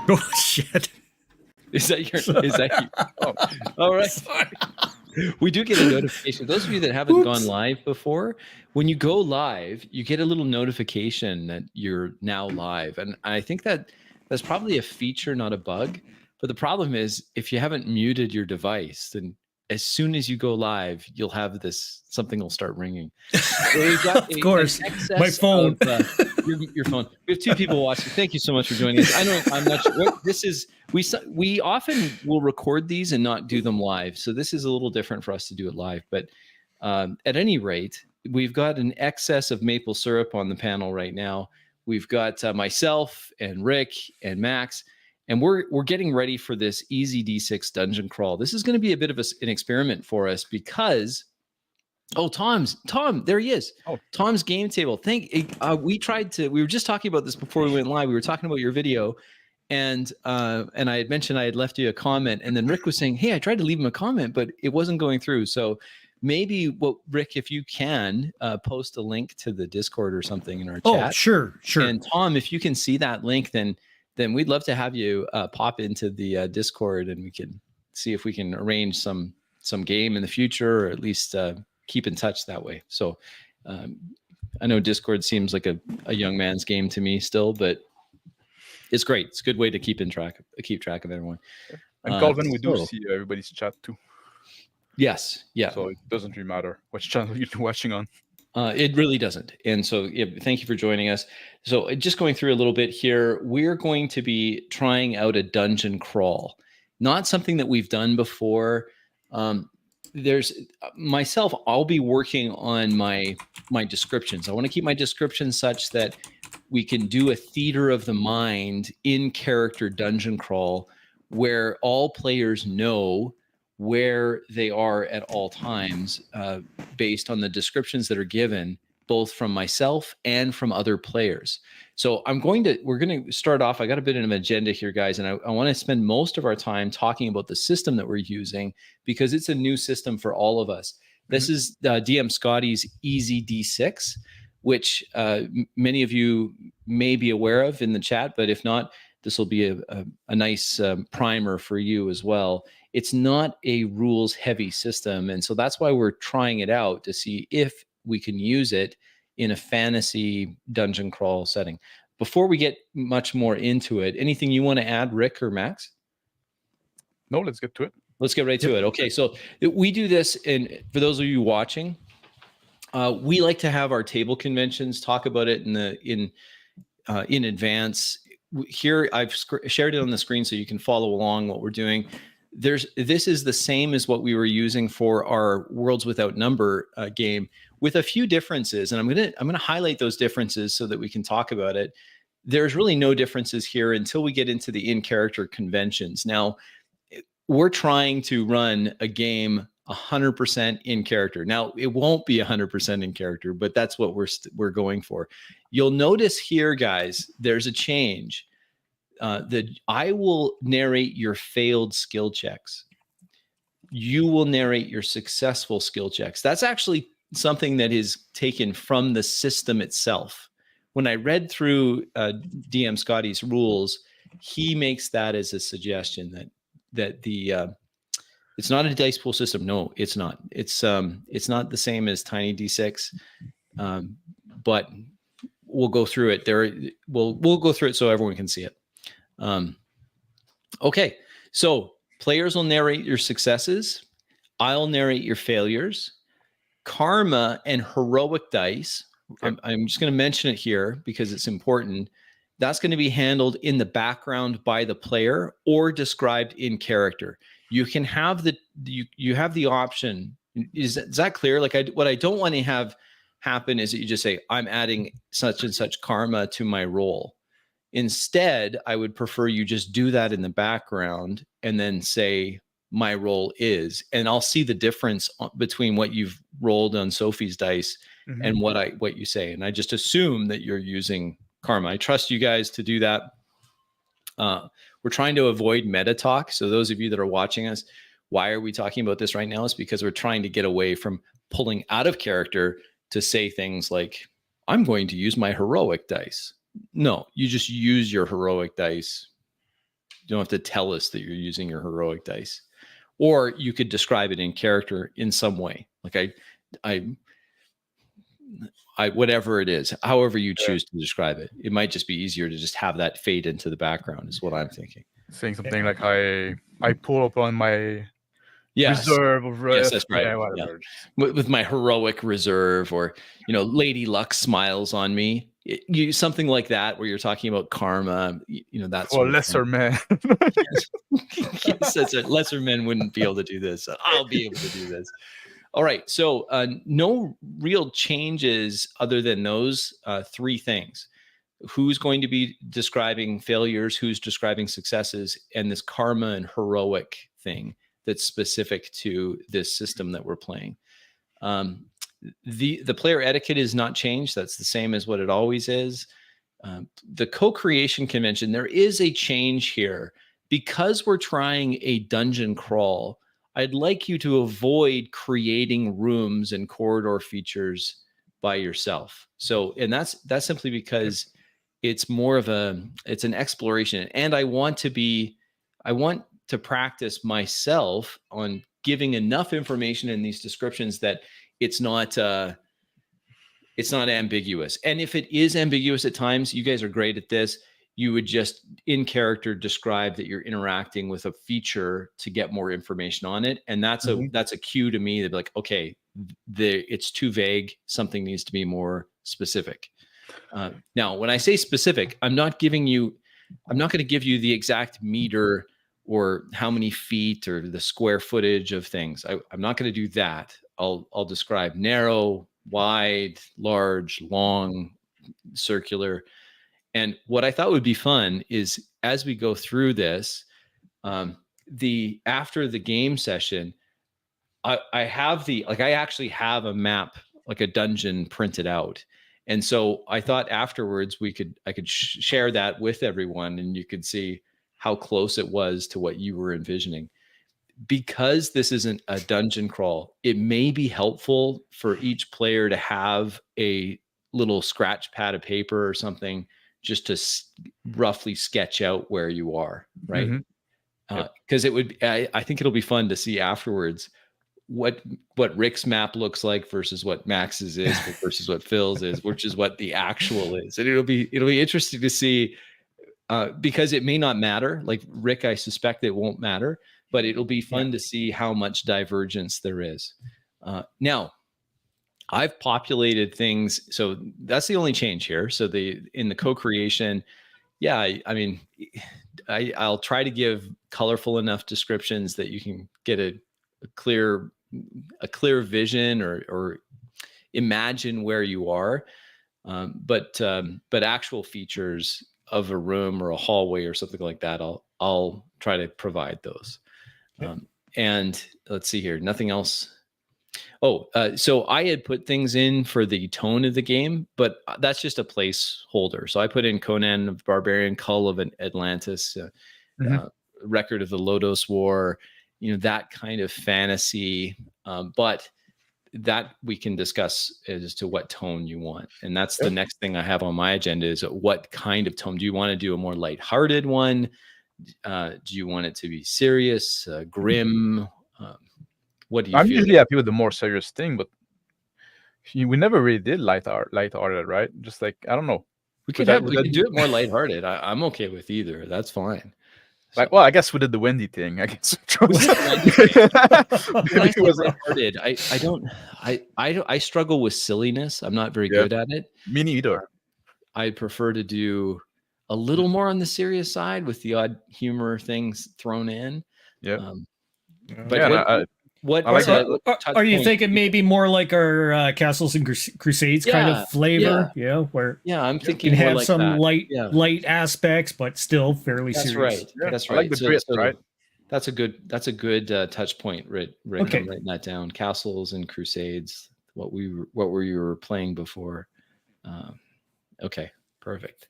Oh shit! Is that you? Oh, all right. We do get a notification. Those of you that haven't gone live before, when you go live, you get a little notification that you're now live. And I think that's probably a feature, not a bug. But the problem is if you haven't muted your device, then as soon as you go live, you'll have something will start ringing. So we've got Of course, my phone. Your phone. We have two people watching. Thank you so much for joining us. I'm not sure what this is. We often will record these and not do them live. So this is a little different for us to do it live. But at any rate, we've got an excess of maple syrup on the panel right now. We've got myself and Rick and Max, and we're getting ready for this EZD6 dungeon crawl. This is going to be a bit of an experiment for us because Tom, there he is. Oh. Tom's game table. We were just talking about this before we went live. We were talking about your video, and I had mentioned I had left you a comment, and then Rick was saying, hey, I tried to leave him a comment, but it wasn't going through. So maybe Rick, if you can post a link to the Discord or something in our chat. Oh, sure. And Tom, if you can see that link, then we'd love to have you pop into the Discord, and we can see if we can arrange some game in the future, or at least keep in touch that way. So I know Discord seems like a young man's game to me still, but it's great. It's a good way to keep track of everyone. And Calvin, we do see everybody's chat too. Yes. Yeah. So it doesn't really matter which channel you're watching on. It really doesn't. And so thank you for joining us. So just going through a little bit here, we're going to be trying out a dungeon crawl, not something that we've done before. There's myself, I'll be working on my descriptions. I want to keep my descriptions such that we can do a theater of the mind in character dungeon crawl where all players know where they are at all times based on the descriptions that are given, both from myself and from other players. So we're going to start off. I got a bit of an agenda here, guys, and I want to spend most of our time talking about the system that we're using because it's a new system for all of us. This is DM Scotty's EZD6, which many of you may be aware of in the chat, but if not, this will be a nice primer for you as well. It's not a rules-heavy system, and so that's why we're trying it out to see if we can use it in a fantasy dungeon crawl setting. Before we get much more into it, anything you want to add, Rick or Max? No, let's get to it. Let's get right to it. Okay, so we do this, and for those of you watching, we like to have our table conventions, talk about it in advance. Here, I've shared it on the screen so you can follow along what we're doing. This is the same as what we were using for our Worlds Without Number game, with a few differences, and I'm gonna highlight those differences so that we can talk about it. There's really no differences here until we get into the in-character conventions. Now, we're trying to run a game 100% in character. Now, it won't be 100% in character, but that's what we're going for. You'll notice here, guys, there's a change. That I will narrate your failed skill checks. You will narrate your successful skill checks. That's actually something that is taken from the system itself. When I read through DM Scotty's rules, he makes that as a suggestion that it's not a dice pool system. No, it's not. It's not the same as Tiny D6, but we'll go through it. We'll go through it so everyone can see it. Okay, so players will narrate your successes. I'll narrate your failures. Karma and heroic dice. Okay. I'm just going to mention it here because it's important. That's going to be handled in the background by the player or described in character. You can have you have the option. Is that clear? Like what I don't want to have happen is that you just say, I'm adding such and such karma to my roll. Instead, I would prefer you just do that in the background and then say my roll is, and I'll see the difference between what you've rolled on Sophie's dice and what you say. And I just assume that you're using karma. I trust you guys to do that. We're trying to avoid meta talk. So those of you that are watching us, why are we talking about this right now? It's because we're trying to get away from pulling out of character to say things like, I'm going to use my heroic dice. No, you just use your heroic dice You don't have to tell us that you're using your heroic dice, or you could describe it in character in some way. Like I whatever it is, however you choose to describe it. It might just be easier to just have that fade into the background is what I'm thinking. Saying something like I pull up on my Yes. reserve of Yes, that's right. Yeah, whatever. Yeah. With my heroic reserve, or Lady Luck smiles on me. Something like that, where you're talking about karma. That For lesser men. Yes, that's it. Lesser men wouldn't be able to do this. I'll be able to do this. All right. So no real changes other than those three things. Who's going to be describing failures, who's describing successes, and this karma and heroic thing that's specific to this system that we're playing. The player etiquette is not changed. That's the same as what it always is. The co-creation convention, there is a change here. Because we're trying a dungeon crawl, I'd like you to avoid creating rooms and corridor features by yourself. So, and that's simply because it's more of it's an exploration. And I want to practice myself on giving enough information in these descriptions that it's not ambiguous. And if it is ambiguous at times, you guys are great at this. You would just in character describe that you're interacting with a feature to get more information on it. And that's a cue to me to be like, okay, it's too vague. Something needs to be more specific. Now, when I say specific, I'm not going to give you the exact meter or how many feet or the square footage of things. I'm not going to do that. I'll describe narrow, wide, large, long, circular. And what I thought would be fun is as we go through this, after the game session, I actually have a map, like a dungeon printed out. And so I thought afterwards I could share that with everyone, and you could see how close it was to what you were envisioning. Because this isn't a dungeon crawl, it may be helpful for each player to have a little scratch pad of paper or something just to roughly sketch out where you are, right? Because I think it'll be fun to see afterwards what Rick's map looks like versus what Max's is versus what Phil's is, which is what the actual is. And it'll be interesting to see because it may not matter. Like Rick, I suspect it won't matter, but it'll be fun to see how much divergence there is. Now, I've populated things. So that's the only change here. So in the co-creation, I'll try to give colorful enough descriptions that you can get a clear vision or imagine where you are. But actual features of a room or a hallway or something like that, I'll try to provide those. And let's see here, nothing else. So I had put things in for the tone of the game, but that's just a placeholder. So I put in Conan of Barbarian, Cull of Atlantis, Record of the Lodos War, that kind of fantasy. But that we can discuss as to what tone you want. And that's the next thing I have on my agenda is what kind of tone. Do you want to do a more lighthearted one? Do you want it to be serious, grim? What do you I'm feel? usually happy with the more serious thing, but we never really did lighthearted, right? Just like, I don't know. We could do it more lighthearted. I'm okay with either. That's fine. Like, well, I guess we did the Wendy thing. I guess lighthearted. I struggle with silliness. I'm not very good at it. Me neither. I prefer to do a little more on the serious side with the odd humor things thrown in. Yeah. But are you thinking maybe more like our Castles and Crusades kind of flavor? Where I'm thinking you can have like some that. light aspects, but still fairly serious. Right. Yeah. That's right. I like the twist, right? That's a good touch point, Rick. Okay. I'm writing that down. Castles and Crusades. What we were playing before. Okay, perfect.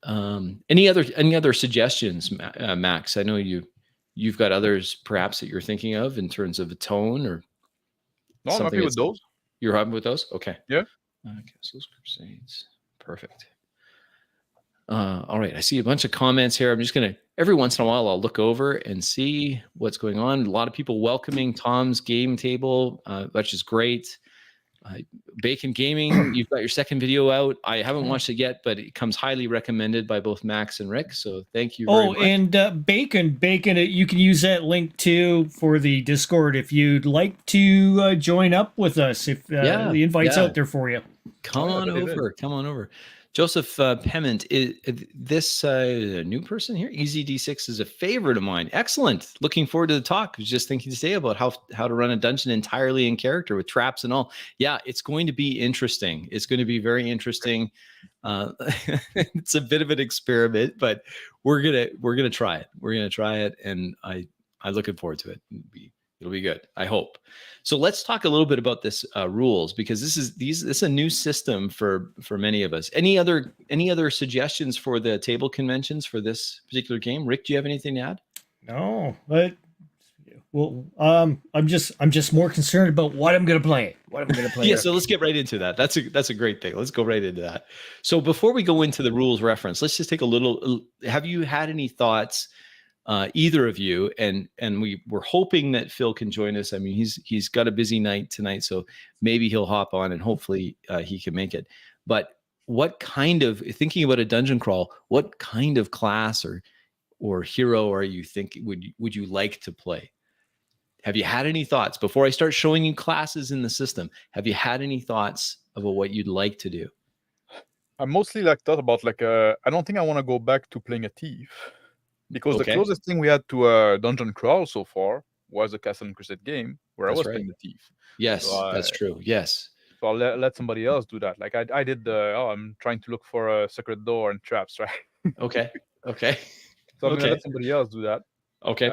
Any other suggestions, Max? I know you've got others perhaps that you're thinking of in terms of a tone or. No, I'm happy with those. You're happy with those? Okay. Yeah. Castles, Crusades. Perfect. All right. I see a bunch of comments here. I'm just going to every once in a while I'll look over and see what's going on. A lot of people welcoming Tom's game table, which is great. Bacon Gaming, you've got your second video out. I haven't watched it yet, but it comes highly recommended by both Max and Rick. So thank you very much. And Bacon, you can use that link too for the Discord if you'd like to join up with us. If the invite's out there for you, come on over. Joseph Pement, is this a new person here? EZD6 is a favorite of mine. Excellent. Looking forward to the talk. I was just thinking today about how to run a dungeon entirely in character with traps and all. Yeah, it's going to be interesting. It's going to be very interesting. It's a bit of an experiment, but we're gonna try it. We're gonna try it, and I'm looking forward to it. It'll be good, I hope. So let's talk a little bit about this rules, because this is a new system for many of us. Any other suggestions for the table conventions for this particular game? Rick, do you have anything to add? No, but I'm just more concerned about what I'm going to play. Yeah, so let's get right into that. That's a great thing. Let's go right into that. So before we go into the rules reference, let's just take a little. Have you had any thoughts? Either of you, and we're hoping that Phil can join us. I mean, he's got a busy night tonight, so maybe he'll hop on and hopefully he can make it. But what kind of, thinking about a dungeon crawl, what kind of class or hero are you thinking would you like to play? Have you had any thoughts before I start showing you classes in the system? Have you had any thoughts about what you'd like to do? I mostly thought about I don't think I want to go back to playing a thief. Because the closest thing we had to a dungeon crawl so far was a Castle and Crusade game where I was playing the thief. Yes, so that's true. Yes. So I'll let somebody else do that. Like I did I'm trying to look for a secret door and traps, right? Okay. So I'm gonna let somebody else do that. Okay.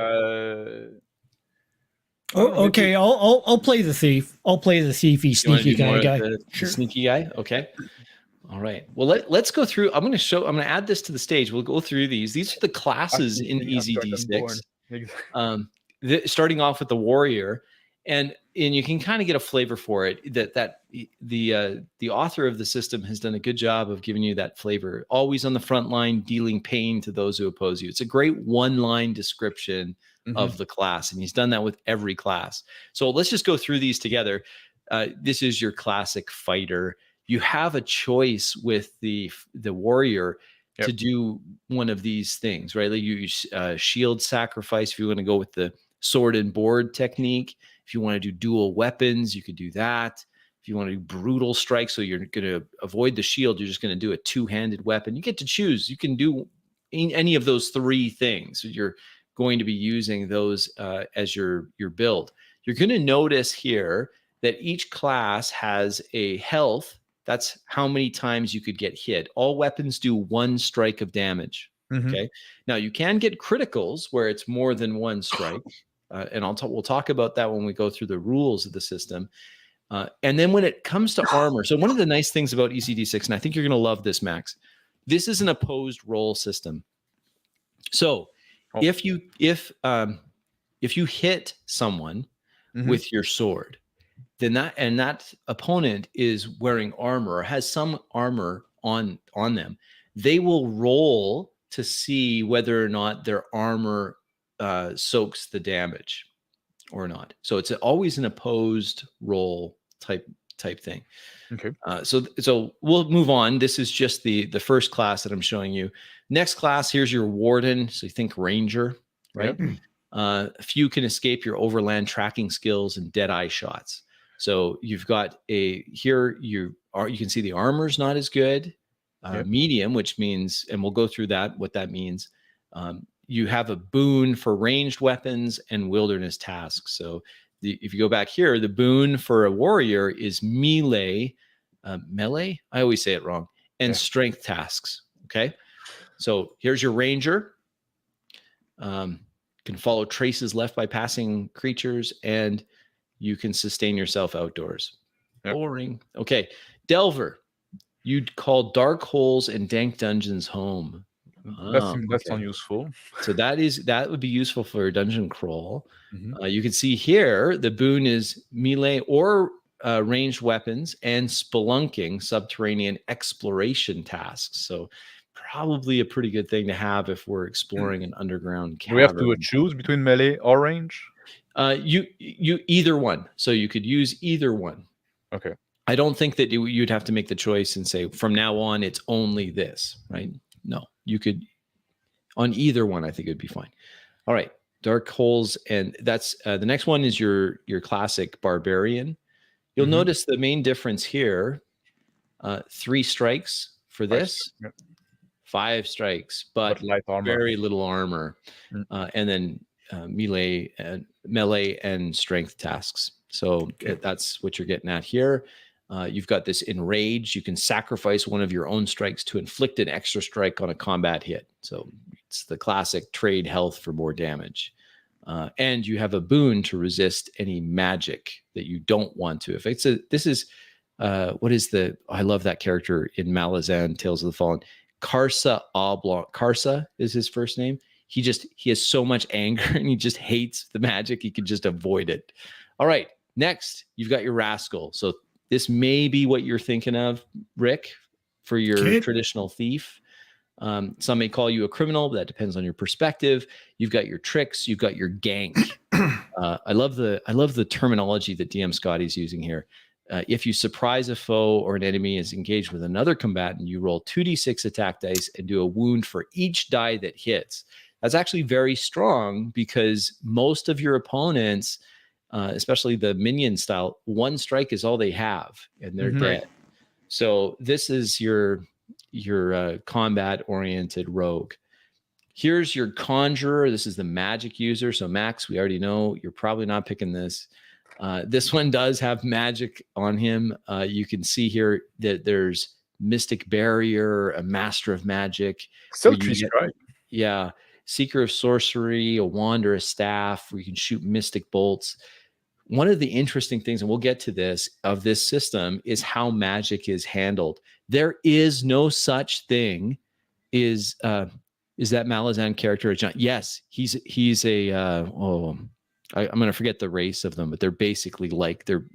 Okay. I'll play the thief. I'll play the thiefy, sneaky kind of guy. Sure. Sneaky guy. Okay. All right. Well, let's go through. I'm going to add this to the stage. We'll go through these. These are the classes in EZD6. Starting off with the warrior, and you can kind of get a flavor for it. That the author of the system has done a good job of giving you that flavor. Always on the front line, dealing pain to those who oppose you. It's a great one-line description of the class, and he's done that with every class. So let's just go through these together. This is your classic fighter. You have a choice with the warrior to do one of these things, right? Like you use shield sacrifice if you want to go with the sword and board technique. If you want to do dual weapons, you could do that. If you want to do brutal strike, so you're going to avoid the shield, you're just going to do a two-handed weapon. You get to choose. You can do any of those three things. So you're going to be using those as your build. You're going to notice here that each class has a health. That's how many times you could get hit. All weapons do one strike of damage. Okay. Now you can get criticals where it's more than one strike, and we'll talk about that when we go through the rules of the system. And then when it comes to armor, so one of the nice things about EZD6, and I think you're going to love this, Max. This is an opposed roll system. So if you hit someone with your sword, then that opponent is wearing armor or has some armor on them, they will roll to see whether or not their armor soaks the damage or not. So it's always an opposed roll type thing. Okay. So we'll move on. This is just the first class that I'm showing you. Next class, here's your warden. So you think ranger, right? Yep. Few can escape your overland tracking skills and dead eye shots. So you've got you can see the armor's not as good. Medium, which means, and we'll go through what that means. You have a boon for ranged weapons and wilderness tasks. So if you go back here, the boon for a warrior is melee. I always say it wrong. And strength tasks. Okay. So here's your ranger. Can follow traces left by passing creatures, and you can sustain yourself outdoors. Yep. Boring. Okay. Delver. You'd call dark holes and dank dungeons home. That's unuseful. So that would be useful for a dungeon crawl. You can see here the boon is melee or ranged weapons and spelunking subterranean exploration tasks. So probably a pretty good thing to have if we're exploring an underground cavern. Do we have to choose between melee or range? You either one. So you could use either one. Okay. I don't think that you'd have to make the choice and say from now on it's only this, right? No, you could on either one. I think it'd be fine. All right, dark holes, and that's the next one is your classic barbarian. You'll notice the main difference here: 3 strikes for this, 5 strikes, but light armor, very little armor, and then melee and strength tasks. So that's what you're getting at here. You've got this enrage. You can sacrifice one of your own strikes to inflict an extra strike on a combat hit. So it's the classic trade health for more damage. And you have a boon to resist any magic that you don't want to. If it's this is what is I love that character in Malazan Tales of the Fallen. Karsa Oblong. Karsa is his first name. He has so much anger and he just hates the magic. He could just avoid it. All right. Next, you've got your rascal. So this may be what you're thinking of, Rick, for your traditional thief. Some may call you a criminal, but that depends on your perspective. You've got your tricks. You've got your gank. I love the terminology that DM Scotty's using here. If you surprise a foe or an enemy is engaged with another combatant, you roll 2d6 attack dice and do a wound for each die that hits. That's actually very strong because most of your opponents, especially the minion style, 1 strike is all they have and they're dead. So this is your combat oriented rogue. Here's your conjurer. This is the magic user. So Max, we already know you're probably not picking this. This one does have magic on him. You can see here that there's Mystic Barrier, a Master of Magic. Still 3 strike. Yeah. Seeker of Sorcery, a Wand or a Staff where you can shoot Mystic Bolts. One of the interesting things, and we'll get to this, of this system is how magic is handled. There is no such thing is that Malazan character a giant? Yes, he's a I'm going to forget the race of them, but they're basically like they're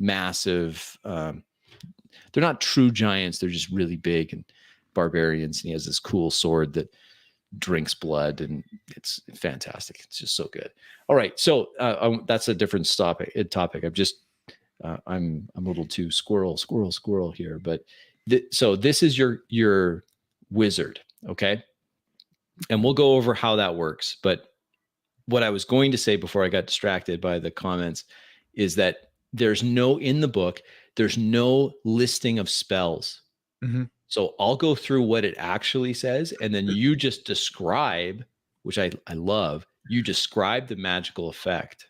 massive. They're not true giants. They're just really big and barbarians. And he has this cool sword that drinks blood, and it's fantastic. It's just so good. All right, so that's a different topic. I'm just I'm a little too squirrel here, but so this is your wizard, okay? And we'll go over how that works, but what I was going to say before I got distracted by the comments is that in the book, there's no listing of spells. So I'll go through what it actually says, and then you just describe, which I love, you describe the magical effect,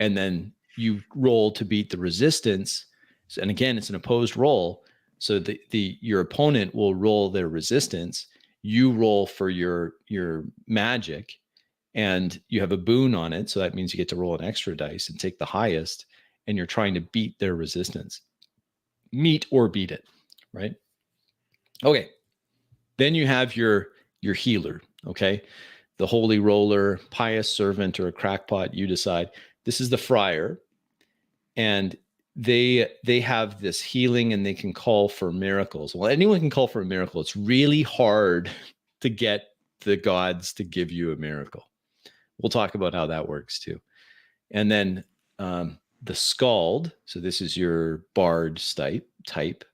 and then you roll to beat the resistance. And again, it's an opposed roll. So your opponent will roll their resistance. You roll for your magic, and you have a boon on it. So that means you get to roll an extra dice and take the highest, and you're trying to beat their resistance. Meet or beat it, right? Okay. Then you have your healer, okay? The holy roller, pious servant, or a crackpot, you decide. This is the friar, and they have this healing, and they can call for miracles. Well, anyone can call for a miracle. It's really hard to get the gods to give you a miracle. We'll talk about how that works too. And then the Scald. So this is your bard type.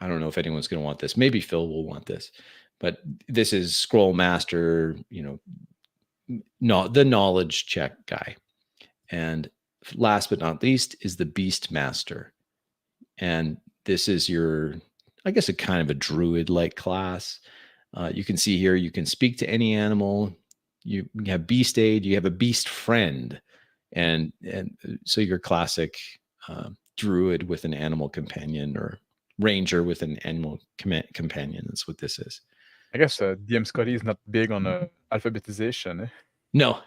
I don't know if anyone's going to want this. Maybe Phil will want this, but this is Scroll Master, the knowledge check guy. And last but not least is the Beast Master. And this is I guess a kind of a druid-like class. You can see here, you can speak to any animal. You have beast aid, you have a beast friend. And so your classic druid with an animal companion, or ranger with an animal companion. That's what this is. I guess DM Scotty is not big on alphabetization. Eh? No,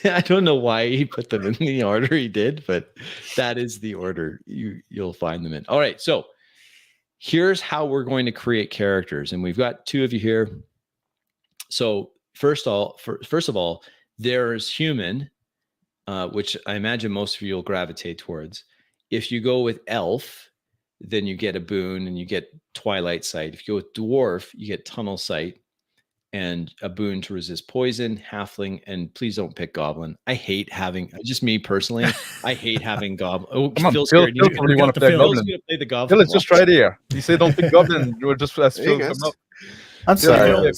I don't know why he put them in the order he did, but that is the order you'll find them in. All right, so here's how we're going to create characters, and we've got 2 of you here. So first of all, there's human, which I imagine most of you will gravitate towards. If you go with elf, then you get a boon and you get Twilight Sight. If you go with Dwarf, you get Tunnel Sight and a boon to resist poison, Halfling, and please don't pick Goblin. I hate having, just me personally, I hate having Goblin. Oh, Come on, Phil's Phil, scared. Phil probably want to play Phil's Goblin. gonna play the Goblin. Phil, it's just right here. You say don't pick Goblin. You were just as Phil come up. I'm sorry.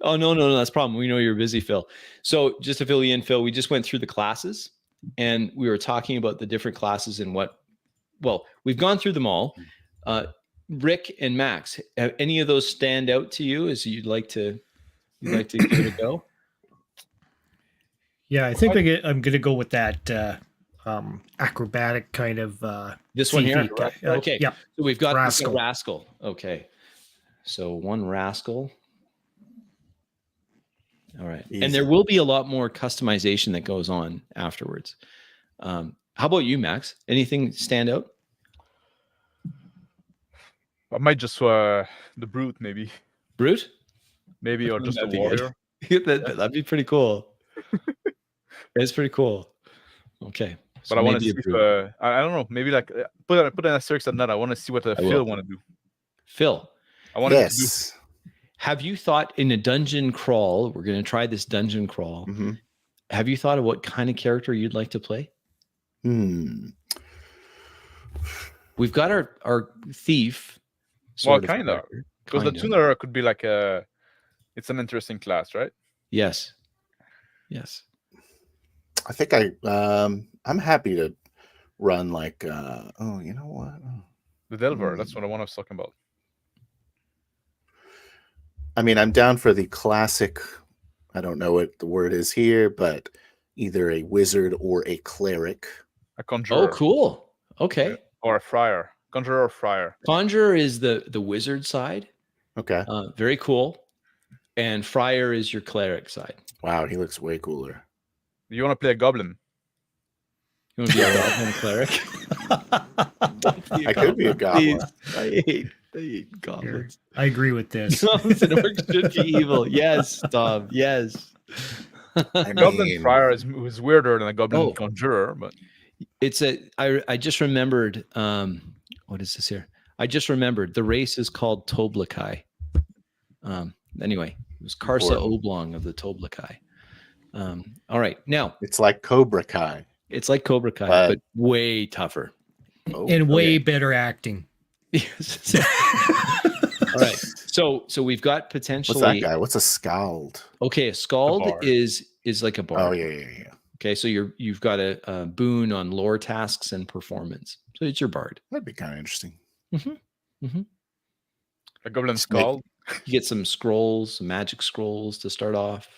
Oh, no, that's a problem. We know you're busy, Phil. So just to fill you in, Phil, we just went through the classes and we were talking about the different classes and we've gone through them all. Rick and Max, have any of those stand out to you as you'd like to give it a go? Yeah, I think I'm going to go with that acrobatic kind of this one here. Okay. Yeah. So we've got Rascal. Okay. So one Rascal. All right. Easy. And there will be a lot more customization that goes on afterwards. How about you, Max? Anything stand out? I might just the Brute, maybe. Brute? Maybe, or just a warrior. That'd be pretty cool. It's pretty cool. Okay. So but I want to see if, I don't know, maybe like put an asterisk on that. I want to see what Phil want to do. Phil. I want to do. Have you thought in a dungeon crawl, we're going to try this dungeon crawl. Mm-hmm. Have you thought of what kind of character you'd like to play? We've got our thief. Well, kind of. Because the tuner could be like it's an interesting class, right? Yes. I think I'm happy to run like, you know what? The Delver, that's what I was talking about. I mean, I'm down for the classic, I don't know what the word is here, but either a wizard or a cleric. A conjurer. Oh, cool. Okay. Yeah. Or a friar. Conjurer or friar. Conjurer is the wizard side. Okay. Very cool. And friar is your cleric side. Wow, he looks way cooler. You want to play a goblin? You want to be a goblin cleric? I could be a goblin. I hate goblins. I agree with this. Goblins and orcs should be evil. Yes, Tom. Yes. Goblin friar is weirder than a goblin conjurer, but it's I just remembered. What is this here? I just remembered the race is called Toblakai. Anyway, it was Karsa Oblong of the Toblakai. All right, now it's like Cobra Kai. It's like Cobra Kai, but way tougher and way better acting. Yes. All right. So we've got potentially. What's that guy? What's a scald? Okay, a scald is like a bard. Oh yeah. Okay, so you've got a boon on lore tasks and performance. So it's your bard. That'd be kind of interesting. A goblin scald. You get some scrolls, some magic scrolls to start off.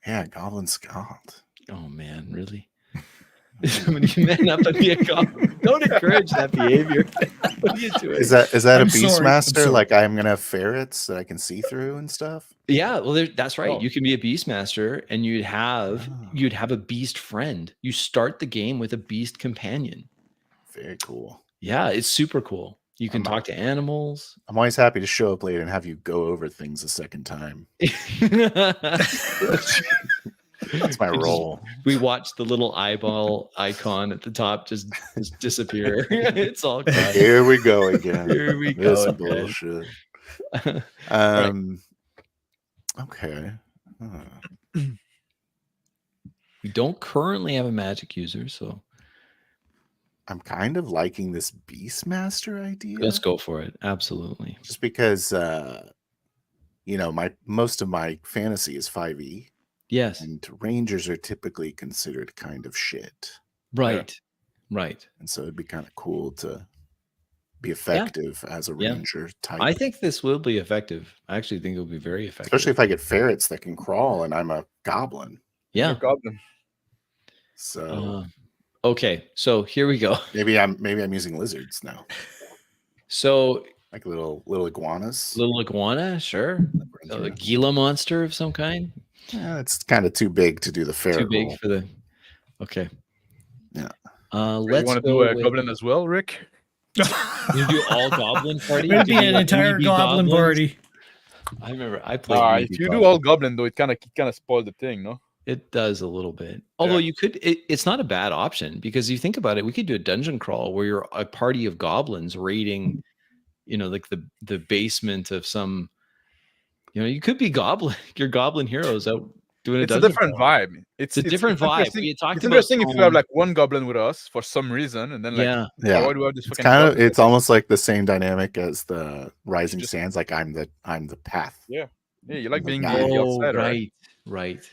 Yeah, goblin scald. Oh man, really? Somebody man up and be a goblin. Don't encourage that behavior. What are you doing? Is that a beastmaster? Like I'm gonna have ferrets that I can see through and stuff? Yeah, well, that's right. You can be a beastmaster, and you'd have a beast friend. You start the game with a beast companion. Very cool. Yeah, it's super cool. You can talk to animals. I'm always happy to show up late and have you go over things a second time. That's my role. We watch the little eyeball icon at the top just disappear. It's all good. Here we go again. Here we go. This bullshit. Okay. We don't currently have a magic user, so I'm kind of liking this Beastmaster idea. Let's go for it. Absolutely. Just because most of my fantasy is 5e. Yes. And rangers are typically considered kind of shit. Right. Yeah. Right. And so it'd be kind of cool to be effective as a ranger type. I think this will be effective. I actually think it'll be very effective. Especially if I get ferrets that can crawl and I'm a goblin. Yeah. You're a goblin. So okay. So here we go. Maybe I'm using lizards now. So like little iguanas. Little iguana, sure. A Gila monster of some kind. Yeah, it's kind of too big to do the ferret. Too big for the. Okay. Yeah. Let's want to do a goblin as well, Rick? You do all goblin party? Maybe an entire goblin party. I remember I played. If you do all goblin though, it kind of spoiled the thing, no? It does a little bit. Although you could, it's not a bad option because you think about it, we could do a dungeon crawl where you're a party of goblins raiding, like the basement of some, you could be your goblin heroes out doing it's a different vibe. It's a different vibe. It's interesting if you have like one goblin with us for some reason, and then like, why do we have this fucking goblin? It's almost like the same dynamic as the Rising Sands. Like I'm the path. Yeah, you like being the outsider. Right.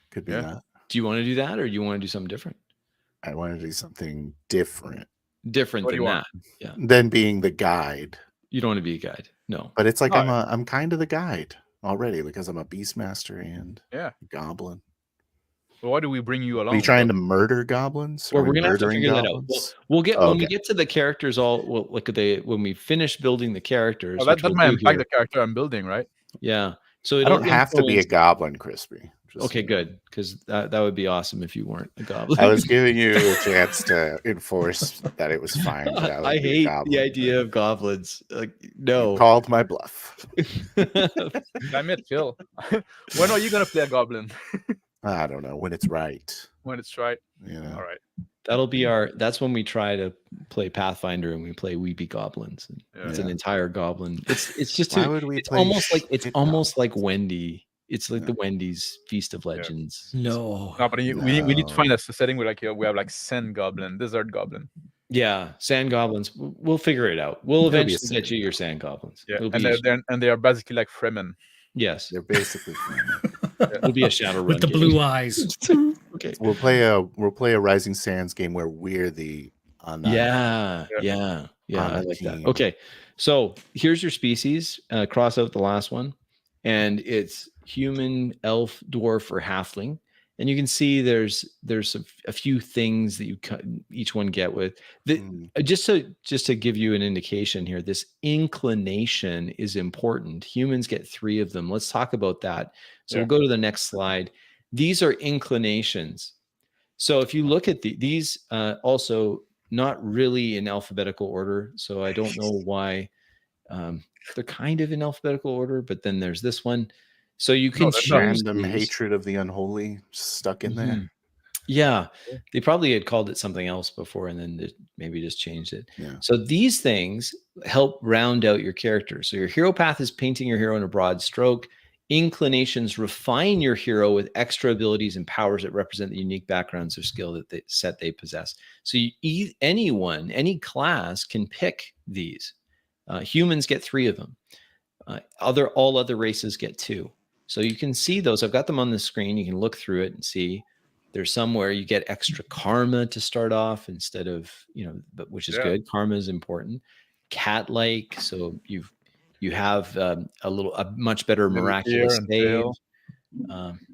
Could be that. Do you want to do that, or do you want to do something different? I want to do something different. Different than that. Yeah. Than being the guide. You don't want to be a guide. No. But it's like I'm kind of the guide already because I'm a beastmaster and a goblin. So why do we bring you along? Are you trying to murder goblins? Well, we're gonna have to figure that out. We'll get when we get to the characters. When we finish building the characters. Oh, that might impact the character I'm building, right? Yeah. So I don't have to be a goblin, Crispy. Okay, good, because that would be awesome if you weren't a goblin. I was giving you a chance to enforce that it was fine. I hate the idea of goblins. Like, no. You called my bluff. Damn it, Phil. When are you gonna play a goblin? I don't know. When it's right. When it's right. All right. That'll be that's when we try to play Pathfinder and we play We Be Goblins. It's an entire goblin. It's just almost like Wendy. It's like the Wendy's Feast of Legends. No, but we need to find a setting where we have like Sand Goblin, Desert Goblin. Yeah, Sand Goblins. We'll figure it out. We'll eventually get you your Sand Goblins. Yeah, and they are basically like Fremen. Yes, they're basically Fremen. It'll be a Shadowrun with the blue eyes. Okay, we'll play a Rising Sands game where we're the I like that. Okay, so here's your species. Cross out the last one, and it's human, elf, dwarf, or halfling. And you can see there's a few things that you each one get with. Just to give you an indication here, this inclination is important. Humans get 3 of them. Let's talk about that. So we'll go to the next slide. These are inclinations. So if you look at these, also not really in alphabetical order. So I don't know why they're kind of in alphabetical order, but then there's this one. So you can choose random hatred of the unholy stuck in there. Yeah, they probably had called it something else before, and then maybe just changed it. Yeah. So these things help round out your character. So your hero path is painting your hero in a broad stroke. Inclinations refine your hero with extra abilities and powers that represent the unique backgrounds or skill that they possess. So any class can pick these. Humans get 3 of them. All other races get 2. So you can see those. I've got them on the screen. You can look through it and see there's somewhere you get extra karma to start off instead of, which is good. Karma is important. Cat-like. So you have a much better miraculous save.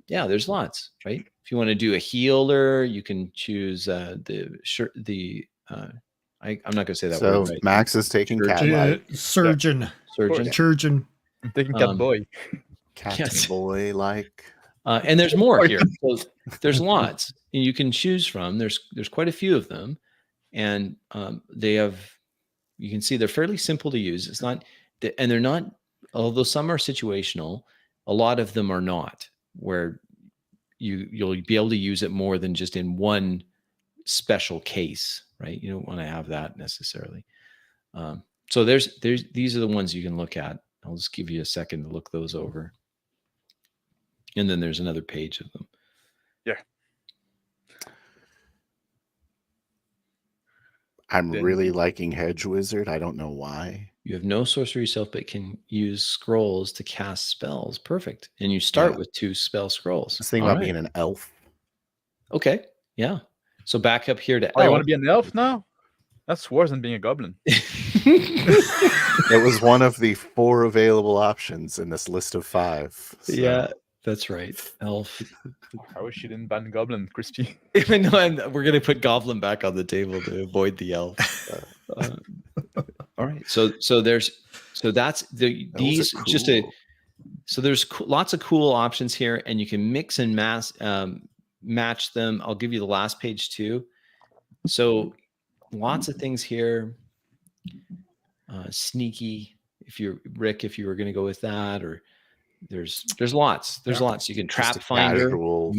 There's lots, right? If you want to do a healer, you can choose I'm not going to say that word right. Max is taking cat-like. Surgeon. I'm taking cat boy. Cat boy like. And there's more here. So there's lots and you can choose from. There's quite a few of them, and you can see they're fairly simple to use. It's not, and they're not. Although some are situational, a lot of them are not. Where you'll be able to use it more than just in one special case, right? You don't want to have that necessarily. So these are the ones you can look at. I'll just give you a second to look those over. And then there's another page of them. Yeah. I'm really liking Hedge Wizard. I don't know why. You have no sorcery yourself, but can use scrolls to cast spells. Perfect. And you start with 2 spell scrolls. I was thinking about being an elf. Okay. Yeah. So back up here to elf. You want to be an elf now? That's worse than being a goblin. It was one of the 4 available options in this list of 5. So. Yeah, that's right. Elf. I wish you didn't ban goblin, Crispy. Even though we're going to put goblin back on the table to avoid the elf. All right. So there's lots of cool options here, and you can mix and match them. I'll give you the last page too. So lots of things here. Sneaky, if you were going to go with that, or There's lots. There's lots. You can Just trap a finder. casual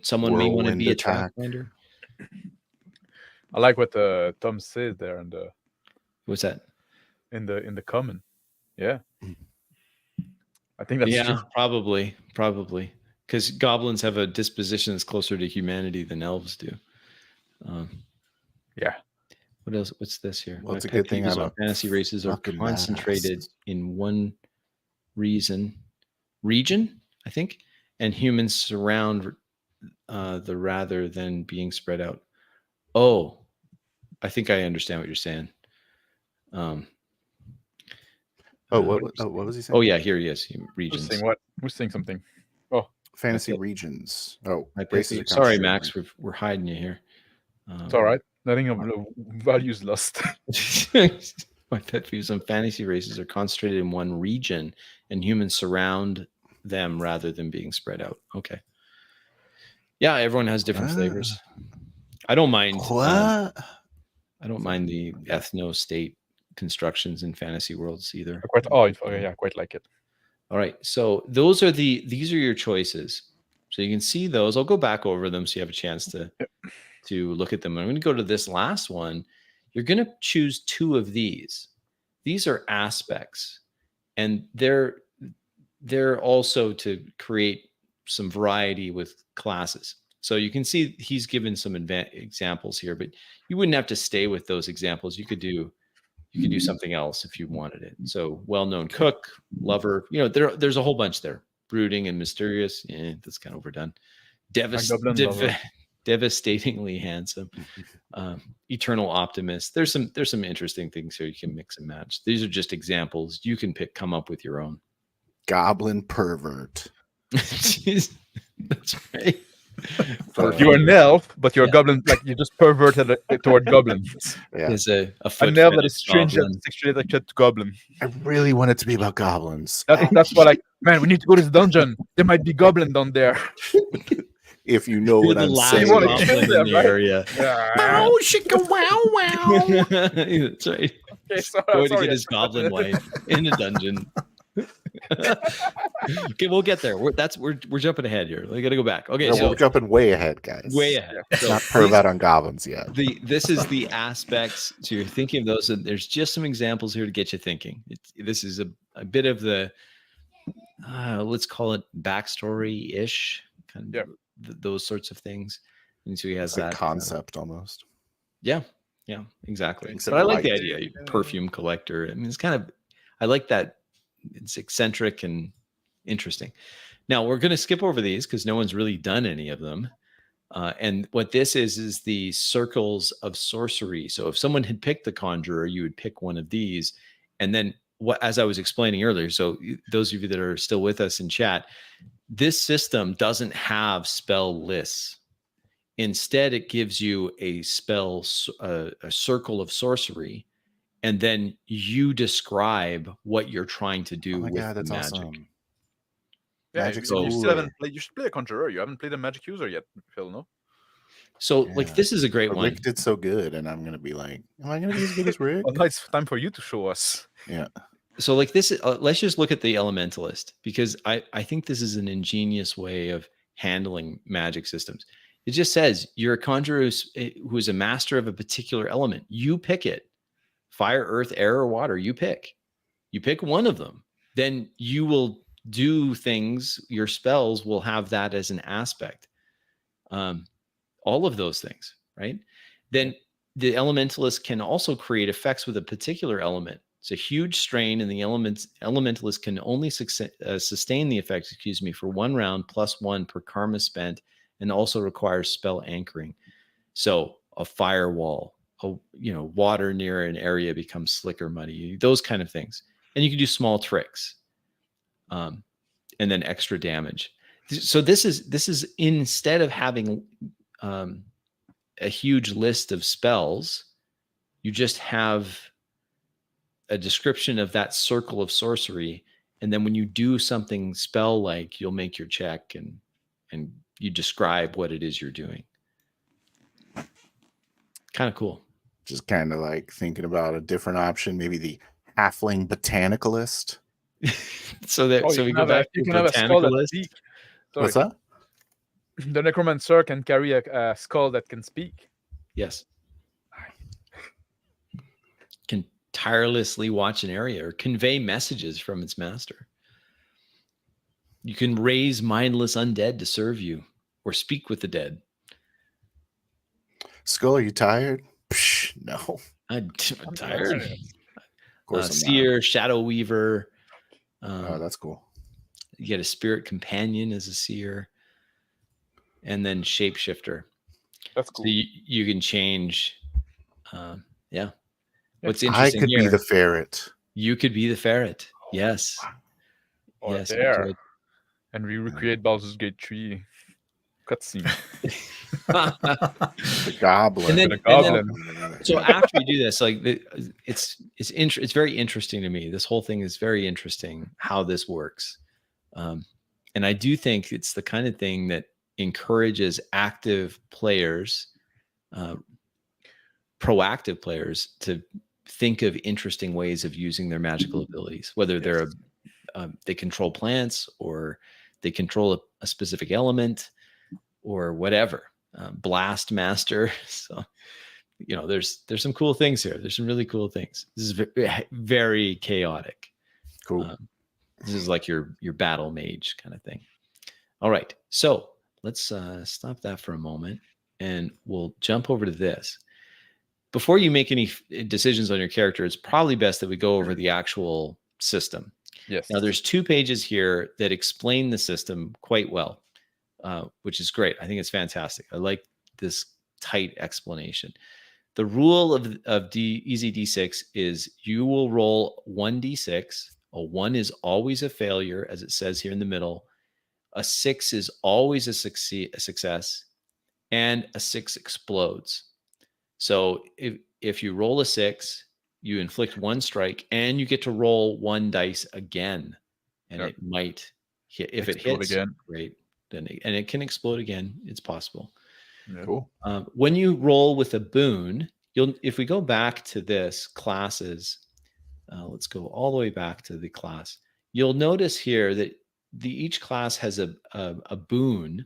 Someone may want to be a trap attack. finder. I like what Tom said there in the What's that? in the comment. Yeah, I think that's true. probably because goblins have a disposition that's closer to humanity than elves do. Yeah. What else? What's this here? Well, it's My a good pet thing peeves I'm on a fantasy races are fucking concentrated badass. in one region, I think, and humans surround the rather than being spread out. Oh, I think I understand what you're saying. What was he saying? Oh yeah, here he is. Regions. Who's saying what? Who's saying something? Oh, Fantasy regions. Oh, sorry, Max. We're hiding you here. It's all right. Nothing of values lost. My pet peeves on fantasy races are concentrated in one region, and humans surround them rather than being spread out. Okay. Yeah, everyone has different flavors. I don't mind. What? I don't mind the ethno-state constructions in fantasy worlds either. I quite like it. All right, so these are your choices. So you can see those. I'll go back over them so you have a chance to look at them. I'm going to go to this last one. You're going to choose two of these. These are aspects, and they're also to create some variety with classes. So you can see he's given some examples here, but you wouldn't have to stay with those examples. You could do something else if you wanted it. So well-known cook, lover, there's a whole bunch there. Brooding and mysterious. That's kind of overdone. Devastatingly handsome. Eternal optimist. There's some interesting things here you can mix and match. These are just examples. You can come up with your own. Goblin pervert. Jeez, that's right. You're an elf, but you're a goblin. Like you just perverted toward goblins. Yeah. Is a elf that is strange and sexually attracted to goblin. I really want it to be about goblins. That's why, man, we need to go to this dungeon. There might be goblin down there. If you know what I'm saying. You want to kill them, right? Area. Wow, shika, wow, wow. That's right. Okay, Going to get his goblin wife in a dungeon. Okay, we'll get there. We're jumping ahead here. We got to go back. Okay, we're jumping way ahead, guys. Way ahead. So not pervert on goblins yet. This is the aspects. So you're thinking of those, and there's just some examples here to get you thinking. This is a bit of the let's call it backstory-ish, kind of those sorts of things. And so he has that concept almost. Yeah, exactly. But I like the idea. Perfume collector. I mean, it's kind of. I like that. It's eccentric and interesting. Now we're going to skip over these because no one's really done any of them. And what this is the circles of sorcery. So if someone had picked the conjurer, you would pick one of these. And then as I was explaining earlier, so those of you that are still with us in chat, this system doesn't have spell lists. Instead, it gives you a spell, a circle of sorcery. And then you describe what you're trying to do with the magic. Awesome. Yeah, you still haven't played. You should play a conjurer. You haven't played a magic user yet, Phil. No. So, this is a great one. Rick did so good, and I'm gonna be like, am I gonna be as good as Rick? Well, now it's time for you to show us. Yeah. So, this, let's just look at the Elementalist, because I think this is an ingenious way of handling magic systems. It just says you're a conjurer who is a master of a particular element. You pick it. Fire, earth, air, or water, you pick one of them. Then you will do things. Your spells will have that as an aspect. All of those things, right? Then the elementalist can also create effects with a particular element. It's a huge strain, and the elementalist can only sustain the effects, for 1 round +1 per karma spent, and also requires spell anchoring. So a firewall. Water near an area becomes slick or muddy, those kind of things. And you can do small tricks, and then extra damage. So this is instead of having a huge list of spells, you just have a description of that circle of sorcery. And then when you do something spell-like, you'll make your check and you describe what it is you're doing. Kind of cool. Just kind of like thinking about a different option, maybe the halfling botanicalist. so we go back to you can have a skull that botanicalist. speak. What's that? The necromancer can carry a skull that can speak. Yes. Can tirelessly watch an area or convey messages from its master. You can raise mindless undead to serve you or speak with the dead. Skull, are you tired? Psh, no. I'm tired. Of course I'm Seer, Shadow Weaver. Oh, that's cool. You get a spirit companion as a seer. And then shapeshifter. That's cool. So you can change. Yeah. What's I interesting could here, be the ferret. you could be the ferret. Yes. Or Yes, you there. could. And we recreate Baldur's Gate 3 cutscene. The goblin. And then, The goblin. so after you do this, like it's very interesting to me. This whole thing is very interesting how this works. And I do think it's the kind of thing that encourages active players, proactive players to think of interesting ways of using their magical abilities, whether they're they control plants or they control a specific element or whatever. Blast master. So, there's some cool things here. There's some really cool things. This is very chaotic. Cool. This is like your battle mage kind of thing. All right. So let's stop that for a moment and we'll jump over to this. Before you make any decisions on your character, it's probably best that we go over the actual system. Yes. Now, there's 2 pages here that explain the system quite well, which is great. I think it's fantastic. I like this tight explanation. The rule of EZD6 is you will roll 1d6. A 1 is always a failure, as it says here in the middle. A 6 is always a success, and a 6 explodes. So if you roll a 6, you inflict 1 strike, and you get to roll 1 dice again, and it might hit. If it hits, again, great. And it can explode again. It's possible. Yeah. Cool. When you roll with a boon, if we go back to this classes, let's go all the way back to the class. You'll notice here that each class has a boon.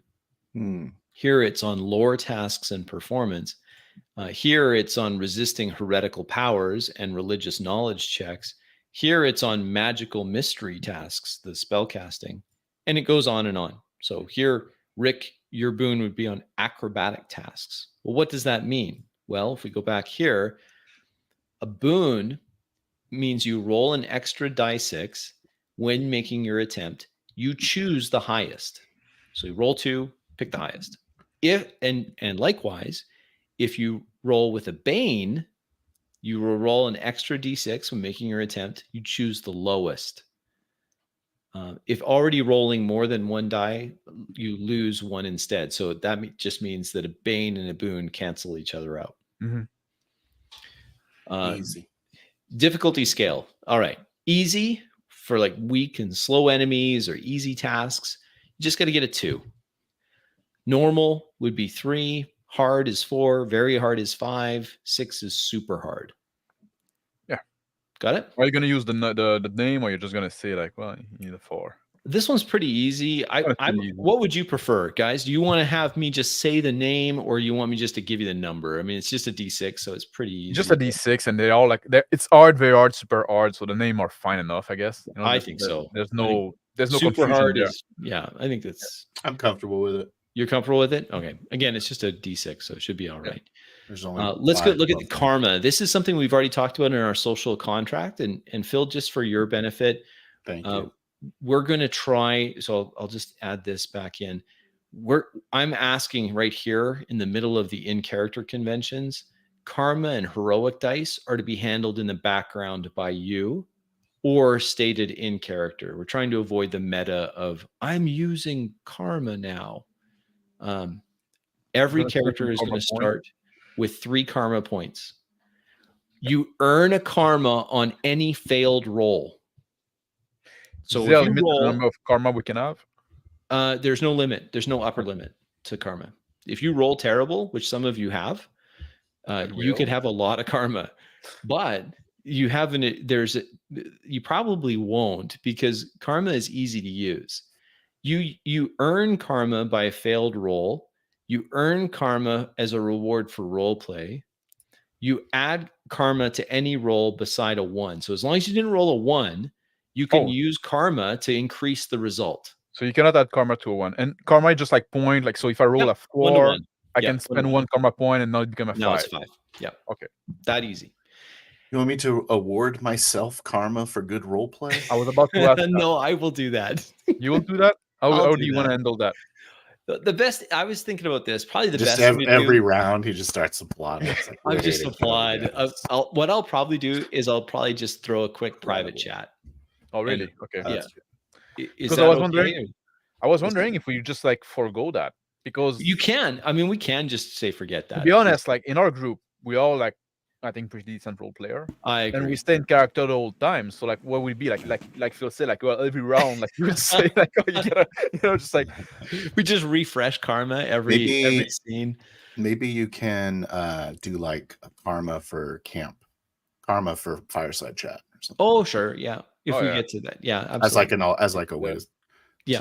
Here it's on lore tasks and performance. Here it's on resisting heretical powers and religious knowledge checks. Here it's on magical mystery tasks, the spell casting, and it goes on and on. So here, Rick, your boon would be on acrobatic tasks. Well, what does that mean? Well, if we go back here, a boon means you roll an extra die 6 when making your attempt. You choose the highest. So you roll 2, pick the highest. And likewise, if you roll with a bane, you will roll an extra d6 when making your attempt. You choose the lowest. If already rolling more than 1 die, you lose 1 instead. So that just means that a bane and a boon cancel each other out. Easy. Difficulty scale. All right. Easy for like weak and slow enemies or easy tasks. You just got to get a 2. Normal would be 3. Hard is 4. Very hard is 5. 6 is super hard. Yeah. Got it? Are you going to use the name, or you're just going to say like, well, you need a 4? This one's pretty easy. What would you prefer, guys? Do you want to have me just say the name, or you want me just to give you the number? I mean, it's just a D6, so it's pretty easy. Just a D6, and they all it's hard, very hard, super hard. So the name are fine enough, I guess. I think so. There's no super hard. there. Yeah, I think that's. I'm comfortable with it. You're comfortable with it? Okay. Again, it's just a D6, so it should be all right. There's only let's go look at the karma. This is something we've already talked about in our social contract, and Phil, just for your benefit, thank you. We're going to try. So I'll just add this back in. I'm asking right here in the middle of the in-character conventions, karma and heroic dice are to be handled in the background by you or stated in character. We're trying to avoid the meta of I'm using karma now. Every character is going to start with 3 karma points. You earn a karma on any failed roll. So is there if a limit to the number of karma we can have? There's no limit. There's no upper limit to karma. If you roll terrible, which some of you have, you could have a lot of karma. But you probably won't, because karma is easy to use. You earn karma by a failed roll. You earn karma as a reward for role play. You add karma to any roll beside a 1. So as long as you didn't roll a 1, you can use karma to increase the result. So you cannot add karma to a 1. And karma is just like point. Like, so if I roll a 4, I can spend 1 karma point and now it become a 5. Now it's 5. Yeah. Okay. That easy. You want me to award myself karma for good role play? I was about to ask that. No, I will do that. You will do that? How do you want to handle that? The best, I was thinking about this, probably the just best. Every round, he just starts applauding. Like, I'm just applaud. What I'll probably do is I'll probably just throw a quick private chat. Oh, really? And, okay. Yeah. Because I was wondering if we just like forego that, because you can. I mean, we can just say forget that. To be honest, like in our group, we all like, I think, pretty decent role player. I agree. And we stay in character the whole time. So like, what would it be like Phil said, like, well, every round, like you would say, like, oh, you gotta, just like we just refresh karma every scene. Maybe you can do like a karma for camp, karma for fireside chat or something. Oh, sure, yeah. If we get to that, yeah, absolutely. As like a way. Yeah.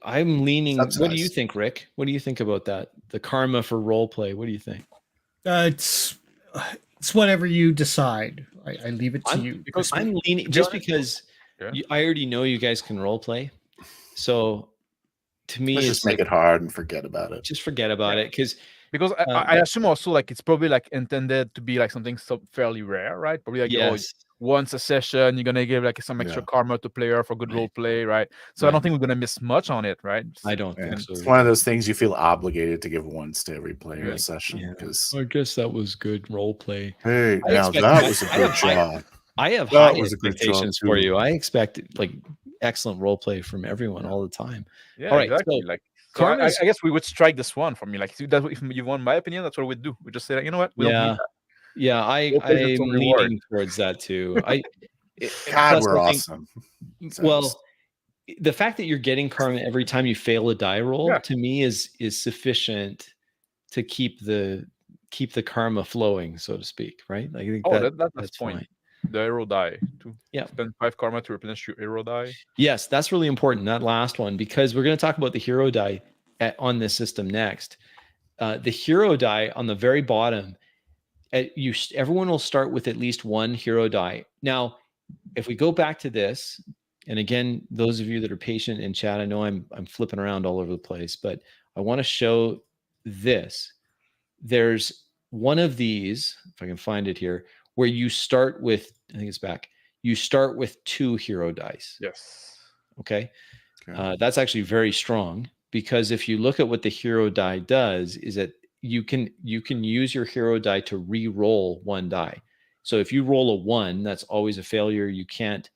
I'm leaning. Subsidize. What do you think, Rick? What do you think about that? The karma for role play. What do you think? It's whatever you decide. I leave it to you. Because I'm leaning just because I already know you guys can role play. So to me, let's just make it hard and forget about it. Just forget about it, because I assume also like it's probably like intended to be like something fairly rare, right? Probably like once a session you're gonna give like some extra karma to player for good role play, right? So I don't think we're gonna miss much on it, right? I don't think so. It's one of those things you feel obligated to give once to every player a session. Because I guess that was good role play. Hey, now that was a good job. I have high expectations for you. I expect like excellent role play from everyone all the time. Yeah, all right, exactly. So I guess we would strike this one for me. Like, if you want my opinion, that's what we'd do. We just say, you know what? We don't need that. Yeah, I'm leaning towards that too. God, we're awesome. Well, the fact that you're getting karma every time you fail a die roll to me is sufficient to keep the karma flowing, so to speak, right? I think that's point. Fine. The hero die too. Yeah, spend 5 karma to replenish your hero die. Yes, that's really important. That last one, because we're going to talk about the hero die on this system next. The hero die on the very bottom. Everyone will start with at least 1 hero die. Now, if we go back to this, and again, those of you that are patient in chat, I know I'm flipping around all over the place, but I want to show this. There's one of these, if I can find it here, where you start with, I think it's back. You start with 2 hero dice. Yes. Okay. That's actually very strong, because if you look at what the hero die does, is that you can use your hero die to re-roll 1 die. So if you roll a 1, that's always a failure. You can't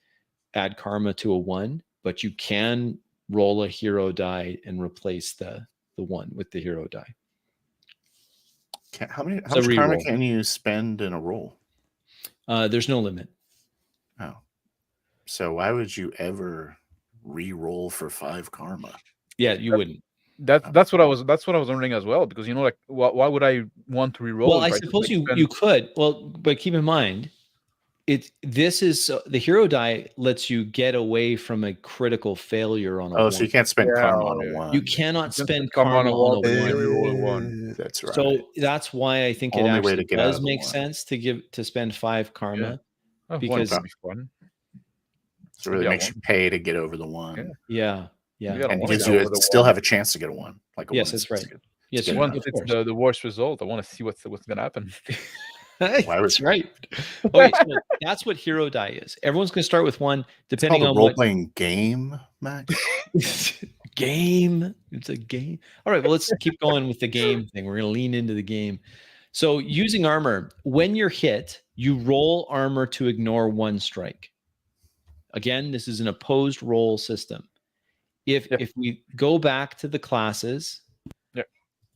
add karma to a 1, but you can roll a hero die and replace the 1 with the hero die. How much karma can you spend in a roll? There's no limit. Oh, so why would you ever re-roll for 5 karma? Yeah, you wouldn't. That's what I was wondering as well, because like why would I want to re-roll? Well, I suppose you could. Well, but keep in mind, the hero die lets you get away from a critical failure on a 1. So you can't spend karma on a 1. You cannot spend karma on a 1. That's right. So that's why I think it actually does make sense to spend 5 karma, because it really makes you pay to get over the 1. Yeah. And gives you still have a chance to get a 1. Like a 1 that's right. Yes, it's the worst result. I want to see what's going to happen. That's right. Okay, so that's what hero die is. Everyone's going to start with 1, depending on role-playing game, Max. Game. It's a game. All right. Well, let's keep going with the game thing. We're going to lean into the game. So, using armor, when you're hit, you roll armor to ignore 1 strike. Again, this is an opposed roll system. If we go back to the classes.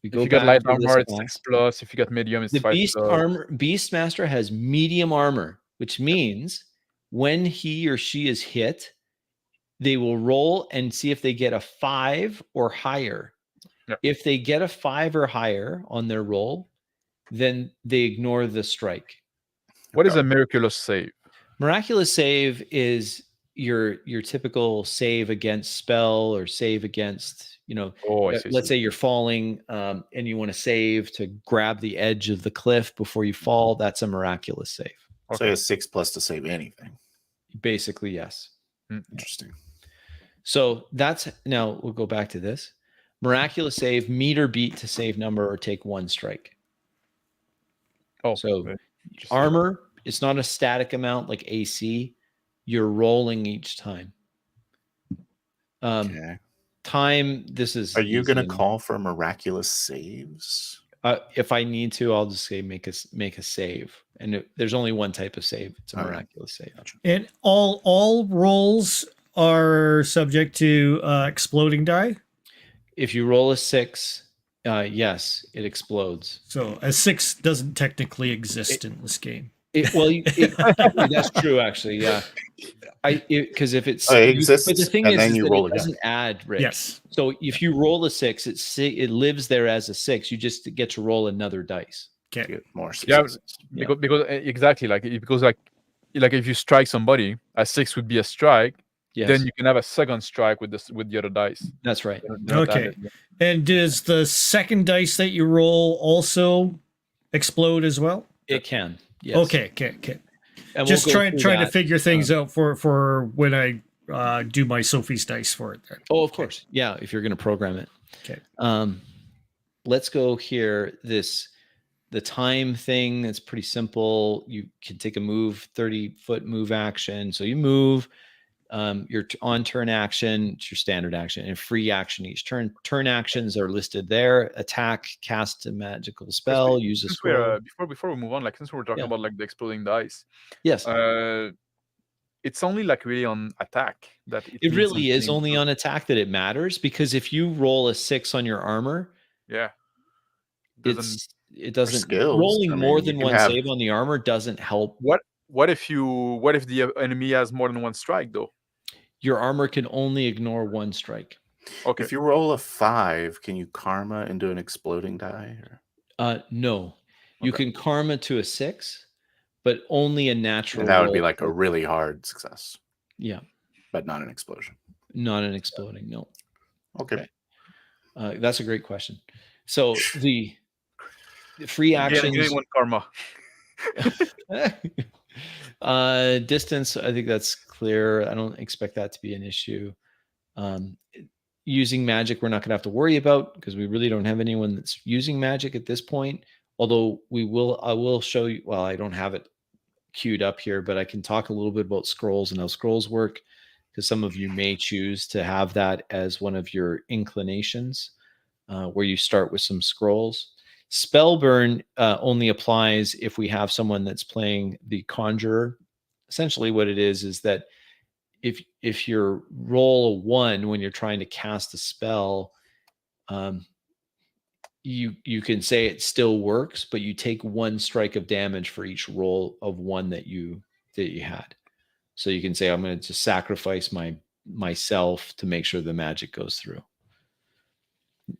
If you got light armor, it's 6+. If you got medium, it's 5+. Beastmaster has medium armor, which means when he or she is hit, they will roll and see if they get a 5 or higher. Yep. If they get a 5 or higher on their roll, then they ignore the strike. What is a miraculous save? Miraculous save is your typical save against spell or save against, let's say you're falling and you want to save to grab the edge of the cliff before you fall. That's a miraculous save. So a 6+ to save anything. Basically, yes. Interesting. So now we'll go back to this. Miraculous save, meet or beat to save number or take 1 strike. So armor, it's not a static amount like AC. You're rolling each time. Okay. Time, this is... Are you going to call for miraculous saves? If I need to, I'll just say make a save. And there's only one type of save. It's a miraculous save. And all rolls are subject to exploding die? If you roll a 6, yes, it explodes. So a 6 doesn't technically exist in this game. That's true, actually. Yeah, because if it's it exists, but the thing and is, then you roll it doesn't add, Rick. Yes. So if you roll a 6, it lives there as a 6. You just get to roll another dice. Okay. Get more successes. Because exactly because if you strike somebody, a 6 would be a strike. Yes. Then you can have a second strike with the other dice. That's right. Okay. And does the second dice that you roll also explode as well? It can. Yes. Okay. And just trying to figure things out for when I do my Sophie's dice for it. Then. Oh, of course. Yeah, if you're going to program it. Okay. Let's go here. The time thing, that's pretty simple. You can take a 30-foot move action. So you move. Your on turn action, it's your standard action, and free action each turn. Turn actions are listed there. Attack, cast a magical spell, use a scroll. Before we move on, since we're talking about the exploding dice, yes, it's only really on attack that it really is only on attack that it matters, because if you roll a 6 on your armor, it doesn't rolling more than one save on the armor doesn't help. What if the enemy has more than 1 strike though? Your armor can only ignore 1 strike. Okay. If you roll a 5, can you karma into an exploding die? No. You can karma to a 6, but only a natural. And that would be like a really hard success. Yeah. But not an explosion. Not an exploding, no. Okay. That's a great question. So the free actions. Getting 1 karma. Distance, I think that's clear. I don't expect that to be an issue. Using magic, we're not going to have to worry about, because we really don't have anyone that's using magic at this point. Although I will show you. Well, I don't have it queued up here, but I can talk a little bit about scrolls and how scrolls work, because some of you may choose to have that as one of your inclinations, where you start with some scrolls. Spellburn only applies if we have someone that's playing the conjurer. Essentially what it is that if you roll a 1 when you're trying to cast a spell, you can say it still works, but you take 1 strike of damage for each roll of 1 that you had. So you can say, I'm going to just sacrifice myself to make sure the magic goes through.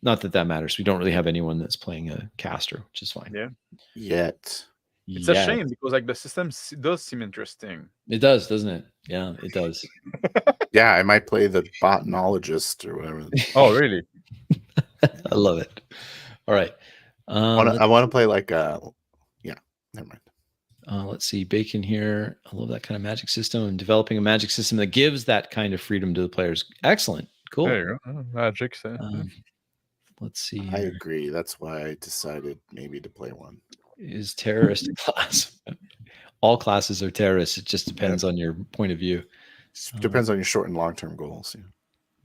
Not that matters. We don't really have anyone that's playing a caster, which is fine. Yeah. Yet. It's a shame, because the system does seem interesting. It does, doesn't it? Yeah, it does. Yeah, I might play the botanologist or whatever. Oh, really? I love it. All right. I want to play never mind. Let's see, Bacon here. I love that kind of magic system, and developing a magic system that gives that kind of freedom to the players. Excellent. Cool. There you go. Magic. Let's see here. I agree. That's why I decided maybe to play one. Is terrorist a class? All classes are terrorists. It just depends on your point of view. Depends on your short and long-term goals. Yeah.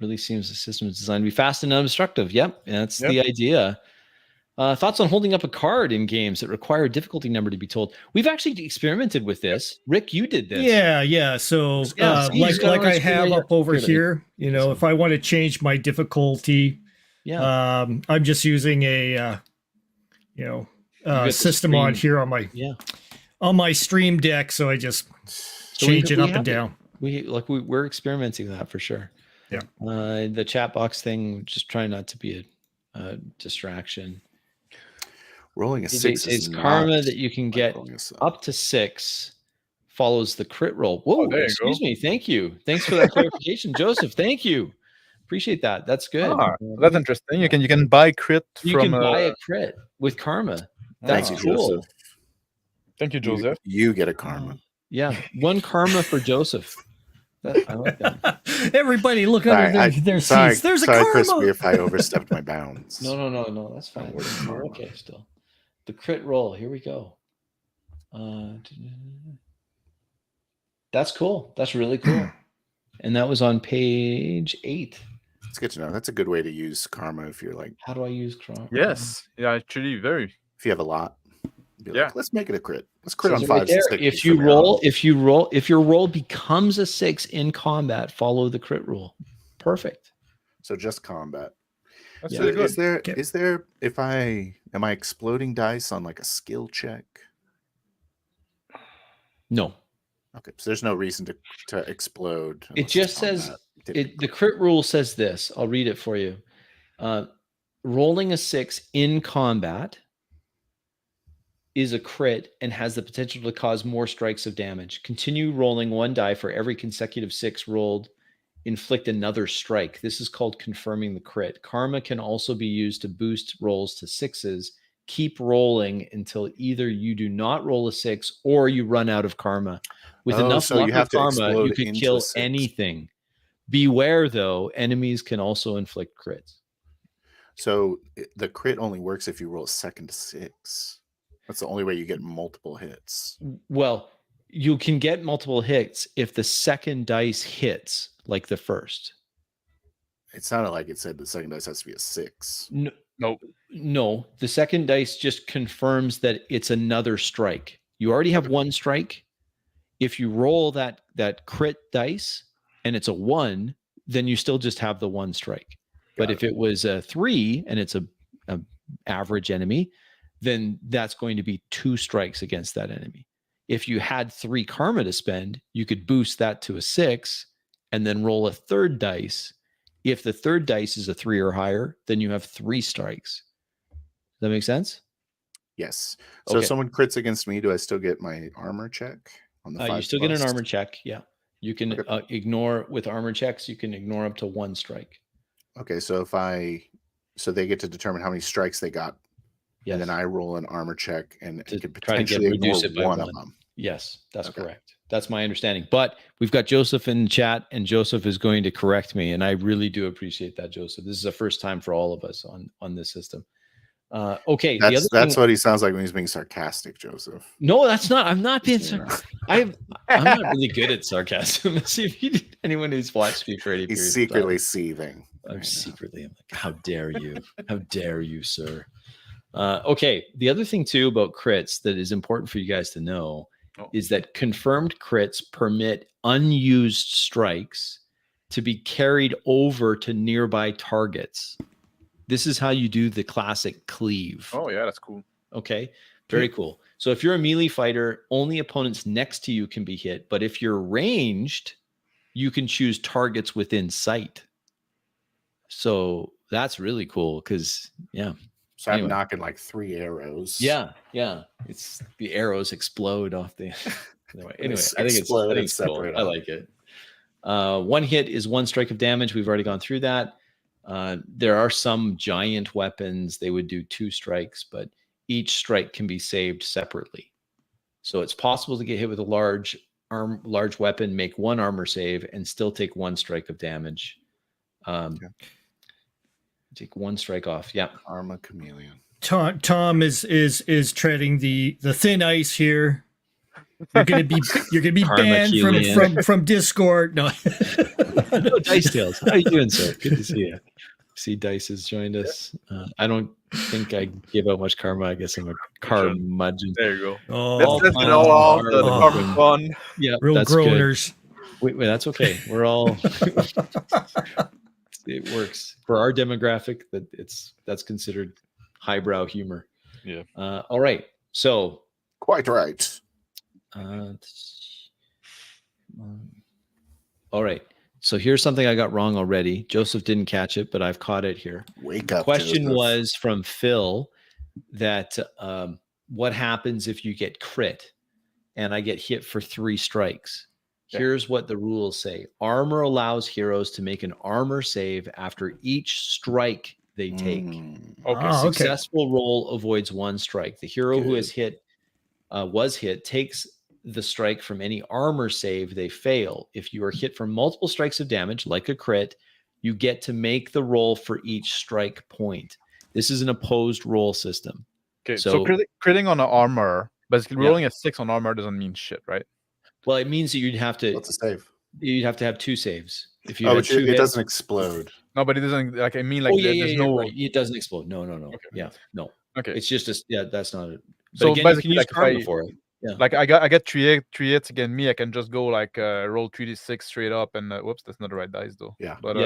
Really seems the system is designed to be fast and non-destructive. Yep, that's the idea. Thoughts on holding up a card in games that require a difficulty number to be told? We've actually experimented with this. Rick, you did this. Yeah. So like I have up over here, if I want to change my difficulty, I'm just using a system on here on my stream deck, so I just change it up and down. We're experimenting with that for sure. Yeah. The chat box thing, just trying not to be a distraction. Rolling a AJ 6 says is karma not that you can like get rolling a 7. up to 6 follows the crit roll. Whoa, there you excuse go. me. Thank you. Thanks for that clarification, Joseph. Thank you. Appreciate that. That's good. That's interesting. You can buy crit You from can buy a crit with karma. That's Thank you, cool. Joseph. Thank you, Joseph. You get a karma. Yeah, 1 karma for Joseph. I like that. Everybody look under their seats. There's a karma. Crispy, if I overstepped my bounds. No. That's fine. We're okay still. The crit roll. Here we go. That's cool. That's really cool. And that was on page 8. It's good to know. That's a good way to use karma if you're like. How do I use karma? Yes. Yeah, actually, very. If you have a lot, like, let's make it a crit. Let's crit Says on right 5 there, 6. if your roll becomes a 6 in combat, follow the crit rule. Perfect. So just combat. That's really good. Is there am I exploding dice on like a skill check? No. Okay, so there's no reason to explode. It just says the crit rule says this. I'll read it for you. Rolling a 6 in combat is a crit and has the potential to cause more strikes of damage. Continue rolling 1 die for every consecutive 6 rolled. Inflict another strike. This is called confirming the crit. Karma can also be used to boost rolls to 6s. Keep rolling until either you do not roll a 6 or you run out of karma. With enough luck of karma, you could kill anything. Beware, though, enemies can also inflict crits. So the crit only works if you roll a 2nd to 6. That's the only way you get multiple hits. Well, you can get multiple hits if the 2nd dice hits like the 1st. It sounded like it said the 2nd dice has to be a 6. No. The 2nd dice just confirms that it's another strike. You already have 1 strike. If you roll that crit dice and it's a 1, then you still just have the 1 strike. But if it was a 3 and it's a average enemy, then that's going to be 2 strikes against that enemy. If you had 3 karma to spend, you could boost that to a 6 and then roll a 3rd dice. If the 3rd dice is a 3 or higher, then you have 3 strikes. Does that make sense? Yes. So if someone crits against me, do I still get my armor check on the 5+? You still get an armor check. Yeah. You can ignore with armor checks. You can ignore up to 1 strike. Okay. So so they get to determine how many strikes they got. Yes. And then I roll an armor check and it could potentially reduce it by 1 of them. Yes, that's correct. That's my understanding. But we've got Joseph in chat, and Joseph is going to correct me, and I really do appreciate that, Joseph. This is the first time for all of us on this system. Okay, that's what he sounds like when he's being sarcastic, Joseph. No, that's not. I'm not being sarcastic. I'm not really good at sarcasm. See if anyone who's watched me for any period. He's secretly seething. I'm like, how dare you? How dare you, sir? Okay, the other thing too about crits that is important for you guys to know is that confirmed crits permit unused strikes to be carried over to nearby targets. This is how you do the classic cleave. Oh yeah, that's cool. Okay, very cool. So if you're a melee fighter, only opponents next to you can be hit, but if you're ranged, you can choose targets within sight. So that's really cool because So I'm knocking like 3 arrows. Yeah. It's the arrows explode off the. Anyway, I think it's cool. I like it. 1 hit is 1 strike of damage. We've already gone through that. There are some giant weapons. They would do 2 strikes, but each strike can be saved separately. So it's possible to get hit with a large weapon, make 1 armor save, and still take 1 strike of damage. Take 1 strike off. Yeah. Karma chameleon. Tom is treading the thin ice here. You're gonna be banned from Discord. No. No, Dice Tales. How are you doing, sir? Good to see you. See, Dice has joined us. I don't think I give out much karma. I guess I'm a curmudgeon. There you go. Oh, that's the karma fun. Yeah, real that's groaners. Wait, that's okay. We're all. It works for our demographic. That's considered highbrow humor. Yeah. All right. So. Quite right. All right. So here's something I got wrong already. Joseph didn't catch it, but I've caught it here. Wake up. The question Joseph. was from Phil. that what happens if you get crit and I get hit for 3 strikes. Here's what the rules say. Armor allows heroes to make an armor save after each strike they take. A successful roll avoids 1 strike. The hero who has was hit takes the strike from any armor save they fail. If you are hit for multiple strikes of damage, like a crit, you get to make the roll for each strike point. This is an opposed roll system. Okay, so critting on an armor, basically rolling a 6 on armor doesn't mean shit, right? Well, it means that you'd have to. What's a save? You'd have to have 2 saves. If you it doesn't explode. No, but it doesn't. Like I mean, like there's no. Right. It doesn't explode. No. Okay. Yeah, no. Okay. It's just that's not it. But so again, basically, you can use like karma for it. Yeah. Like I get 3 hits against me, I can just go like roll 3d6 straight up and whoops, that's not the right dice though. Yeah. But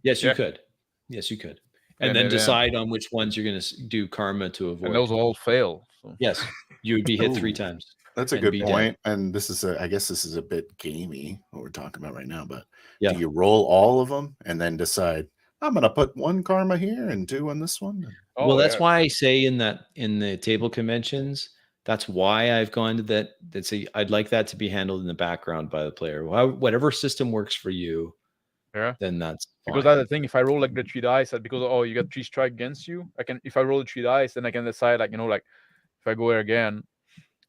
yes, you could. Yes, you could. And then decide on which ones you're going to do karma to avoid. And those all fail. So. Yes, you would be hit 3 times. That's a good point. And this is I guess this is a bit gamey what we're talking about right now. But do you roll all of them and then decide I'm going to put 1 karma here and 2 on this one? Well, that's why I say in the table conventions. That's why I've gone to that. I'd like that to be handled in the background by the player. Whatever system works for you. Yeah. Then that's fine. Because that's the thing. If I roll like the 3 dice, because you got 3 strike against you, if I roll the 3 dice, then I can decide like like if I go here again,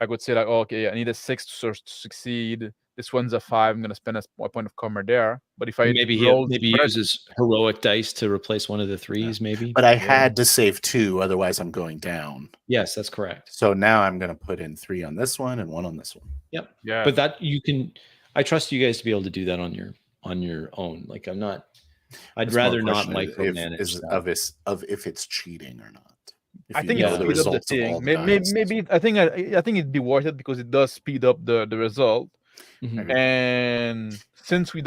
I could say like okay, I need a 6 to succeed. This one's a 5. I'm gonna spend a point of karma there. But if I maybe uses heroic dice to replace one of the 3s, maybe. But I had to save 2, otherwise I'm going down. Yes, that's correct. So now I'm gonna put in 3 on this one and 1 on this one. Yep. Yeah. But that you can. I trust you guys to be able to do that on your own. Like I'm not. I'd rather not micromanage if it's cheating or not. I think it's speed up the thing. Maybe I think it'd be worth it because it does speed up the result. Mm-hmm. And since we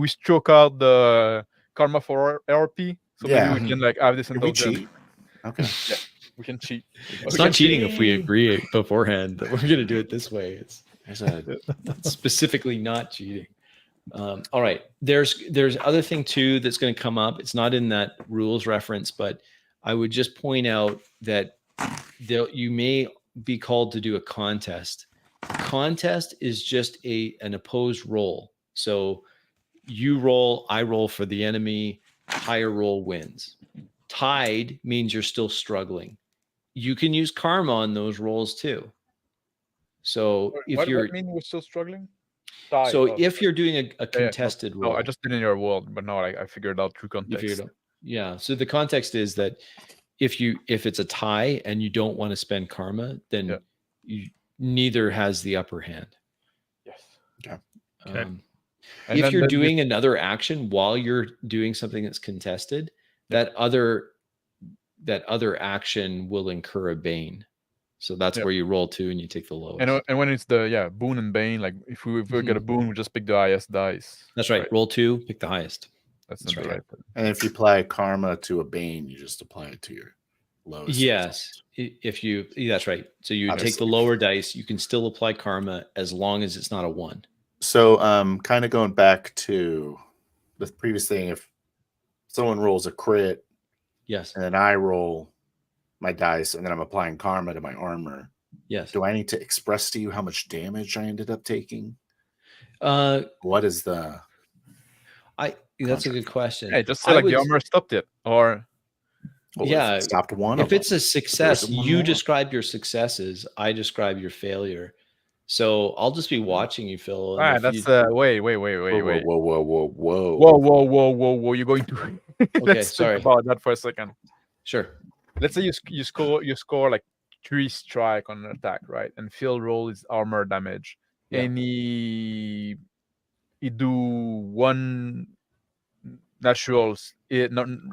stroke out the karma for RP, so maybe we can like have this and cheat. Okay. Yeah, we can cheat. It's not cheating if we agree beforehand that we're going to do it this way. It's specifically not cheating. All right. There's other thing too that's going to come up. It's not in that rules reference, but I would just point out that you may be called to do a contest. Contest is just an opposed roll. So you roll, I roll for the enemy, higher roll wins. Tied means you're still struggling. You can use karma on those rolls too. So what mean we're still struggling? If you're doing a contested roll. No, I just did in your world, but no, I figured out through context. Yeah. So the context is that if it's a tie and you don't want to spend karma, then neither has the upper hand. Yes. Okay. If you're doing another action while you're doing something that's contested, that other action will incur a bane. So that's where you roll 2 and you take the lowest. And when it's the boon and bane, like if we get a boon, we just pick the highest dice. That's right. Roll 2, pick the highest. That's right. And if you apply karma to a bane, you just apply it to your lowest. Yes. That's right. So you take the lower dice, you can still apply karma as long as it's not a 1. So kind of going back to the previous thing, if someone rolls a crit, yes, and then I roll my dice and then I'm applying karma to my armor. Yes. Do I need to express to you how much damage I ended up taking? What is the that's a good question. Hey, just say like the armor stopped it, or it stopped one. If it's a success, you describe your successes. I describe your failure. So I'll just be watching you, Phil. All right, that's wait. Whoa. You're going to okay, sorry about that for a second. Sure. Let's say you score like 3 strike on an attack, right? And Phil roll his armor damage. Yeah. And he do 1 natural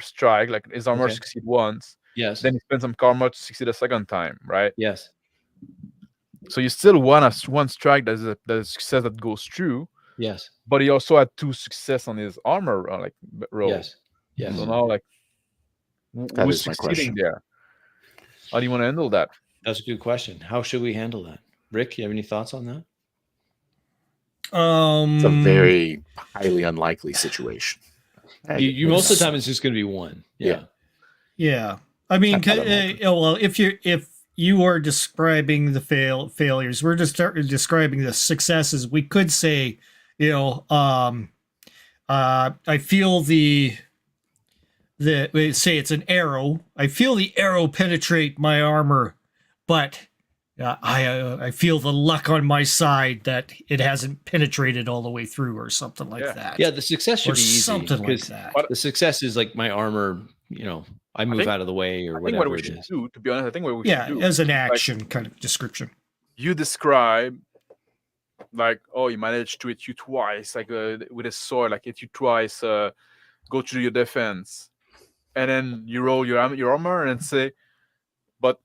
strike, like his armor succeed once. Yes. Then he spends some karma to succeed a second time, right? Yes. So you still want one strike that's a success that goes through. Yes. But he also had 2 success on his armor roll. Yes. Yes. So now who's succeeding there? How do you want to handle that? That's a good question. How should we handle that? Rick, you have any thoughts on that? It's a very highly unlikely situation. You most of the time it's just going to be 1. Yeah. I mean, well, if you are describing the failures, we're just describing the successes. We could say, I feel say it's an arrow. I feel the arrow penetrate my armor, but I feel the luck on my side that it hasn't penetrated all the way through, or something like that. Yeah, the success should be easy. Something like that. The success is like my armor. I move out of the way or whatever. What we should do, to be honest, I think what we should do, as an action kind of description. You describe, like, oh, you managed to hit you twice, like with a sword, like hit you twice. Go to your defense, and then you roll your armor and say, but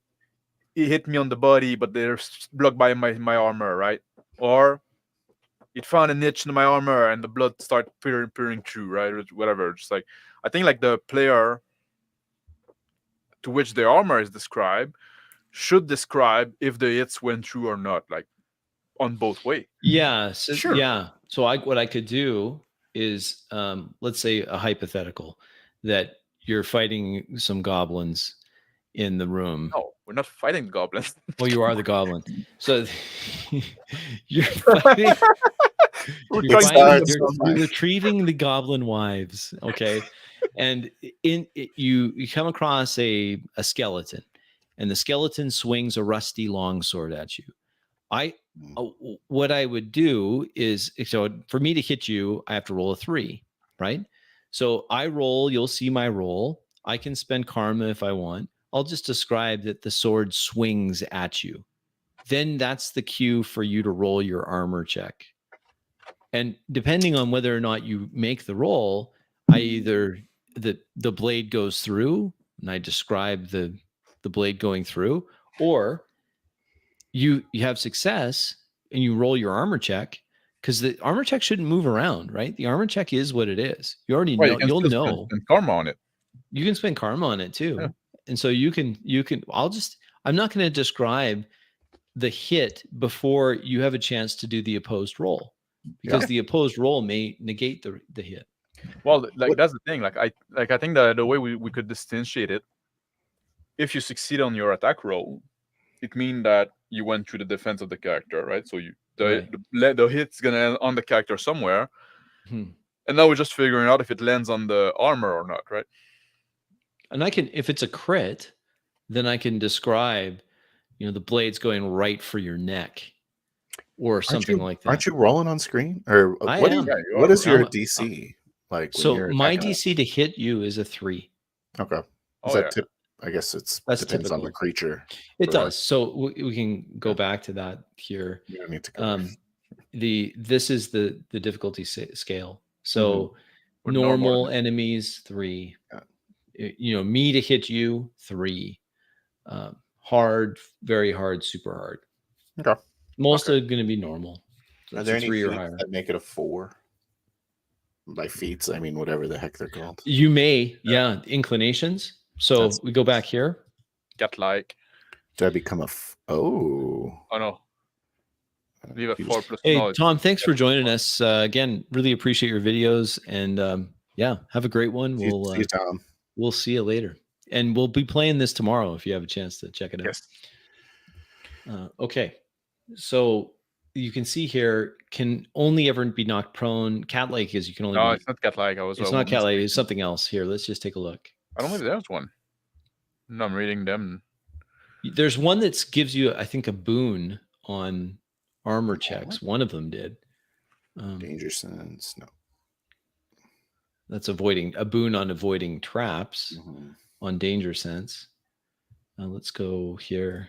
it hit me on the body, but they're blocked by my armor, right? Or it found a niche in my armor and the blood started peering through, right? Or whatever. Just like, I think like the player to which the armor is described should describe if the hits went through or not, like on both ways. Yeah, sure. Yeah. So what I could do is, let's say a hypothetical that you're fighting some goblins in the room. No, we're not fighting the goblins. Well, you are the goblin. So you're fighting. You're retrieving the goblin wives. Okay. And you come across a skeleton, and the skeleton swings a rusty longsword at you. What I would do is, so for me to hit you, I have to roll a 3, right? So I roll, you'll see my roll. I can spend karma if I want. I'll just describe that the sword swings at you. Then that's the cue for you to roll your armor check. And depending on whether or not you make the roll, I either the blade goes through, and I describe the blade going through, or you have success and you roll your armor check, because the armor check shouldn't move around, right? The armor check is what it is. You already know. You'll know. Spend karma on it. You can spend karma on it too. Yeah. And so you can. I'm not going to describe the hit before you have a chance to do the opposed roll, because the opposed roll may negate the hit. Well, like that's the thing. I think that the way we could distinguish it, if you succeed on your attack roll, it means that you went through the defense of the character, right? So the hit's gonna end on the character somewhere, and now we're just figuring out if it lands on the armor or not, right? And if it's a crit, then I can describe, the blade's going right for your neck, or something like that. Aren't you rolling on screen? Or what is your DC? Like, so my DC to hit you is a 3. Okay. I guess depends typical on the creature. It does. So we can go back to that here. You don't need to go. This is the difficulty scale. So normal enemies 3. Me to hit you 3. Hard, very hard, super hard. Okay. Most are going to be normal. Are there any 3 or higher that make it a 4? By feats, I mean whatever the heck they're called. You may, inclinations. So we go back here. Cat-like. Do I become Oh no. Leave a 4 plus Hey, knowledge. Tom, thanks for joining us. Again, really appreciate your videos, and have a great one. See you, Tom. We'll see you later. And we'll be playing this tomorrow if you have a chance to check it out. Yes. Okay. So you can see here, can only ever be knocked prone. Cat-like is you can only. No, it's not cat-like. It's not cat-like. It's something else. Here, let's just take a look. I don't know if there's one. No, I'm reading them. There's one that gives you, I think, a boon on armor checks. One of them did. Danger sense. No. That's a boon on avoiding traps on danger sense. Let's go here.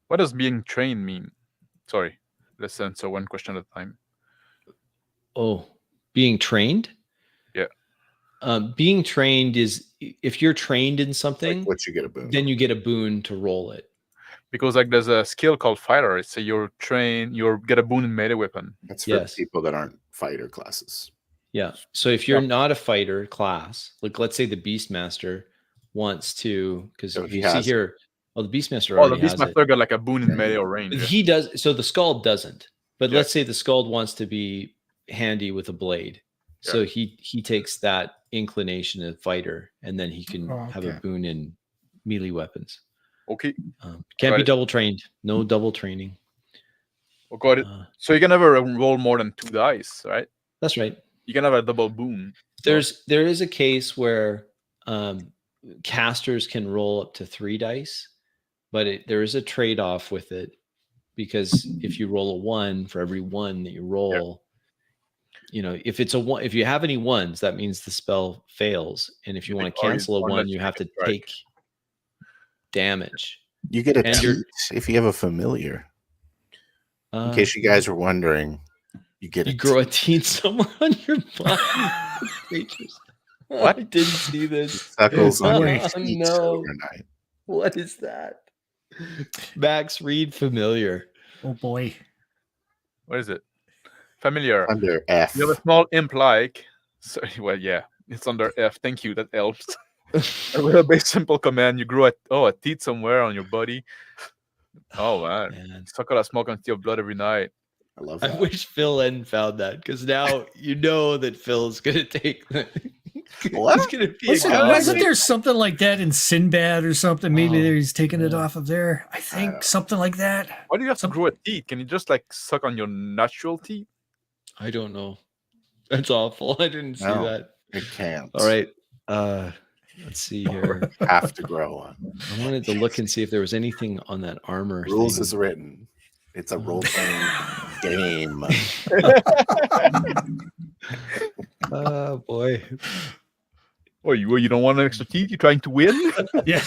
What does being trained mean? Sorry, let's answer one question at a time. Oh, being trained? Yeah. Being trained is if you're trained in something, like what you get a boon. Then you get a boon to roll it. Because there's a skill called fighter. It's you're trained, you get a boon in melee weapon. That's for people that aren't fighter classes. Yeah. So if you're not a fighter class, like let's say the Beastmaster wants to, because you see here, the Beastmaster already has it. The Beastmaster got like a boon in melee or range. He does. So the Scald doesn't. But let's say the Scald wants to be handy with a blade. So he takes that inclination of fighter, and then he can have a boon in melee weapons. Okay. Can't be double trained. No double training. Oh, got it. So you can never roll more than 2 dice, right? That's right. You can have a double boom. There is a case where casters can roll up to 3 dice, but there is a trade-off with it, because if you roll a 1 for every 1 that you roll, if it's a 1, if you have any 1s, that means the spell fails, and if you want to cancel a 1, you have to take damage. You get a teat if you have a familiar. In case you guys were wondering, you grow a teat somewhere on your body. Creatures. What? I didn't see this. Suckles on your teats overnight. What is that? Max, read familiar. Oh boy. What is it? Familiar. Under F. You have a small imp like. Sorry, well, yeah, it's under F. Thank you. That helps. With a base simple command, you grow a teat somewhere on your body. Oh man. Suck out a smoke and steal blood every night. I love that. I wish Phil hadn't found that, because now you know that Phil's gonna take the what? He's gonna be wasn't there something like that in Sinbad or something? Maybe he's taking it off of there. I think something like that. Why do you have to grow a teat? Can you just like suck on your natural teeth? I don't know. That's awful. I didn't see that. It can't. All right. Let's see here. Have to grow one. I wanted to look and see if there was anything on that armor. Rules is written. It's a role-playing game. Oh boy. Oh, you don't want an extra teeth? You're trying to win? Yeah.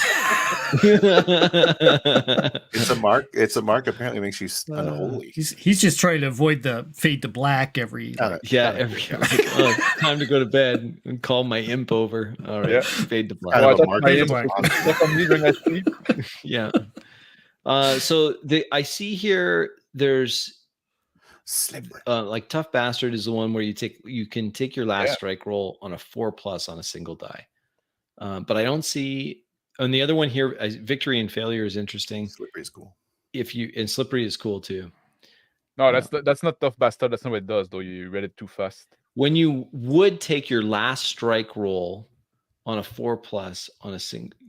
It's a mark. It's a mark. Apparently makes you unholy. He's just trying to avoid the fade to black every. Time to go to bed and call my imp over. All right, fade to black. Yeah. So I see here. There's like Tough Bastard is the one where you can take your last strike roll on a 4+ on a single die, but I don't see. And the other one here, Victory and Failure is interesting. Slippery is cool. Slippery is cool too. No, that's not Tough Bastard. That's not what it does, though. You read it too fast. When you would take your last strike roll on a 4+ on a single.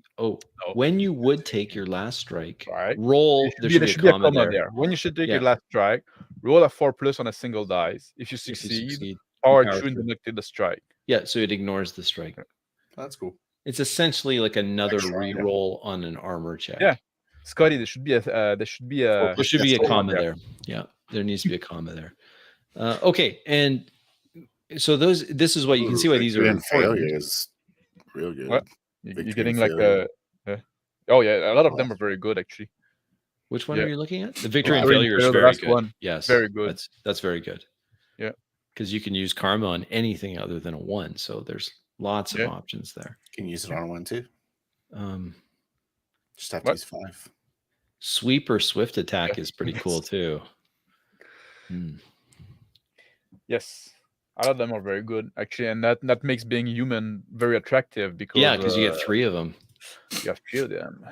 When you would take your last strike roll, there should be a comma there. When you should take your last strike, roll a 4+ on a single dice. If you succeed, power shouldn't deduct the strike. Yeah, so it ignores the strike. That's cool. It's essentially like another re-roll on an armor check. Yeah, Scotty, there should be a comma there. Yeah, there needs to be a comma there. Okay, and so this is what you can see why these are important. Failure is real good. What? You're getting like a a lot of them are very good actually. Which one are you looking at? The Victory and Failure is very good. One. Yes, very good. That's very good. Yeah, because you can use karma on anything other than a 1. So there's lots of options there. Can you use it on a 1 too? Just have to use 5. Sweep or swift attack is pretty cool too. Yes. A lot of them are very good, actually, and that makes being human very attractive because you get 3 of them. You have 3 of them.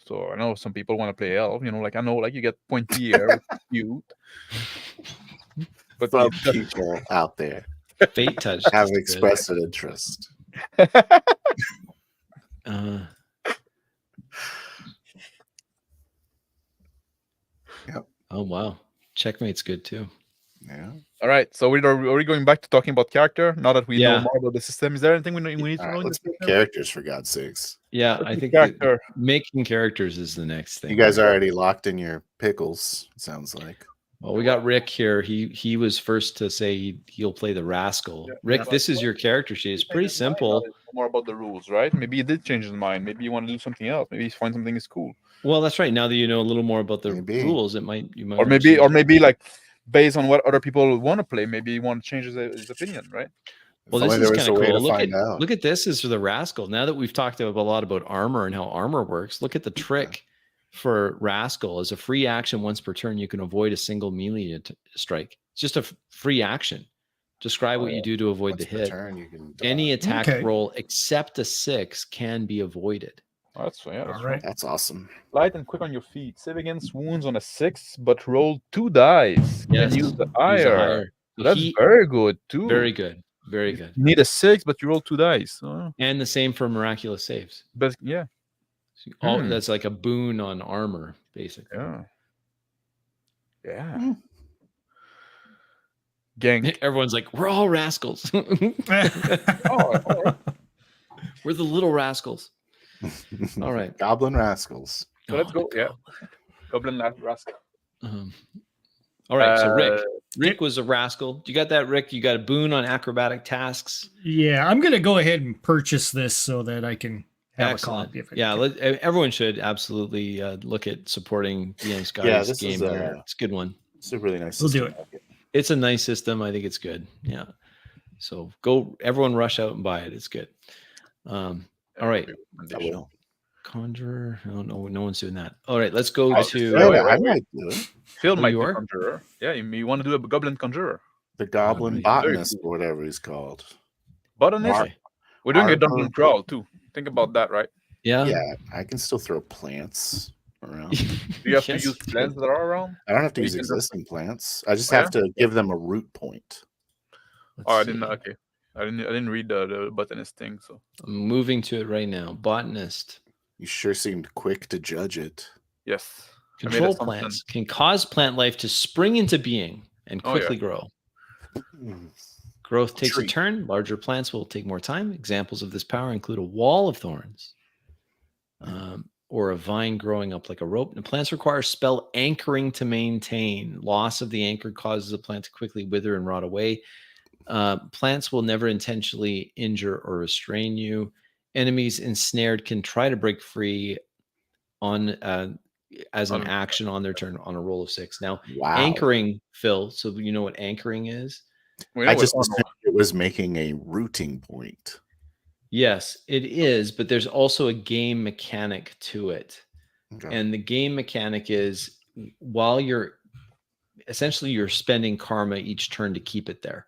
So I know some people want to play elf. I know, you get pointy hair, cute. But some people out there, Fate touch, have expressed an interest. Oh wow, Checkmate's good too. Yeah. All right. So are we going back to talking about character now that we know more about the system? Is there anything we need to know? Let's make characters, for God's sakes. Yeah, I think making characters is the next thing. You guys are already locked in your pickles. It sounds like. Well, we got Rick here. He was first to say he'll play the rascal. Yeah, Rick, this is your character sheet. It's pretty simple. More about the rules, right? Maybe he did change his mind. Maybe you want to do something else. Maybe you find something is cool. Well, that's right. Now that you know a little more about the rules, you might. Or maybe like based on what other people want to play, maybe you want to change his opinion, right? Well, this is kind of cool. Look at this is for the rascal. Now that we've talked a lot about armor and how armor works, look at the trick for rascal. As a free action once per turn, you can avoid a single melee strike. It's just a free action. Describe what you do to avoid the hit. Any attack roll except a 6 can be avoided. That's right. That's awesome. Light and quick on your feet. Save against wounds on a 6, but roll 2 dice. Yes. And use the higher. So that's very good too. Very good. Very good. You need a 6, but you roll 2 dice. So. And the same for miraculous saves. But yeah. That's like a boon on armor, basically. Yeah. Gang. Everyone's like, we're all rascals. We're the little rascals. All right. Goblin rascals. So let's go. Yeah. Goblin rascal. All right. So Rick was a rascal. You got that, Rick? You got a boon on acrobatic tasks. Yeah, I'm going to go ahead and purchase this so that I can have Excellent. a copy of it. Yeah, everyone should absolutely look at supporting Scotty's game there. It's a good one. It's a really nice We'll system. do it. It's a nice system. I think it's good. Yeah. So everyone rush out and buy it. It's good. All right. I will. Conjurer. Oh, no one's doing that. All right, let's go to. I might do it. Phil might be a conjurer. Yeah, you want to do a goblin conjurer. The goblin botanist, or whatever he's called. Botanist? Okay. We're doing a dungeon crawl too. Think about that, right? Yeah. Yeah, I can still throw plants around. Do you have to use plants that are around? I don't have to use existing plants. I just have to give them a root point. I didn't. Okay, I didn't read the botanist thing. So I'm moving to it right now. Botanist. You sure seemed quick to judge it. Yes. Control plants can cause plant life to spring into being and quickly grow. Growth takes a turn. Larger plants will take more time. Examples of this power include a wall of thorns or a vine growing up like a rope. And plants require spell anchoring to maintain. Loss of the anchor causes a plant to quickly wither and rot away. Plants will never intentionally injure or restrain you. Enemies ensnared can try to break free on as an action on their turn on a roll of 6. Now, anchoring, Phil, so you know what anchoring is? I just assumed it was making a rooting point. Yes, it is, but there's also a game mechanic to it. Okay. And the game mechanic is while you're spending karma each turn to keep it there,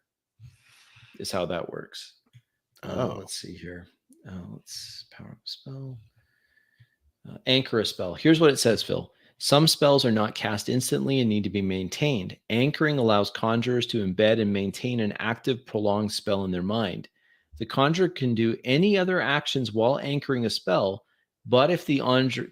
is how that works. Let's see here. Let's power up spell. Anchor a spell. Here's what it says, Phil. Some spells are not cast instantly and need to be maintained. Anchoring allows conjurers to embed and maintain an active, prolonged spell in their mind. The conjurer can do any other actions while anchoring a spell, but if the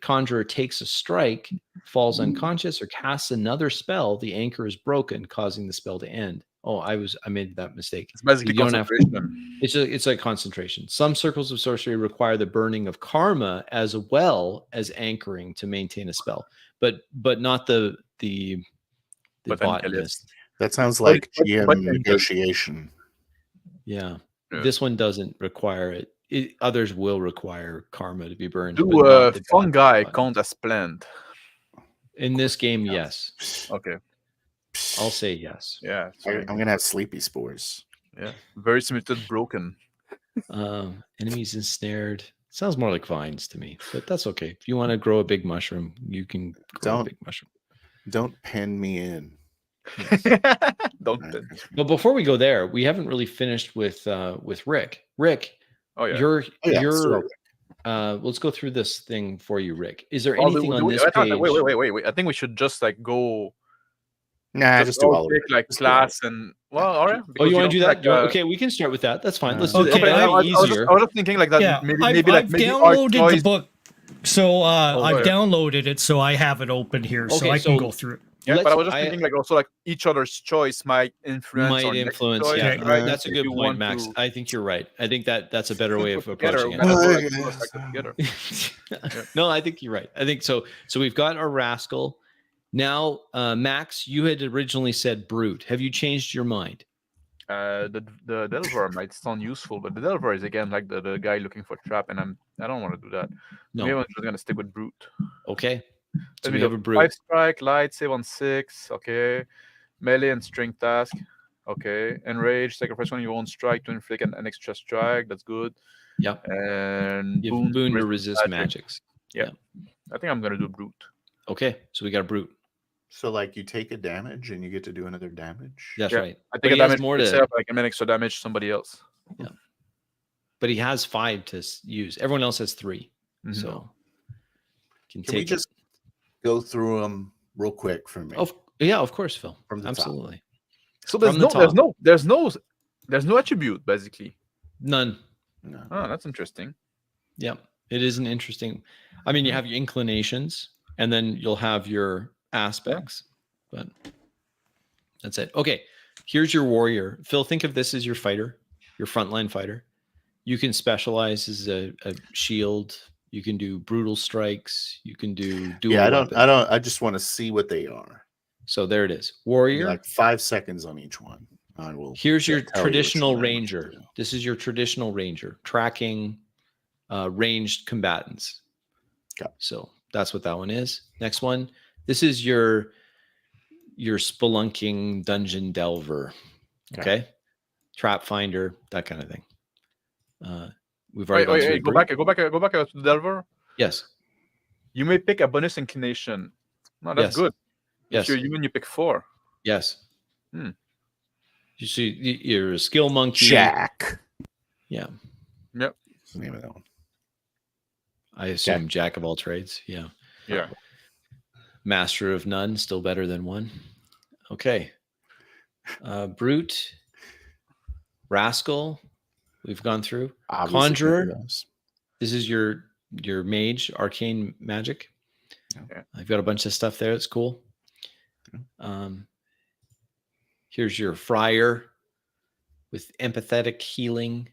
conjurer takes a strike, falls unconscious, or casts another spell, the anchor is broken, causing the spell to end. Oh, I made that mistake. It's basically concentration. It's like concentration. Some circles of sorcery require the burning of karma as well as anchoring to maintain a spell, but not the botanist. That sounds like GM negotiation. Yeah. This one doesn't require it. Others will require karma to be burned. Do fungi count as plant? In this game, yes. Okay. I'll say yes. Yeah. I'm going to have sleepy spores. Yeah. Very similar to broken. Enemies ensnared. Sounds more like vines to me, but that's okay. If you want to grow a big mushroom, you can grow a big mushroom. Don't pin me in. Don't pin. But before we go there, we haven't really finished with Rick. Rick, let's go through this thing for you, Rick. Is there anything on this page? Wait. I think we should just go. Nah, just do all of it. Like class and all right. You want to do that? Okay, we can start with that. That's fine. Let's do it. I was just thinking like that. Yeah, maybe I've downloaded the book, so I've downloaded it, so I have it open here, so I can go through it. Yeah, but I was just thinking like also like each other's choice might influence. Choice, yeah. Right? That's a good point, Max. I think you're right. I think that's a better way of approaching it. No, I think you're right. I think so. So we've got our rascal. Now, Max, you had originally said brute. Have you changed your mind? The Delver might sound useful, but the Delver is again like the guy looking for trap, and I don't want to do that. No, maybe I'm just gonna stick with brute. Okay. So we have a brute. 5 strike, light, save on 6. Okay. Melee and strength task. Okay. Enrage, sacrifice one you won't strike to inflict an extra strike. That's good. Yep. And boon to resist magics. Yeah. I think I'm gonna do brute. Okay. So we got a brute. So like you take a damage and you get to do another damage. That's right. I take a damage more to I can make extra damage to somebody else. Yeah. But he has 5 to use. Everyone else has 3. Mm-hmm. So can we just go through them real quick for me? Yeah, of course, Phil. From the absolutely. Top. So there's no There's no attribute, basically. None. No. Oh, that's interesting. Yep. It is an interesting. I mean, you have your inclinations, and then you'll have your aspects, but that's it. Okay. Here's your warrior. Phil, think of this as your fighter, your frontline fighter. You can specialize as a shield. You can do brutal strikes. You can do dual weapons. I just want to see what they are. So there it is. Warrior. Like 5 seconds on each one. I will. Here's your traditional ranger. This is your traditional ranger, tracking ranged combatants. Okay. So that's what that one is. Next one. This is your spelunking dungeon delver. Okay. Trap finder, that kind of thing. We've already gone through. Go back to the delver. Yes. You may pick a bonus inclination. No, that's good. Yes. If you're human, you pick 4. Yes. You see, you're a skill monkey. Jack. Yeah. Yep. What's the name of that one? I assume Jack of all trades. Yeah. Yeah. Master of none, still better than one. Okay. Brute, rascal, we've gone through. Obviously, Conjurer. This is your mage, arcane magic. Okay. I've got a bunch of stuff there. It's cool. Here's your friar with empathetic healing.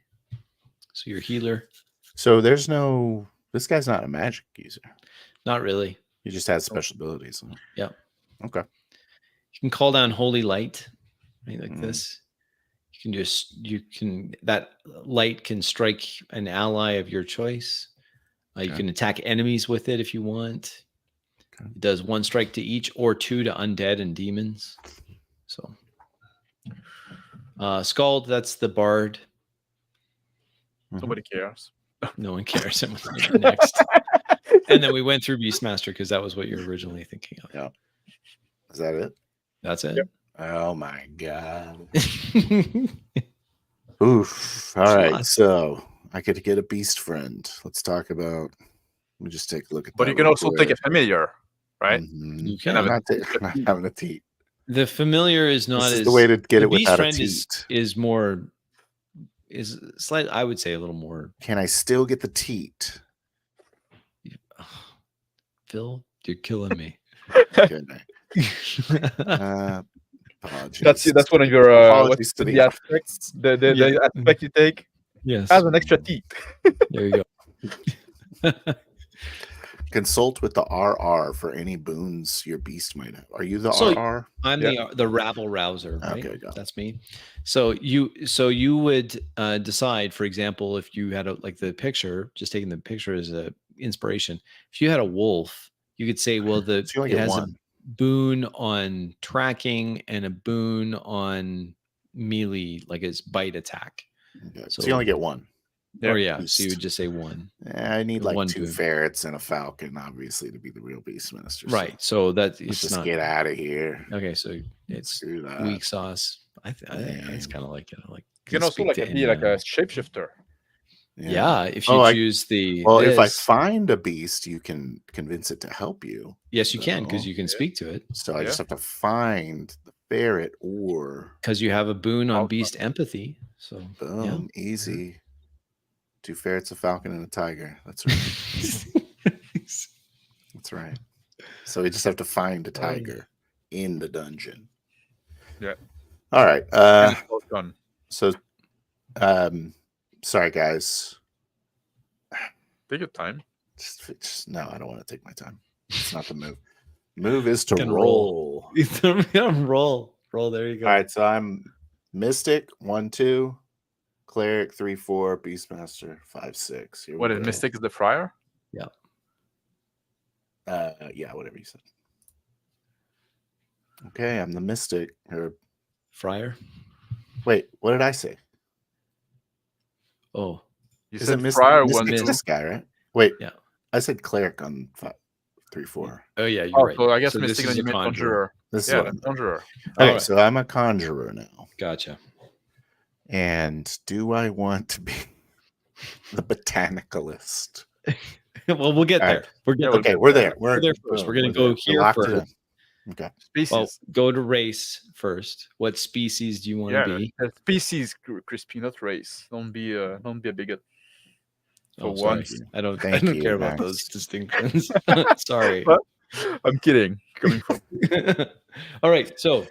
So your healer. So there's no. This guy's not a magic user. Not really. He just has special abilities. Yeah. Okay. You can call down holy light, right? Like this. You can that light can strike an ally of your choice. You can attack enemies with it if you want. Okay. It does 1 strike to each or 2 to undead and demons. So Scald, that's the bard. Nobody cares. No one cares. Next. And then we went through Beastmaster because that was what you were originally thinking of. Yeah. Is that it? That's it. Yep. Oh my god. Oof. All right. So I could get a beast friend. Let's talk about. Let me just take a look at that. But you can also take a familiar, right? Mm-hmm. You can. I'm not having a teat. The familiar is not this is as the way to get it beast without friend a teat. is slightly, I would say, a little more. Can I still get the teat? Phil, you're killing me. Good night. That's one of your apologies to the aspects. The aspect you take. Yes. Has an extra teeth. There you go. Consult with the RR for any boons your beast might have. Are you the RR? I'm the rabble rouser, right? Okay, that's me. So you would decide, for example, if you had like the picture, just taking the picture as a inspiration. If you had a wolf, you could say, well, it has a boon on tracking and a boon on melee, like its bite attack. Okay. So you only get 1. Or so you would just say 1. I need like 2 boon. ferrets and a falcon, obviously, to be the real Beastmaster. Right. So that let's just get out of here. Okay, so it's weak sauce. I think it's kind of like you can also be like a shapeshifter. Yeah, if you choose the. Well, if I find a beast, you can convince it to help you. Yes, you can, because you can speak to it. So I just have to find the ferret, or because you have a boon on beast empathy. So boom, easy. 2 ferrets, a falcon, and a tiger. That's right. That's right. So we just have to find a tiger in the dungeon. Yeah. All right. So, sorry, guys. Take your time. No, I don't want to take my time. It's not the move. Move is to roll. Roll. There you go. All right. So I'm Mystic 1-2. Cleric 3-4, Beastmaster 5-6. What is Mystic? Is the friar? Yeah. Yeah, whatever you said. Okay, I'm the Mystic or friar. Wait, what did I say? Oh, you said friar. Mystic's this guy, right? Wait, yeah, I said cleric on 3-4. Oh yeah, you're right. So I guess Mystic and you meant conjurer. This is conjurer. Okay, so I'm a conjurer now. Gotcha. And do I want to be the botanicalist? Well, we'll get there. Right. We're there. We're there first. We're going to go here first. Okay. Species. Well, go to race first. What species do you want to be? Species, Crispy, not race. Don't be a bigot. For sorry. once. I don't Thank you, care about Max. those distinctions. Sorry. I'm kidding. Coming from. All right. So,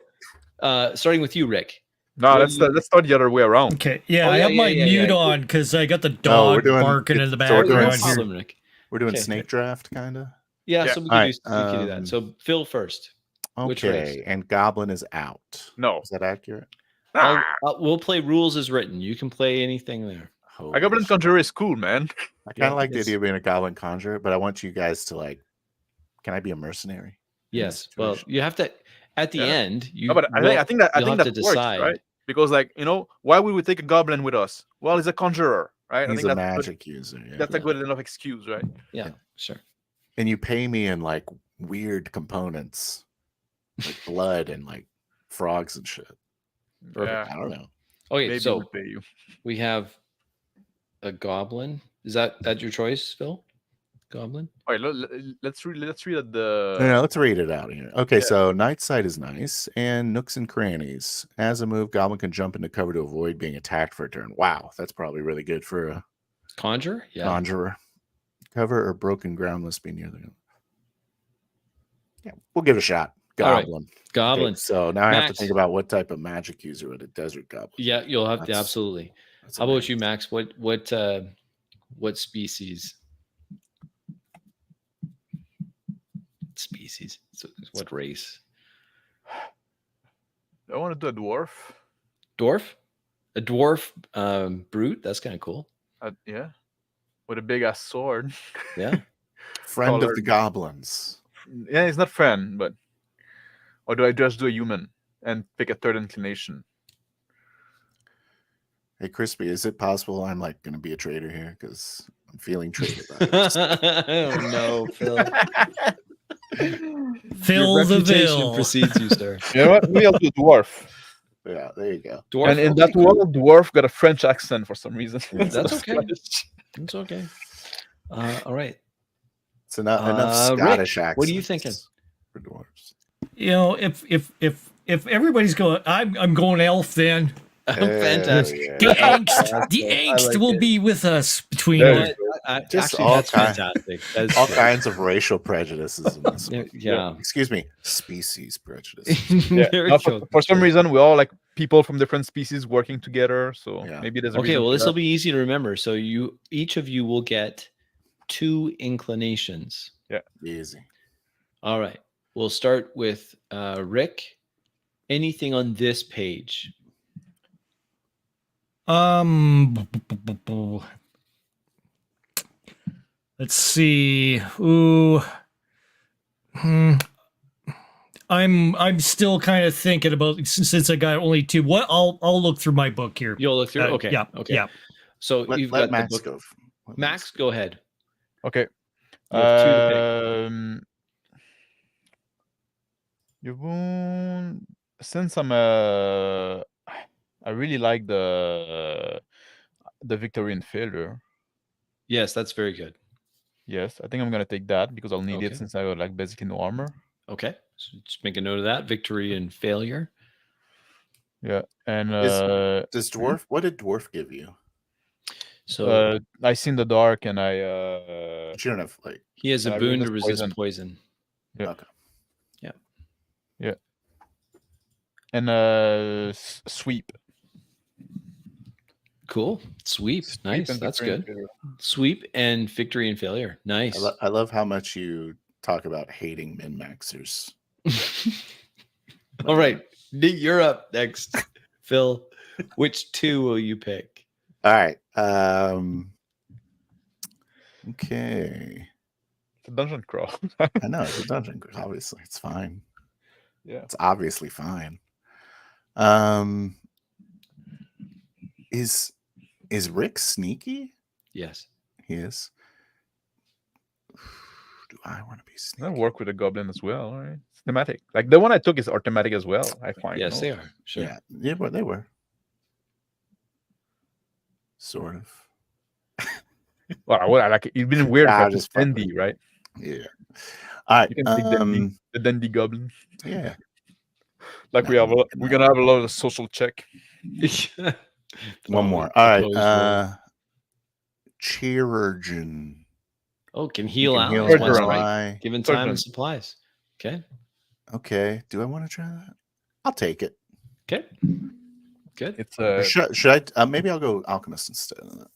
starting with you, Rick. No, let's start the other way around. Okay. Yeah, Oh, I yeah, have my yeah, mute yeah. on because I got the No, we're dog doing- barking in the so we're doing background No here. problem, Rick. We're doing Okay. snake draft, kind of. Yeah, Yeah. so we All can right, we can do that. So Phil first. Which race? Okay, and Goblin is out. No. Is that accurate? We'll play rules as written. You can play anything there. A Goblin Conjurer is cool, man. I kind of like the it's- idea of being a Goblin Conjurer, but I want you guys to like. Can I be a mercenary? in Yes. this Well, situation? you have to at the end. You. No, but I think that you'll have to works, decide. right? Because why would we take a goblin with us? Well, he's a conjurer, right? He's I think a that's magic user. Yeah. That's a good enough excuse, right? Yeah. Sure. And you pay me in like weird components, like blood and like frogs and shit. Yeah. I don't know. Okay. Maybe So we'll pay you. we have a goblin. Is that your choice, Phil? Goblin. All right, let's read at the. No, let's read it out here. Okay, so Night Sight is nice, and Nooks and Crannies. As a move, Goblin can jump into cover to avoid being attacked for a turn. Wow, that's probably really good for a Conjure. Yeah. conjurer. Cover or broken ground must be near the. Yeah, we'll give it a shot. All right. Goblin. Goblin. Okay, so now I have to Max. think about what type of magic user would a desert goblin. Yeah, you'll have to That's- absolutely. That's How about you, amazing. Max? What species? Species. So what race? I want to do a dwarf. Dwarf? A dwarf brute? That's kind of cool. Yeah, with a big ass sword. Yeah. Friend of Colored. the goblins. Yeah, he's not friend, but or do I just do a human and pick a third inclination? Hey, Crispy, is it possible I'm like going to be a traitor here? Because I'm feeling traitor vibes. Oh no, Phil. Phil Your the reputation Bill. precedes you, sir. You know what? Maybe I'll do dwarf. Yeah, there you go. Dwarf. And in okay, that cool. world, dwarf got a French accent for some reason. Yeah. That's okay. It's okay. All right. It's enough Rick, Scottish accents. what are you thinking? For dwarves. You know, if everybody's going, I'm going elf then. Fantastic. Yeah. The angst, the I angst like will it. be with us between. There You you know what? Just Actually, all that's kind- fantastic. That's All great. kinds of racial prejudices in this one. Yeah. Excuse me, species prejudice. Yeah. There No, we for, go. for some reason, we're all like people from different species working together. So Yeah. maybe there's a Okay, reason well, for this will that. be easy to remember. So each of you will get 2 inclinations. Easy. All right. We'll start with Rick. Anything on this page? Let's see. Ooh. I'm still kind of thinking about since I got only 2. What I'll look through my book here. You'll look through. Okay. Yeah. Okay. Yeah. So Let you've got Max the book. go. Let Max, go ahead. Okay. You have 2 to You won't. Since I really like the victory and failure. pick. Yes, that's very good. Yes, I think I'm gonna take that because I'll need Okay. it since I got like basically no armor. Okay. So just make a note of that. Victory and failure. Yeah, and Does dwarf? What did dwarf give you? So I see in the dark, and I You don't have like. he has a I boon to resist resist poison. Yeah. Okay. and sweep. Cool. Sweep. Nice. and That's victory and good. failure. Sweep and victory and failure. Nice. I love how much you talk about hating min maxers. All right. Nick, you're up next. Phil, which 2 will you pick? All right. Okay. It's a dungeon crawl. I know it's a dungeon. Obviously, it's fine. Yeah. It's obviously fine. Is Rick sneaky? Yes. He is. Do I want to be I sneaky? work with a goblin as well, right? It's thematic. Like the one I took is thematic as well. I find. Yes, no? they are. Sure. Yeah, but they were. Sort of. Well, I like it. It's been weird Nah, for I'm just fucking with Andy, right? Yeah. All right. You can take the dandy goblin. Yeah. Like we're gonna have a lot of social check. One more. All right. Chirurgeon. Oh, can heal can heal allies an once, ally. right? Given time and supplies. Okay. Okay. Do I want to try that? I'll take it. Okay. Good. It's should I? Maybe I'll go alchemist instead of that.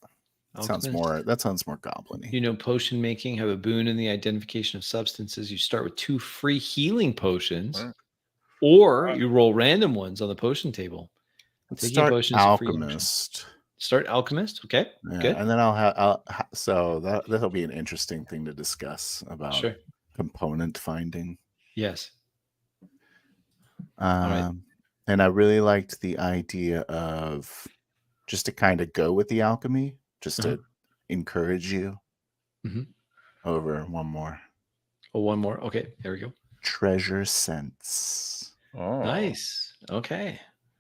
Alchemist. That sounds more goblin-y. You know, potion making, have a boon in the identification of substances. You start with 2 free healing potions, or you roll random ones on the potion table. Let's start alchemist. Start alchemist. Okay. Yeah, good. And then I'll so that'll be an interesting thing to discuss about component finding. Yes. All right. And I really liked the idea of just to kind of go with the alchemy, just to encourage you. Over one more. Oh, one more. Okay, there we go. Treasure sense. Oh, nice. Okay,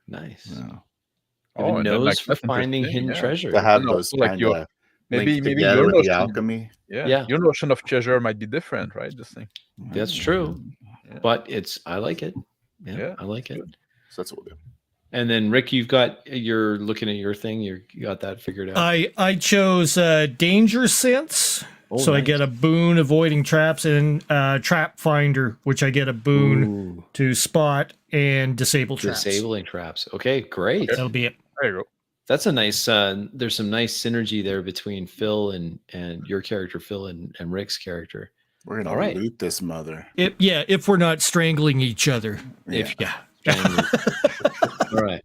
nice. Yeah. Oh, nose for finding hidden treasure. To have those like maybe your with notion, the alchemy. Yeah, your notion of treasure might be different, right? This thing. That's true, but I like it. Yeah, I like it. So that's what we'll do. And then Rick, you're looking at your thing. You got that figured out. I chose danger sense. So nice. I get a boon avoiding traps, and trap finder, which I get a boon to spot and disable traps. Disabling traps. Okay, great. Okay. That'll be it. There you go. That's a nice. There's some nice synergy there between Phil and your character, Phil, and Rick's character. We're gonna loot this mother. If we're not strangling each other. All right.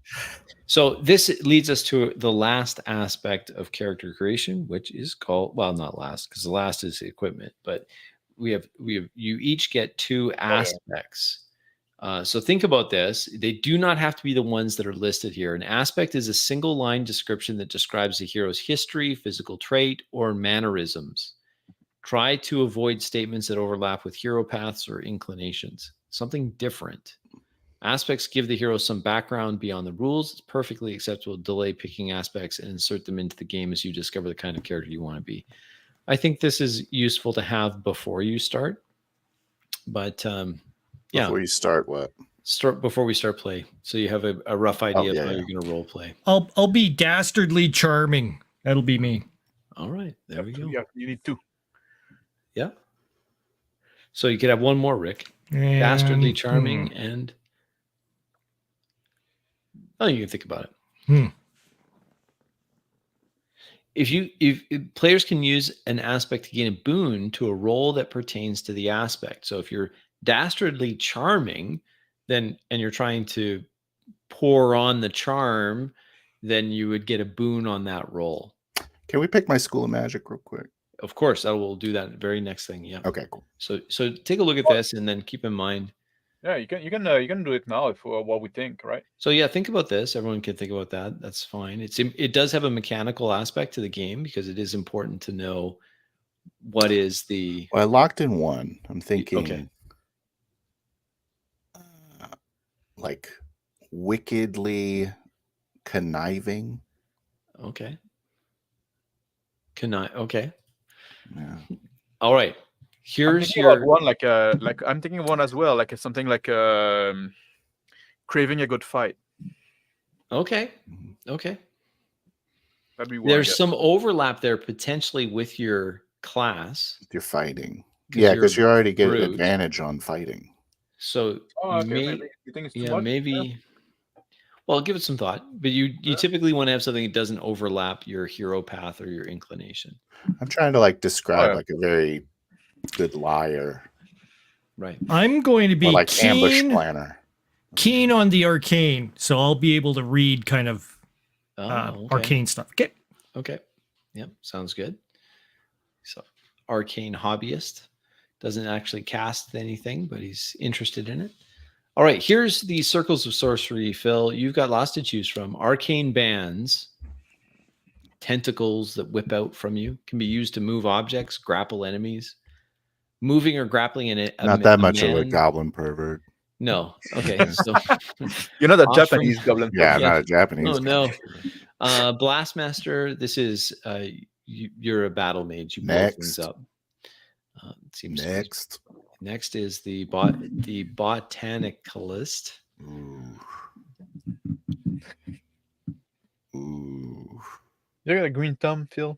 So this leads us to the last aspect of character creation, which is called, well, not last, because the last is equipment, but you each get 2 aspects. So think about this. They do not have to be the ones that are listed here. An aspect is a single line description that describes the hero's history, physical trait, or mannerisms. Try to avoid statements that overlap with hero paths or inclinations. Something different. Aspects give the hero some background beyond the rules. It's perfectly acceptable to delay picking aspects and insert them into the game as you discover the kind of character you want to be. I think this is useful to have before you start. But before you start what? Before we start play. So you have a rough idea of how you're going to role play. I'll be dastardly charming. That'll be me. All right. There we go. Yeah, you need 2. Yeah. So you could have one more, Rick. Dastardly charming and you can think about it. If players can use an aspect to gain a boon to a role that pertains to the aspect. So if you're dastardly charming, and you're trying to pour on the charm, then you would get a boon on that role. Can we pick my school of magic real quick? Of course, I will do that very next thing. Yeah. Okay, cool. So take a look at this and then keep in mind. Yeah, you can do it now for what we think, right? So yeah, think about this. Everyone can think about that. That's fine. It does have a mechanical aspect to the game because it is important to know what is the. Well, I locked in 1. I'm thinking, like wickedly conniving. Okay. Okay. Yeah. All right. Here's your one, like I'm thinking of one as well, like something like craving a good fight. Okay. That'd be one. There's some overlap there potentially with your class. You're fighting. Yeah, because you already get an advantage on fighting. So you think it's too much? Maybe. Well, give it some thought, but you typically want to have something that doesn't overlap your hero path or your inclination. I'm trying to describe like a very good liar. Right. I'm going to be ambush planner. Keen on the arcane, so I'll be able to read kind of arcane stuff. Okay. Yep. Sounds good. So arcane hobbyist doesn't actually cast anything, but he's interested in it. All right, here's the circles of sorcery, Phil. You've got lots to choose from. Arcane bands, tentacles that whip out from you, can be used to move objects, grapple enemies. Moving or grappling in it. Not that much of a goblin pervert. No. Okay. So you're not a Japanese goblin. Yeah, not a Japanese. Oh no. Blastmaster. This is you're a battle mage. You blow things up. Next. Next is the botanicalist. Ooh. Ooh. You got a green thumb, Phil?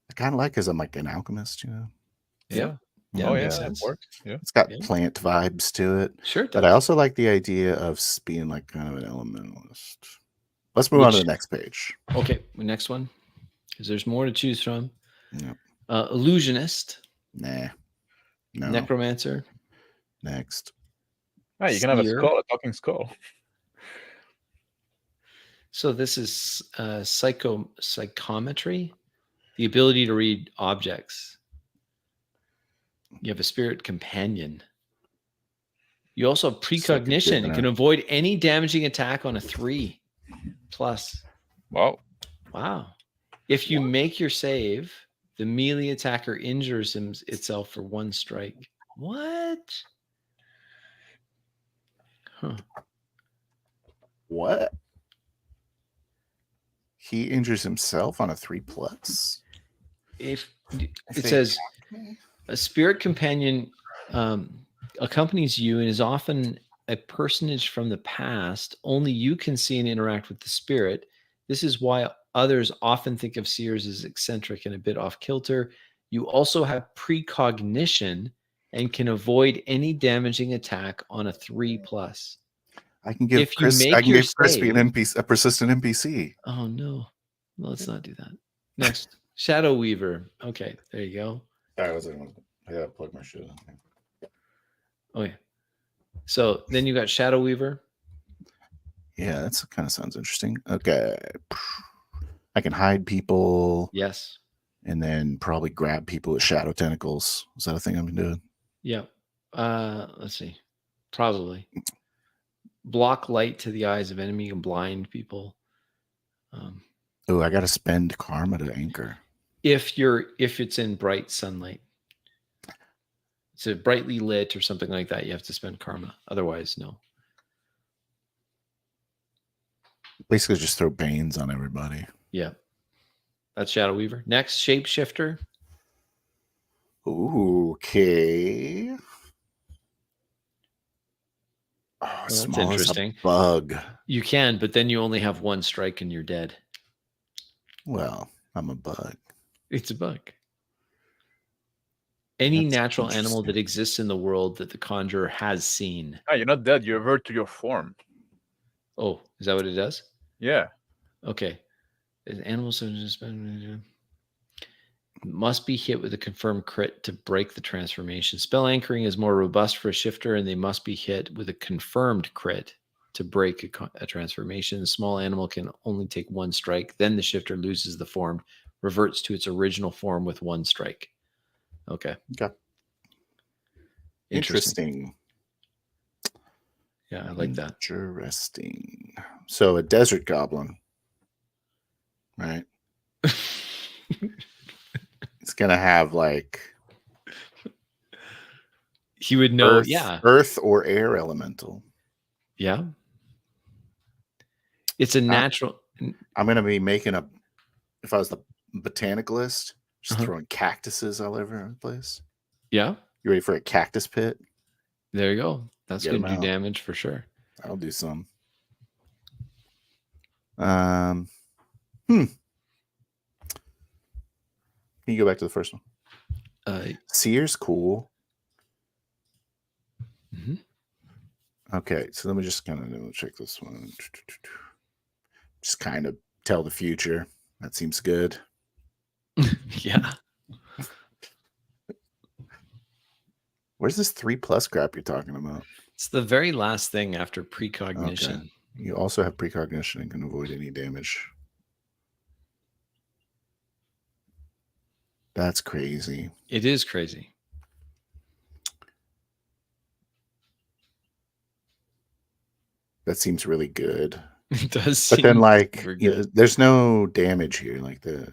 I kind of like because I'm like an alchemist, Yeah. Oh, makes yeah, sense. that works. Yeah. It's got plant vibes to it. Sure it But I does. also like the idea of being like kind of an elementalist. Let's move on to the next page. Okay, the next one, because there's more to choose from. Yep. Illusionist. Nah. No. Necromancer. Next. Oh, you can have a skull, a talking skull. So this is psychometry, the ability to read objects. You have a spirit companion. You also have precognition. You can avoid any damaging attack on a 3+. Wow. If you make your save, the melee attacker injures itself for 1 strike. What? Huh. What? He injures himself on a 3+? If it says a spirit companion accompanies you and is often a personage from the past, only you can see and interact with the spirit. This is why others often think of seers as eccentric and a bit off kilter. You also have precognition and can avoid any damaging attack on a 3+. I can give Crispy a persistent NPC. Oh no. Let's not do that. Next. Shadow Weaver. Okay, there you go. I gotta plug my shit in. Oh yeah. So then you got Shadow Weaver. Yeah, that's kind of sounds interesting. Okay. I can hide people. Yes. And then probably grab people with shadow tentacles. Is that a thing I'm doing? Yeah. Let's see. Probably. Block light to the eyes of enemy and blind people. Oh, I gotta spend karma to anchor. If it's in bright sunlight. It's a brightly lit or something like that, you have to spend karma. Otherwise, no. Basically just throw Banes on everybody. Yeah. That's Shadow Weaver. Next, Shapeshifter. Ooh, okay. Oh, that's interesting. Bug. You can, but then you only have 1 strike and you're dead. Well, I'm a bug. It's a bug. Any natural animal that exists in the world that the conjurer has seen. Oh, you're not dead. You revert to your form. Oh, is that what it does? Yeah. Okay. Animals must be hit with a confirmed crit to break the transformation. Spell anchoring is more robust for a shifter, and they must be hit with a confirmed crit to break a transformation. A small animal can only take 1 strike. Then the shifter loses the form, reverts to its original form with 1 strike. Okay. Interesting. Yeah, I like that. Interesting. So a desert goblin, right? It's gonna have like he would know, earth or air elemental. Yeah. It's a natural. I'm gonna be making if I was the botanicalist, just throwing cactuses all over the place. Yeah. You ready for a cactus pit? There you go. That's going to do damage for sure. I'll do some. Can you go back to the first one? Seer's cool. Mm-hmm. Okay, so let me just kind of check this one. Just kind of tell the future. That seems good. Yeah. Where's this 3+ crap you're talking about? It's the very last thing after precognition. Okay. You also have precognition and can avoid any damage. That's crazy. It is crazy. That seems really good. It does. But then, like, there's no damage here. Like you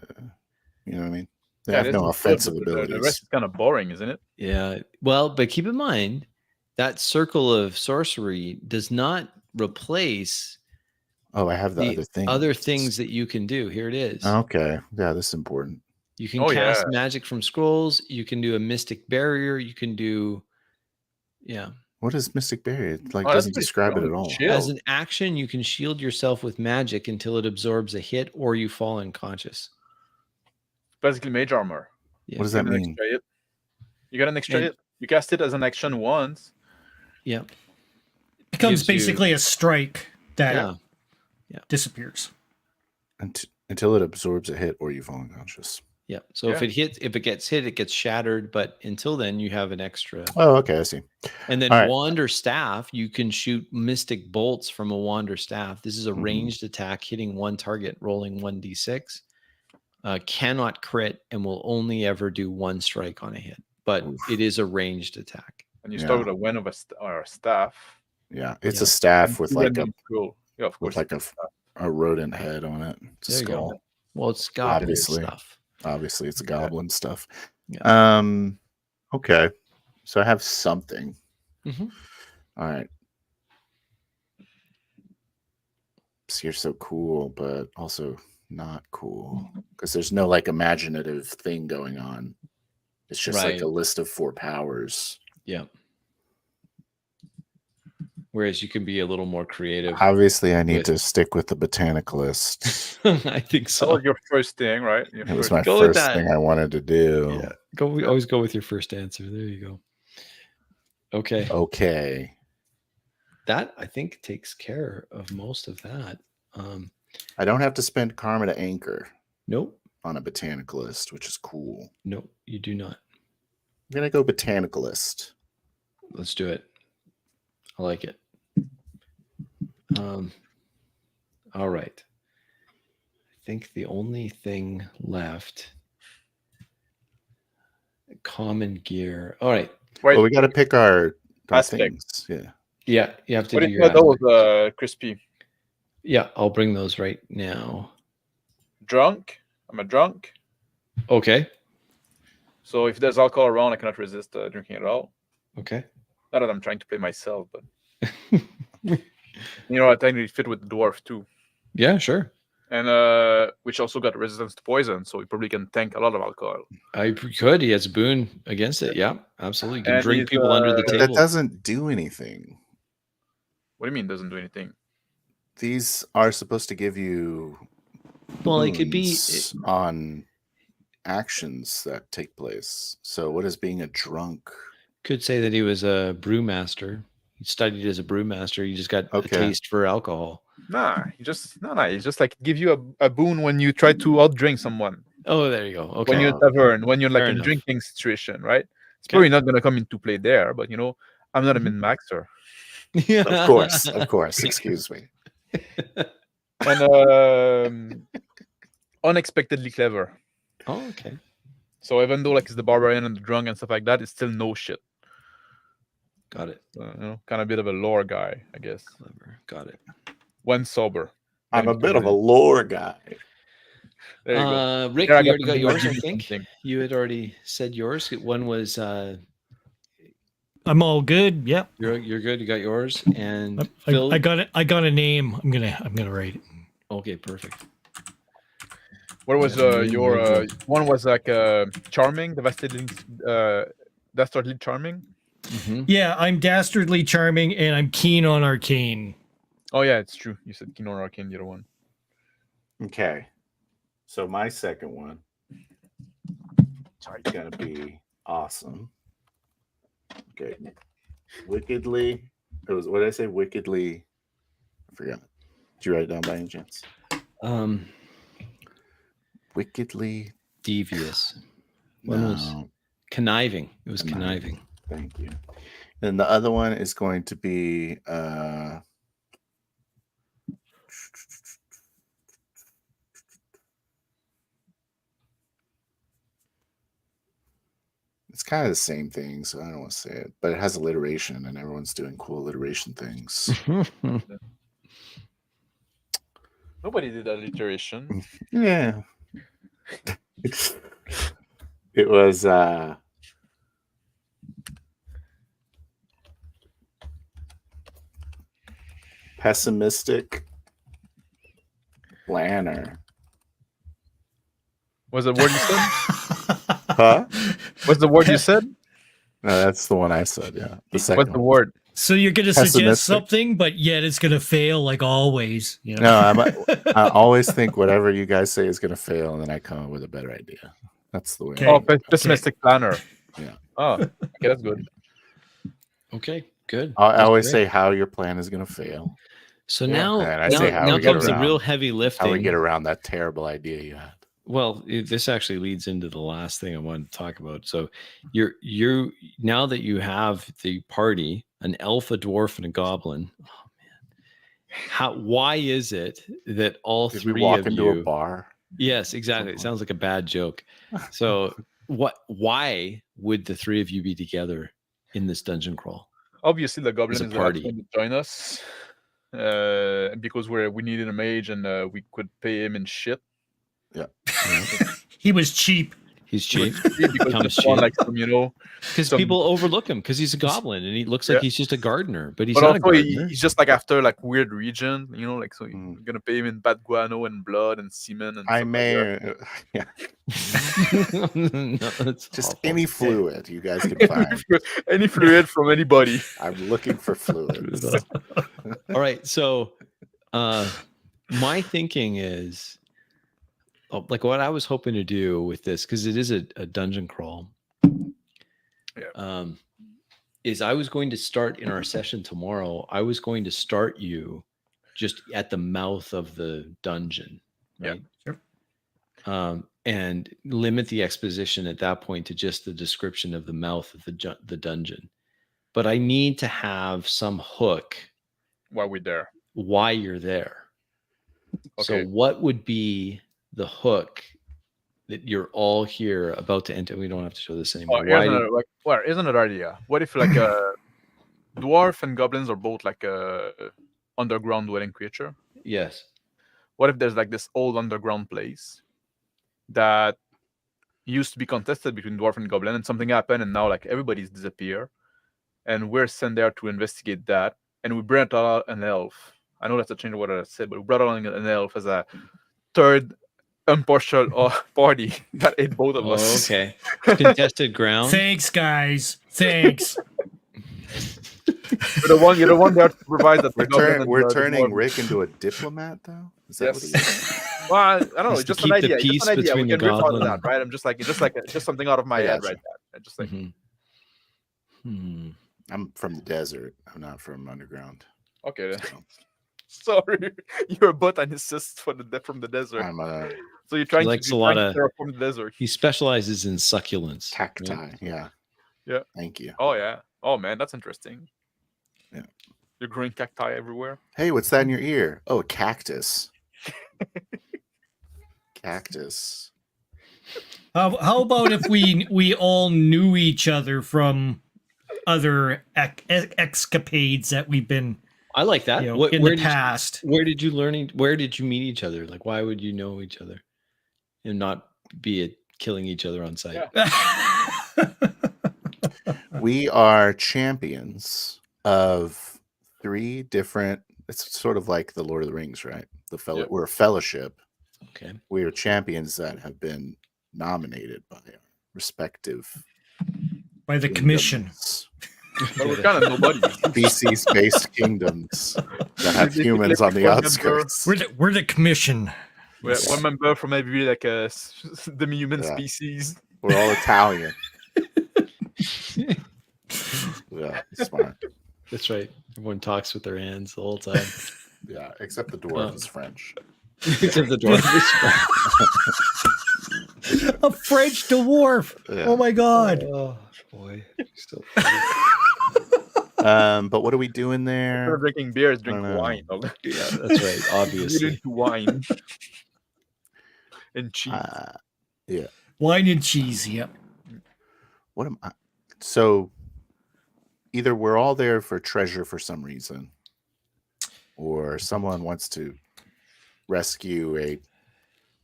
know what I mean? They have no offensive abilities. The rest is kind of boring, isn't it? Yeah. Well, but keep in mind that circle of sorcery does not replace. Oh, I have the other things that you can do. Here it is. Okay. Yeah, this is important. You can cast magic from scrolls. You can do a mystic barrier. You can do Yeah. What is Mystic Barrier? It Oh, doesn't describe it at all. As an action, you can shield yourself with magic until it absorbs a hit or you fall unconscious. Basically, mage armor. Yeah. What does that You get an mean? extra hit. You get an extra hit. You cast it as an action once. Yeah. Becomes Gives you- basically a strike that Yeah. disappears. Until it absorbs a hit or you fall unconscious. Yeah. So if it gets hit, it gets shattered. But until then, you have an extra. Oh, okay, I see. And then All right. wand or staff, you can shoot mystic bolts from a wand or staff. This is a ranged attack hitting one target, rolling 1d6. Cannot crit and will only ever do one strike on a hit. But it is a ranged attack. And you start with a wand of or a staff. Yeah, it's a staff with like a yeah, of course, with like a rodent head on it. It's a There you skull. go. Well, it's got Obviously. stuff. Obviously, it's a goblin stuff. Yeah. Okay. So I have something. Mhm. All right. So you're so cool, but also not cool because there's no like imaginative thing going on. It's just like Right. a list of 4 powers. Yeah. Whereas you can be a little more creative. Obviously, I need with- to stick with the botanicalist. I think That so. was your first thing, right? It was my Go with first that. thing I wanted to do. Yeah. Always go with your first answer. There you go. Okay. Okay. That I think takes care of most of that. I don't have to spend karma to anchor Nope. on a botanicalist, which is cool. Nope. You do not. I'm going to go botanicalist. Let's do it. I like it. All right. I think the only thing left, common gear. All right. Wait, Well, we got to pick our Aspects. things. Yeah. Yeah, you have to what do if your that was aspect. crispy? Yeah, I'll bring those right now. Drunk. I'm a drunk. Okay. So if there's alcohol around, I cannot resist drinking at all. Okay. Not that I'm trying to play myself, but I technically fit with the dwarf too. Yeah, sure. And which also got resistance to poison, so he probably can tank a lot of alcohol. I could. He has a boon against it. Yeah, absolutely. You can And drink he's, people under the But that table. doesn't do anything. What do you mean doesn't do anything? These are supposed to give you Well, it could be. boons on actions that take place. So what is being a drunk? Could say that he was a brewmaster. He studied as a brewmaster. You just got a taste for alcohol. Nah, he just like give you a boon when you try to outdrink someone. Oh, there you go. Okay. When you're at tavern, when you're like Fair in enough. drinking situation, right? It's probably not gonna come into play there, but I'm not a Mm-hmm. min-maxer. Of course. Excuse me. And unexpectedly clever. Oh, okay. So even though like it's the barbarian and the drunk and stuff like that, it's still no shit. Got it. Kind of a bit of a lore guy, I guess. Clever. Got it. When sober. I'm a bit of a lore guy. There you go. Rick, There, you I already got something, yours, give I you think. something. You had already said yours. One was I'm all good. Yep. you're good. You got yours. And I, Phil. I got it. I got a name. I'm gonna write it. Okay, perfect. What was your one was like charming, dastardly charming? Mm-hmm. Yeah, I'm dastardly charming and I'm keen on arcane. Oh yeah, it's true. You said Kino Arcane, the other one. Okay. So my second one is gonna be awesome. Okay. Wickedly. It was what did I say? Wickedly. I forgot. Did you write it down by any chance? Wickedly Devious. One was conniving. It was conniving. Thank you. And the other one is going to be it's kind of the same thing, so I don't want to say it, but it has alliteration and everyone's doing cool alliteration things. Nobody did alliteration. Yeah. It was pessimistic planner. Was the word you said? Huh? What's the word you said? No, that's the one I said. Yeah, the second. What's the word? So you're going to suggest Pessimistic. something, but yet it's going to fail like always. You know? No, I always think whatever you guys say is going to fail, and then I come up with a better idea. That's the way. Okay. Oh, pessimistic planner. Yeah. Oh, okay, that's good. Okay, good. I always say how your plan is going to fail. So Yeah. now, And I say how now we get comes the around- real heavy lifting. How we get around that terrible idea you had. Well, this actually leads into the last thing I wanted to talk about. So you're now that you have the party, an elf, a dwarf, and a goblin. Oh man, why is it that all Did three we walk of into you? a bar? Yes, exactly. It sounds like a bad joke. So why would the three of you be together in this dungeon crawl? Obviously, the goblin As a is the last party. one to join us. Because we needed a mage and we could pay him in shit. He was cheap. He's cheap. Because Comes this one, cheap. like Because some- people overlook him because he's a goblin and he looks like Yeah. he's just a gardener, but he's but not a also gardener. he's just like after like weird region, like so Mm. you're gonna pay him in bad guano and blood and semen and I stuff may, like No, that's just awful. any fluid you guys can that. find. Any fluid from anybody. I'm looking for fluids. All right, so my thinking is like what I was hoping to do with this, because it is a dungeon crawl. Is I was going to start in our session tomorrow. I was going to start you just at the mouth of the dungeon, right? Sure. And limit the exposition at that point to just the description of the mouth of the dungeon. But I need to have some hook While we're there. why you're there. Okay. So what would be the hook that you're all here about to enter? We don't have to show this anymore. Here's another idea. What if like a dwarf and goblins are both like a underground dwelling creature? Yes. What if there's like this old underground place that used to be contested between dwarf and goblin, and something happened, and now like everybody's disappeared, and we're sent there to investigate that, and we brought out an elf. I know that's a change of what I said, but we brought along an elf as a third impartial party that ate both of us. Okay. Contested ground. Thanks, guys. Thanks. You're the one there to provide that. We're turning Rick into a diplomat, though. Is that what he is? Well, I don't know. Just to Just an keep the idea. peace Just an idea. We between can the riff out of goblin. that, right? I'm just something out of my head right now. Just like Hmm. I'm from the desert. I'm not from underground. okay. Then. So Sorry, you're a botanicist from the desert. I'm a So you're trying likes to a lot to of- terraform the desert. He specializes in succulents. cacti. right? Yeah. Yeah. Thank you. Oh yeah. Oh man, that's interesting. Yeah. You're growing cacti everywhere. Hey, what's that in your ear? Oh, a cactus. Cactus. How about if we all knew each other from other escapades that we've been, I like that. in Where the did past? where did you meet each other? Like, why would you know each other and not be killing each other on sight? Yeah. We are champions of 3 different. It's sort of like the Lord of the Rings, right? Yeah. We're a fellowship. Okay. We are champions that have been nominated by our respective By the commission. kingdoms, But we're kind of nobody. species-based kingdoms that have humans on the One member- outskirts. We're the commission. We're one member from every like a demi-human Yeah. species. We're all Italian. Yeah, smart. That's right. Everyone talks with their hands the whole time. Yeah, except the dwarf is French. Except the dwarf. A French dwarf. Yeah. Oh my god. Oh boy. So But what are we doing Instead of there? drinking beers, drink know. wine. yeah, that's right. Get Obviously. into wine and cheese. Wine and cheese. Yep. What am I? So either we're all there for treasure for some reason, or someone wants to rescue a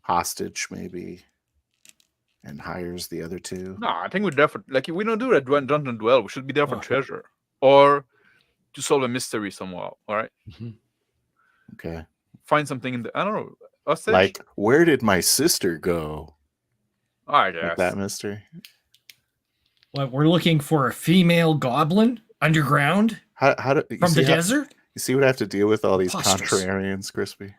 hostage, maybe, and hires the other 2. No, I think we're there for like if we don't do that dungeon duel, we should be there for Oh. treasure or to solve a mystery somehow. All right, Okay. find something in the I don't know. Hostage? Like, where did my sister go? I Like guess. that mystery. What, we're looking for a female goblin underground How do you from see the how- desert? You see what I have to deal with all these Preposterous. contrarians, Crispy?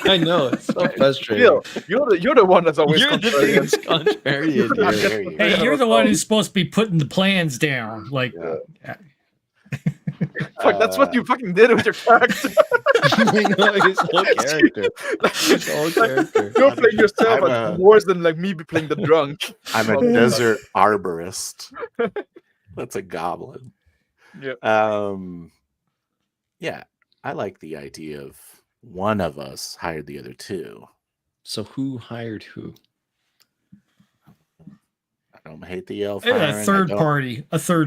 I know it's so frustrating. Bill, you're the one that's always You're the contrarian. biggest contrarian How here. dare you. Hey, you're the one who's supposed to be putting the plans down. Like, Yeah. Fuck, that's what you fucking did with your character. I know his whole character. His whole character. You're playing yourself I'm as a- worse than like me be playing the drunk. I'm a desert arborist. That's a goblin. Yeah. Yeah, I like the idea of one of us hired the other two. So who hired who? I don't hate the elf. a hiring, I third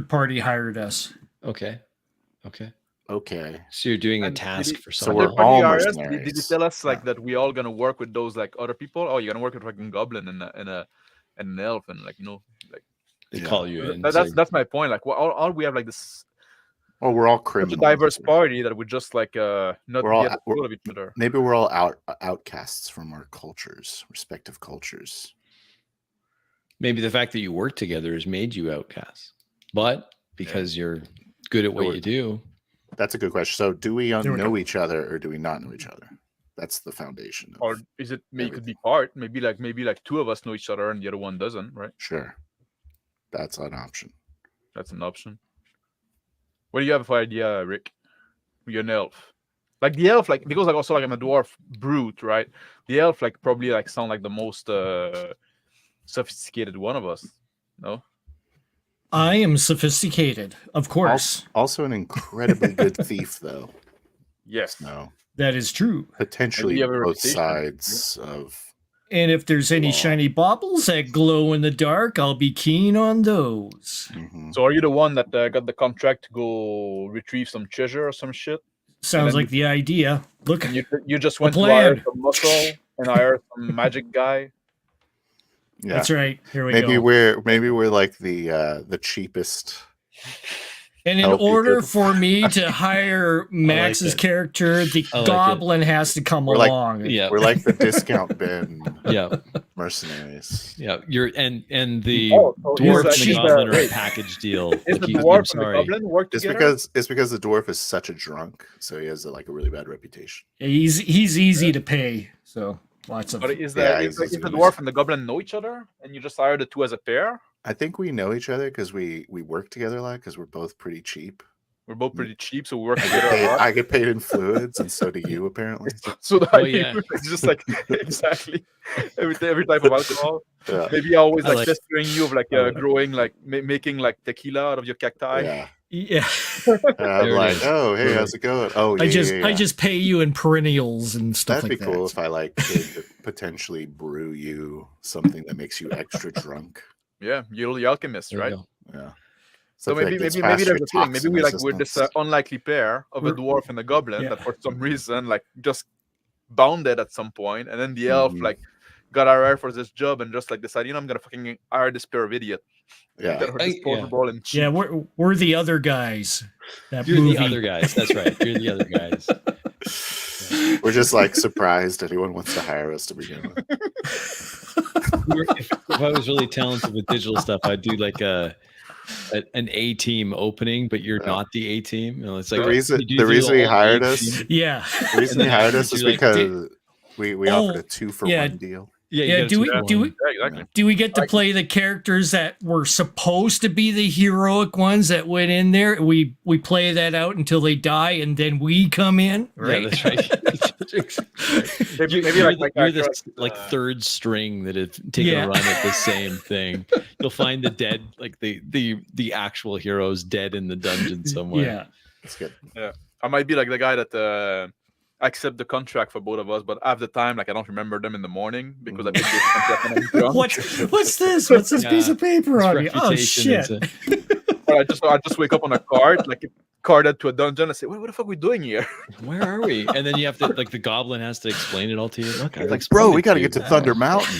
don't- party hired us. Okay. Okay. Okay. So you're doing a And task did for so someone we're else. all Did you mercenaries. tell us like Yeah. that we all gonna work with those like other people? Oh, you're gonna work with fucking goblin and an elf and like like They Yeah. call you in. that's my point. Like all we have like this Oh, we're all such a criminals. diverse party that we just like not We're be all- at the foot of each other. Maybe we're all outcasts from our cultures, respective cultures. Maybe the fact that you work together has made you outcasts, but because you're good at what Or- you do. That's a good question. So, do we There we know go. each other or do we not know each other? That's the foundation. Or Of, is it maybe could be part? Maybe like two of us know each other and the other one doesn't, right? sure, that's an option. That's an option. What do you have for idea, Rick? You're an elf. Like the elf, like because like also like I'm a dwarf brute, right? The elf like probably like sound like the most sophisticated one of us. No? I am sophisticated, of course. Also, an incredibly good thief, though. Yes. No, That is true. potentially you have a both reputation. sides of. And if there's any Wow. shiny baubles that glow in the dark, I'll be keen on those. Mhm. So are you the one that got the contract to go retrieve some treasure or some shit? Sounds then like the idea. Look, And you just went to plan. hire some muscle and hire some magic guy. Yeah, that's right. Here we maybe go. we're like the cheapest. And in help you order could- for me to hire Max's it. character, the I like it. goblin has to come We're like- along. Yeah. We're like the discount bin Yeah. mercenaries. Yeah. You're and the Oh, so dwarf is and the the- goblin are a wait. package deal. Is Like, the I'm dwarf and the sorry. goblin work It's together? because the dwarf is such a drunk, so he has like a really bad reputation. He's easy to pay. So lots of. But is Yeah, is he's the really- dwarf and the goblin know each other, and you just hire the two as a pair? I think we know each other because we work together a lot because we're both pretty cheap. We're both pretty cheap, so we work I get together paid, a lot. I get paid in fluids, and so do you apparently. So the Oh, idea yeah. is just like exactly every type of alcohol. Yeah, Maybe I always I like like- pestering you of like I like- growing like making like tequila out of your cacti. yeah. Yeah. And I'm There it like, is. oh, hey, how's it going? Oh, yeah, I yeah. just pay you in perennials and stuff That'd like be cool that. if I like could potentially brew you something that makes you extra drunk. Yeah, you're the alchemist, There you right? go. Yeah. So Something that maybe gets maybe past there's your a thing. Maybe toxin we like we're this resistance. unlikely pair of a We're- dwarf and a goblin Yeah. that for some reason like just bounded at some point, and then the elf Mhm. like got hired for this job and just like decided, I'm gonna fucking hire this pair of idiot. Yeah. That are yeah. disposable and cheap. Yeah, we're the other guys. That You're movie. the other guys. That's right. You're the other guys. We're just like surprised anyone wants to hire us to begin with. If I was really talented with digital stuff, I'd do like an A team opening, but you're Yeah. not the A team. You know, it's like The reason you do the reason he whole hired A us team. Yeah. the reason And he then hired us you is like, because we Oh, offered a 2-for-1 yeah. deal. Yeah, you Yeah, gotta do we choose do one. we Yeah, exactly. do we get to Like- play the characters that were supposed to be the heroic ones that went in there? We play that out until they die, and then we come in, right? Yeah, that's right. Maybe, You're, maybe you're like my the, you're character, the like third string that have taken Yeah. a run at the same thing. You'll find the dead, like the actual heroes dead in the dungeon somewhere. Yeah. It's good. I might be like the guy that accept the contract for both of us, but half the time, like I don't remember them in the morning because I made this contract and I'm drunk. What's this? What's this Yeah. piece of paper It's on me? Oh reputation, shit! Or I just wake up on a card, like carded to a dungeon. I say, what the fuck are we doing here? Where are we? And then you have to like the goblin has to explain it all to you. Look, I Like, bro, we got to explained get to you Thunder now. Mountain.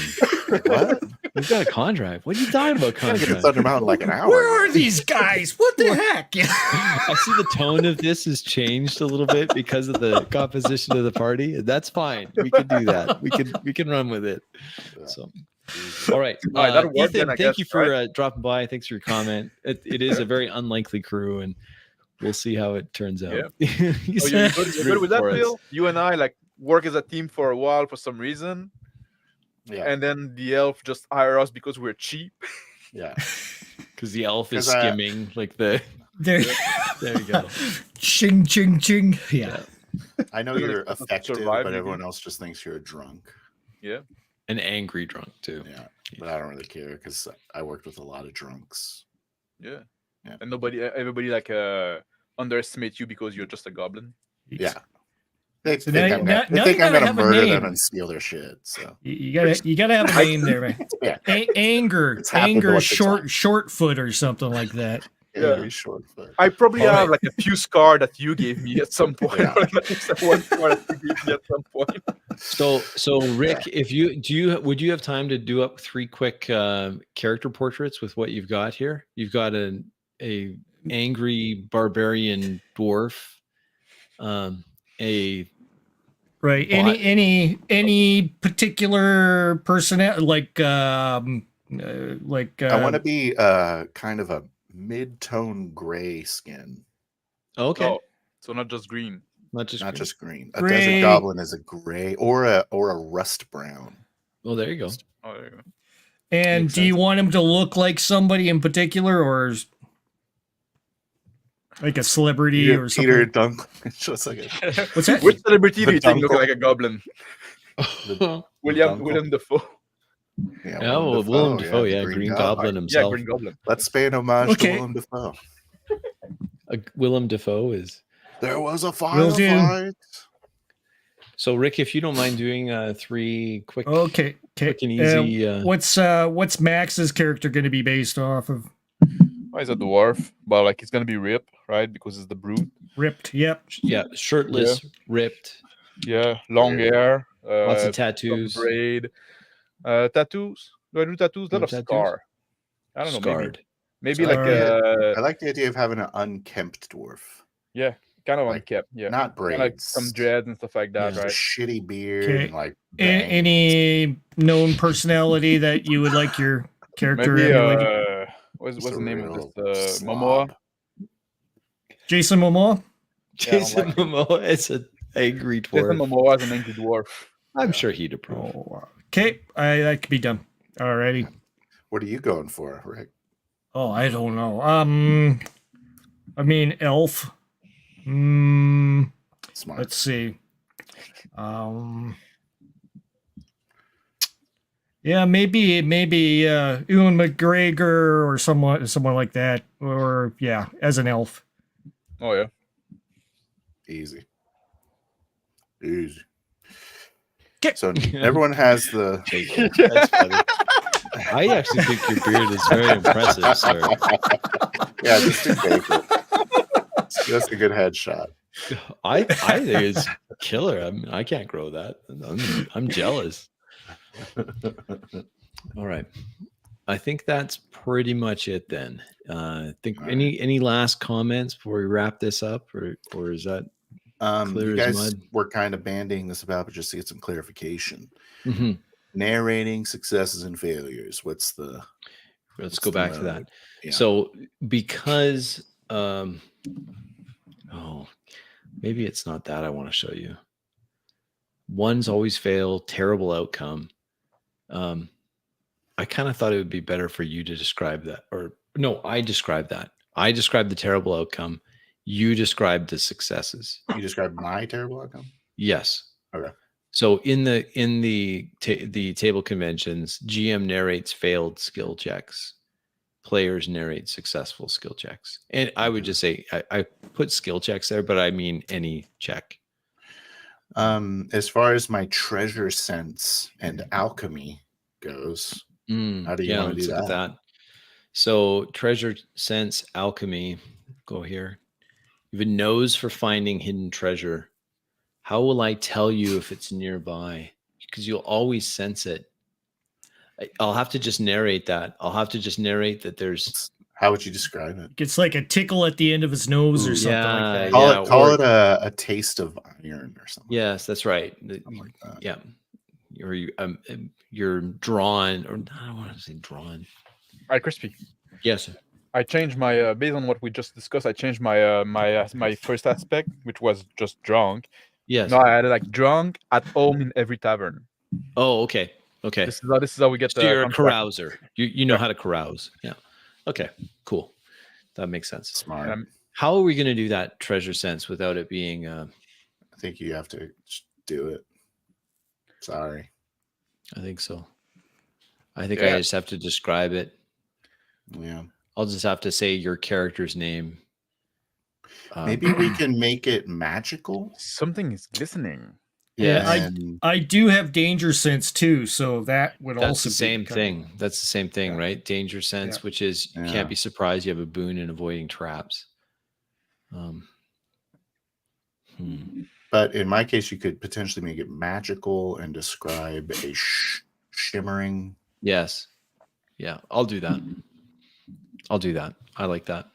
Like, what? We've got a contract. What are you talking about We got to get to contract? Thunder Mountain in like an hour. Where are these guys? What the heck? I see the tone of this has changed a little bit because of the composition of the party. That's fine. We can do that. We can run with it. So All right. All right, that'll work Ethan, then, I thank guess, you for right? dropping by. Thanks for your comment. It is a very unlikely crew, and we'll see how it turns out. Yeah. He's- Oh, you're he's good rooting with that, for us. Bill? You and I like work as a team for a while for some reason, Yeah. and then the elf just hire us because we're cheap. Yeah. Because the elf is 'Cause I- skimming like the. There, There you go. ching, ching, ching. Yeah. I know Doesn't you're expect us to effective, survive, but maybe. everyone else just thinks you're a drunk. Yeah. An angry drunk too. Yeah. But I don't really care because I worked with a lot of drunks. Yeah. Yeah. And everybody like underestimate you because you're just a goblin. Yeah. They So think now- I'm now- gonna, they now think you I'm gotta gonna have a murder name. them and steal their shit. So You gotta have a name there, man. yeah. Anger, It's happened anger, lots of times. short foot or something like that. Yeah. Very short foot. I probably All have right. like a few scar that you gave me at some point. Yeah. Like, at least one scar that you gave me at some point. So Rick, if would you have time to do up 3 quick character portraits with what you've got here? You've got a angry barbarian dwarf, a Right. Well, Any particular personnel like I want to be kind of a mid-tone gray skin, okay, Oh, so not just green. not just not green. just green. A Gray. desert goblin is a gray or a rust brown. Oh, there you go. Oh, there you go. and Makes do you sense. want him to look like somebody in particular or like a celebrity or something? Peter Dunklage. Just like a, What's that? Which celebrity do you think looks Dunkel. like a goblin? William Dunkel. Dafoe. Yeah, Oh, Willem Dafoe, the yeah, Green Goblin Yeah, himself. Green Goblin. Let's pay an homage Okay. to Willem Dafoe. Willem Dafoe is. There was a Will do. firefight. So Rick, if you don't mind doing 3 quick, Okay. quick and easy. What's Max's character going to be based off of? Oh, he's a dwarf, but like he's gonna be ripped, right? Because it's the brute. Ripped. Yep. Yeah, shirtless, ripped, Yeah, long hair. lots of some tattoos. braid. Tattoos. Do I do tattoos? A No lot of tattoos? scar. I don't know. Scarred. Maybe like Scarred. I like the idea of having an unkempt dwarf. yeah, kind of Like, unkept. Yeah, Not braids. like some dreads and stuff like that, Yeah. A right? shitty beard Okay. and like Any known personality that you would like your character Maybe emulated? what's just the a name real of this? slob. Momoa. Jason Momoa? Jason like Momoa is an angry Jason dwarf. Momoa is an angry dwarf. I'm sure he'd approve. Oh, okay. That could be done. Alrighty. What are you going for, Rick? Oh, I don't know. I mean, elf. Smart. Let's see. Yeah, maybe Ewan McGregor or someone like that, or yeah, as an elf. Oh yeah. Easy. Easy. Okay. So everyone has the. That's funny. I actually think your beard is very impressive, sir. Yeah, just do paper. That's a good headshot. I think it's killer. I can't grow that. I'm jealous. All right. I think that's pretty much it then. I think All right. any last comments before we wrap this up, or is that clear You as guys mud? were kind of banding this about, but just to get some clarification. Mhm. Narrating successes and failures. What's the? Let's what's go the back to mode? that. Yeah. So because maybe it's not that I want to show you. Ones always fail, terrible outcome. I kind of thought it would be better for you to describe that, or no, I described that. I described the terrible outcome. You described the successes. You described my terrible outcome. Yes. Okay. So in the table conventions, GM narrates failed skill checks. Players narrate successful skill checks. And I would just say I put skill checks there, but I mean any check. As far as my treasure sense and alchemy goes, how do you want to let's do look at that? that? So treasure sense, alchemy, go here. You have a nose for finding hidden treasure. How will I tell you if it's nearby? Because you'll always sense it. I'll have to just narrate that. I'll have to just narrate that there's. How would you describe it? It's like a tickle at the end of his nose or something like that. Call or- it a taste of iron or something. Yes, that's right. Something like that. Yeah. you're drawn, or I don't want to say drawn. All right, Crispy. Yes, sir. I changed my based on what we just discussed. I changed my my first aspect, which was just drunk. Yes. No, I added like drunk at home in every tavern. Oh, okay. Okay. This is how we get so the you're a contract. carouser. You know how to carouse. Yeah. Okay. Cool. That makes sense. Smart. How are we going to do that treasure sense without it being? I think you have to just do it. Sorry. I think so. I think I just have to describe it. Yeah. I'll just have to say your character's name. Maybe we can make it magical. Something is glistening. Yeah, I do have danger sense too, so that would That's also the same be thing. That's the same thing, right? Danger sense, which is you can't be surprised you have a boon in avoiding traps. But in my case, you could potentially make it magical and describe a shimmering. Yes. Yeah, I'll do that. I like that.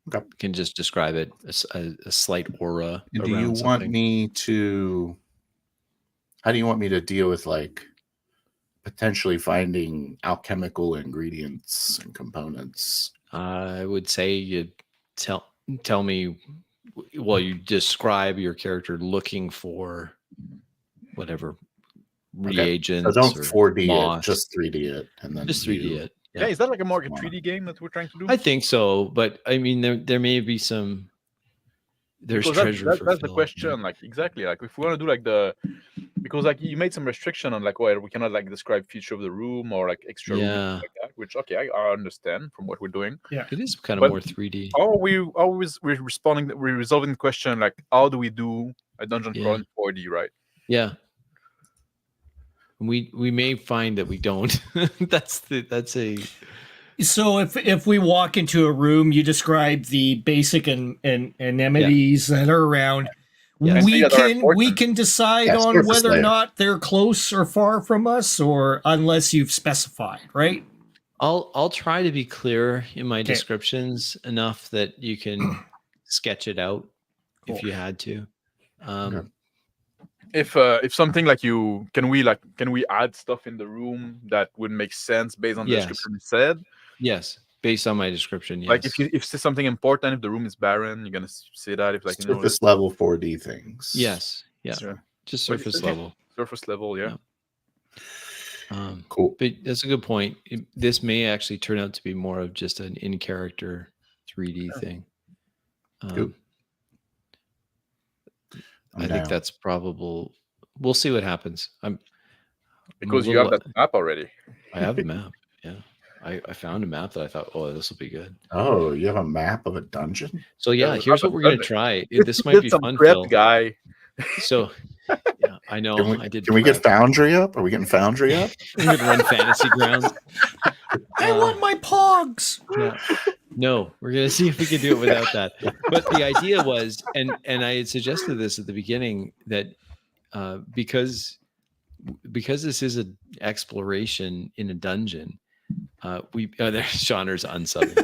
Okay. You can just describe it a slight aura. And do you want me to? How do you want me to deal with like potentially finding alchemical ingredients and components? I would say you tell me. Well, you describe your character looking for whatever reagents. So don't 4D moss. it, just 3D it, and then just 3D it. Yeah, is that like a more 3D game that we're trying to do? I think so, but I mean, there may be some. There's treasure. That's the question. Like exactly, like if we want to do like because like you made some restriction on like we cannot like describe feature of the room or like extra room like that. Which I understand from what we're doing. Yeah, it is kind of more 3D. We're resolving the question like how do we do a dungeon crawl in 4D, right? Yeah. We may find that we don't. So if we walk into a room, you describe the basic amenities that are around. Yes. We can decide on whether or not they're close or far from us, or unless you've specified, right? I'll try to be clear in my descriptions enough that you can sketch it out if you had to. If something like can we add stuff in the room that would make sense based on the description you said? Yes, based on my description. Yes. Like if it's something important, if the room is barren, you're gonna see that. If like surface level 4D things. Yes. Yeah. Just surface level. Surface level. Yeah. Cool. But that's a good point. This may actually turn out to be more of just an in-character 3D thing. I think that's probable. We'll see what happens. Because you have that map already. I have the map. Yeah. I found a map that I thought, this will be good. Oh, you have a map of a dungeon? So here's what we're gonna try. This might be fun, Phil. Guy. So yeah, I know. Can we get Foundry up? Are we getting Foundry up? We're gonna run Fantasy Grounds. I want my pogs. Yeah. No, we're gonna see if we can do it without that. But the idea was, and I had suggested this at the beginning, that because this is an exploration in a dungeon, there's Shauner's unsubbing.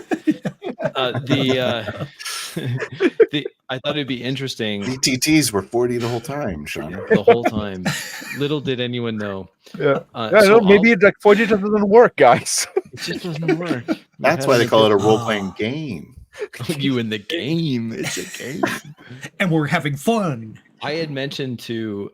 I thought it'd be interesting. BTTs were 40 the whole time, Shauner. The whole time. Little did anyone know. Yeah. Maybe like 4D just doesn't work, guys. It just doesn't work. That's why they call it a role-playing game. You in the game. It's a game. And we're having fun. I had mentioned to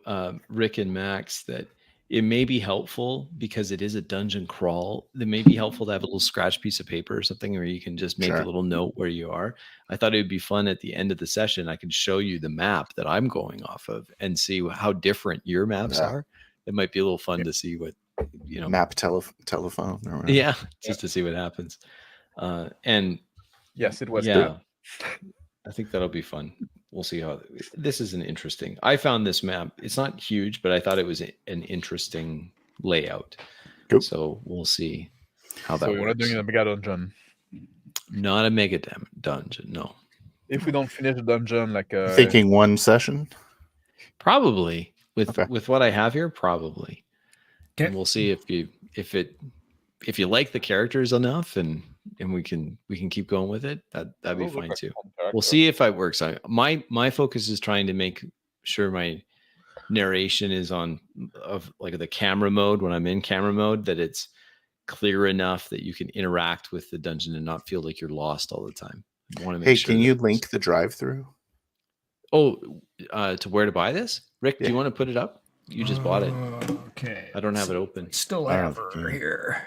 Rick and Max that it may be helpful because it is a dungeon crawl. It may be helpful to have a little scratch piece of paper or something, where you can just make a little note where you are. I thought it would be fun at the end of the session. I could show you the map that I'm going off of and see how different your maps are. It might be a little fun to see what, map telephone. Or whatever. Yeah. Just to see what happens. And yes, it was. Yeah, I think that'll be fun. We'll see how this is interesting. I found this map. It's not huge, but I thought it was an interesting layout. Cool. So we'll see how that works. We're not doing a mega dungeon. Not a mega dungeon, no. If we don't finish the dungeon, like thinking one session, probably with what I have here, probably. Okay. And we'll see if you like the characters enough and we can keep going with it. That'd be fine too. We'll see if it works. My focus is trying to make sure my narration is on of like the camera mode when I'm in camera mode, that it's clear enough that you can interact with the dungeon and not feel like you're lost all the time. I want to make Hey, sure can you that- link the drive-through? Oh, to where to buy this? Rick, do you Yeah. want to put it up? You just bought it. Okay. I don't have it let's see. open. I still I don't have know if you her can. here.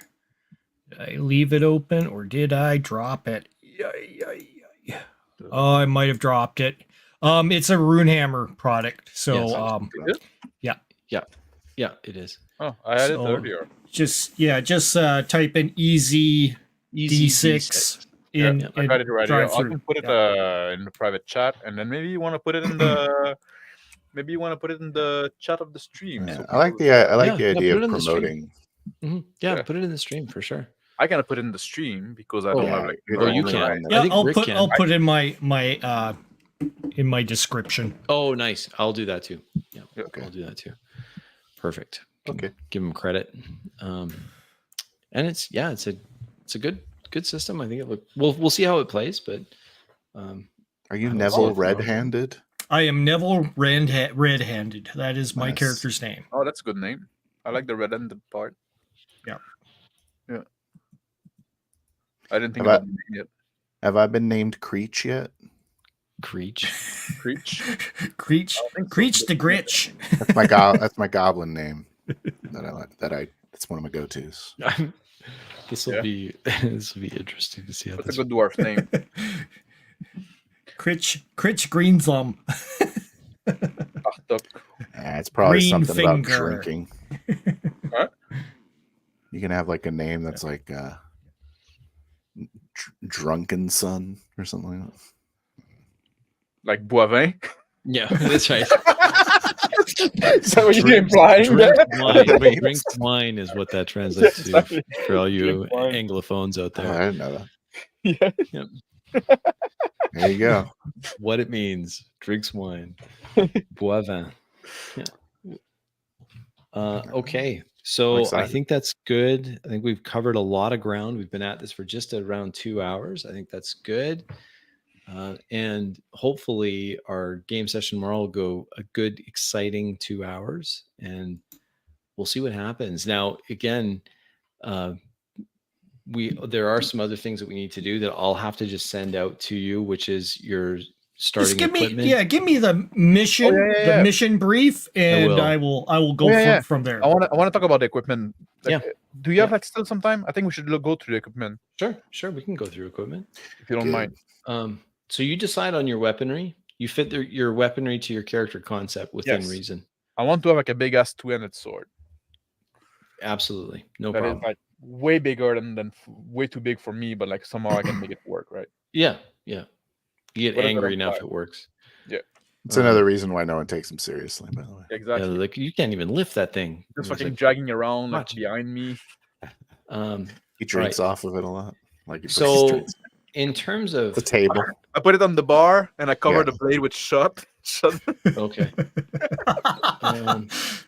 Did I leave it open or did I drop it? Oh, I might have dropped it. It's a Runehammer product. So, Yes. Yeah, it is. Oh, I had it So- earlier. just type in EZD6 in. I got it right here. I drive-through. can put it in the private chat, and then maybe you want to put it in the chat of the stream. Yeah, so I like people- the Yeah, idea put it of in the stream. promoting. Yeah, Yeah. put it in the stream for sure. I cannot put it in the stream because I Oh, don't yeah, have like. you're Oh, the you only can. one that- Yeah, I think I'll Rick put can. I'll put in my description. Oh, nice. I'll do that too. Yeah, Okay. I'll do that too. Perfect. Okay. Give him credit. And it's a good system. I think it look. We'll see how it plays, but Are I you don't Neville see it. red-handed? I am Neville red-handed. That is my Nice. character's name. Oh, that's a good name. I like the red-ended part. Yeah. Yeah. I didn't think Have I- about the name yet. Have I been named Creech yet? Creech. Creech. Creech, I don't think so. Creech the Gritch. That's my that's my goblin name. That's one of my go-tos. This will Yeah. be interesting to see how That's this. a good dwarf name. Critch Green Thumb. Achtok. It's probably Green something about finger. drinking. Huh? You can have like a name that's like Drunken Son or something like that. Like Boivin. Yeah, that's right. Is that what you're Drink- implying drink there? wine. Drink wine is what that translates to Exactly. for all you Drink wine. anglophones out Oh, there. I didn't know that. Yeah. There you go. What it means. Drinks wine. Boivin. Yeah. Okay. So I excited. think that's good. I think we've covered a lot of ground. We've been at this for just around 2 hours. I think that's good. And hopefully our game session tomorrow will go a good, exciting 2 hours, and we'll see what happens. Now, again, there are some other things that we need to do that I'll have to just send out to you, which is your starting Just give equipment. give me the mission, yeah. the mission brief, and will. I will go Yeah. from there. I want to talk about the equipment. Like, Yeah. Do you have Yeah. like still some time? I think we should go through the equipment Sure, we can go through equipment. if you don't Good. mind. So you decide on your weaponry. You fit your weaponry to your character concept within Yes. reason. I want to have like a big ass two-handed sword. Absolutely, no That is problem. like way bigger than way too big for me, but like somehow I can make it work, right? Yeah. You get What if I angry don't enough, fly? it works. It's another reason why no one takes him seriously, by the way. Yeah, Exactly. like you can't even lift that thing. Just It's fucking like, dragging around like watch. behind me. He drinks off of it a lot. Like he So drinks in terms of the table. I put it on the bar and I cover Yeah. the blade with shut. okay. Let's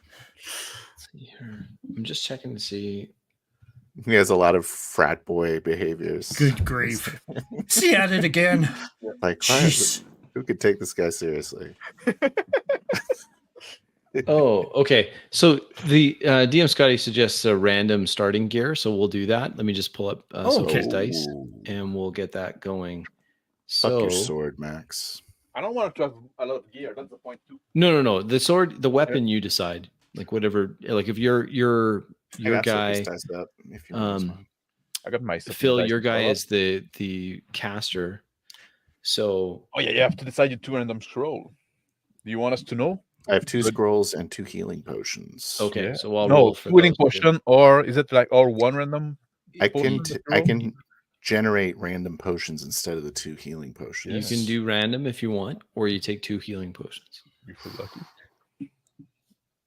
see here. I'm just checking to see. He has a lot of frat boy behaviors. Good grief. See at it again. Like, Jeez. who could take this guy seriously? Oh, okay. So the DM Scotty suggests a random starting gear, so we'll do that. Let me just pull up some of his dice, Ooh. and we'll get that going. Fuck So your sword, Max. I don't want to have a lot of gear. That's the point too. no. The sword, the weapon, you decide. Like whatever. Like if your I got guy, some dice up if you want this one. I got my stuff Phil, dice your guy up. is the caster. So Oh yeah, you have to decide your two random scroll. Do you want us to know? I have 2 good. scrolls and 2 healing potions. okay, Yeah. so I'll No, roll for healing those. potion, or is it like all one random? I potion can to I roll? can generate random potions instead of the 2 healing You potions. can do random if you want, or you take 2 healing potions. You feel lucky.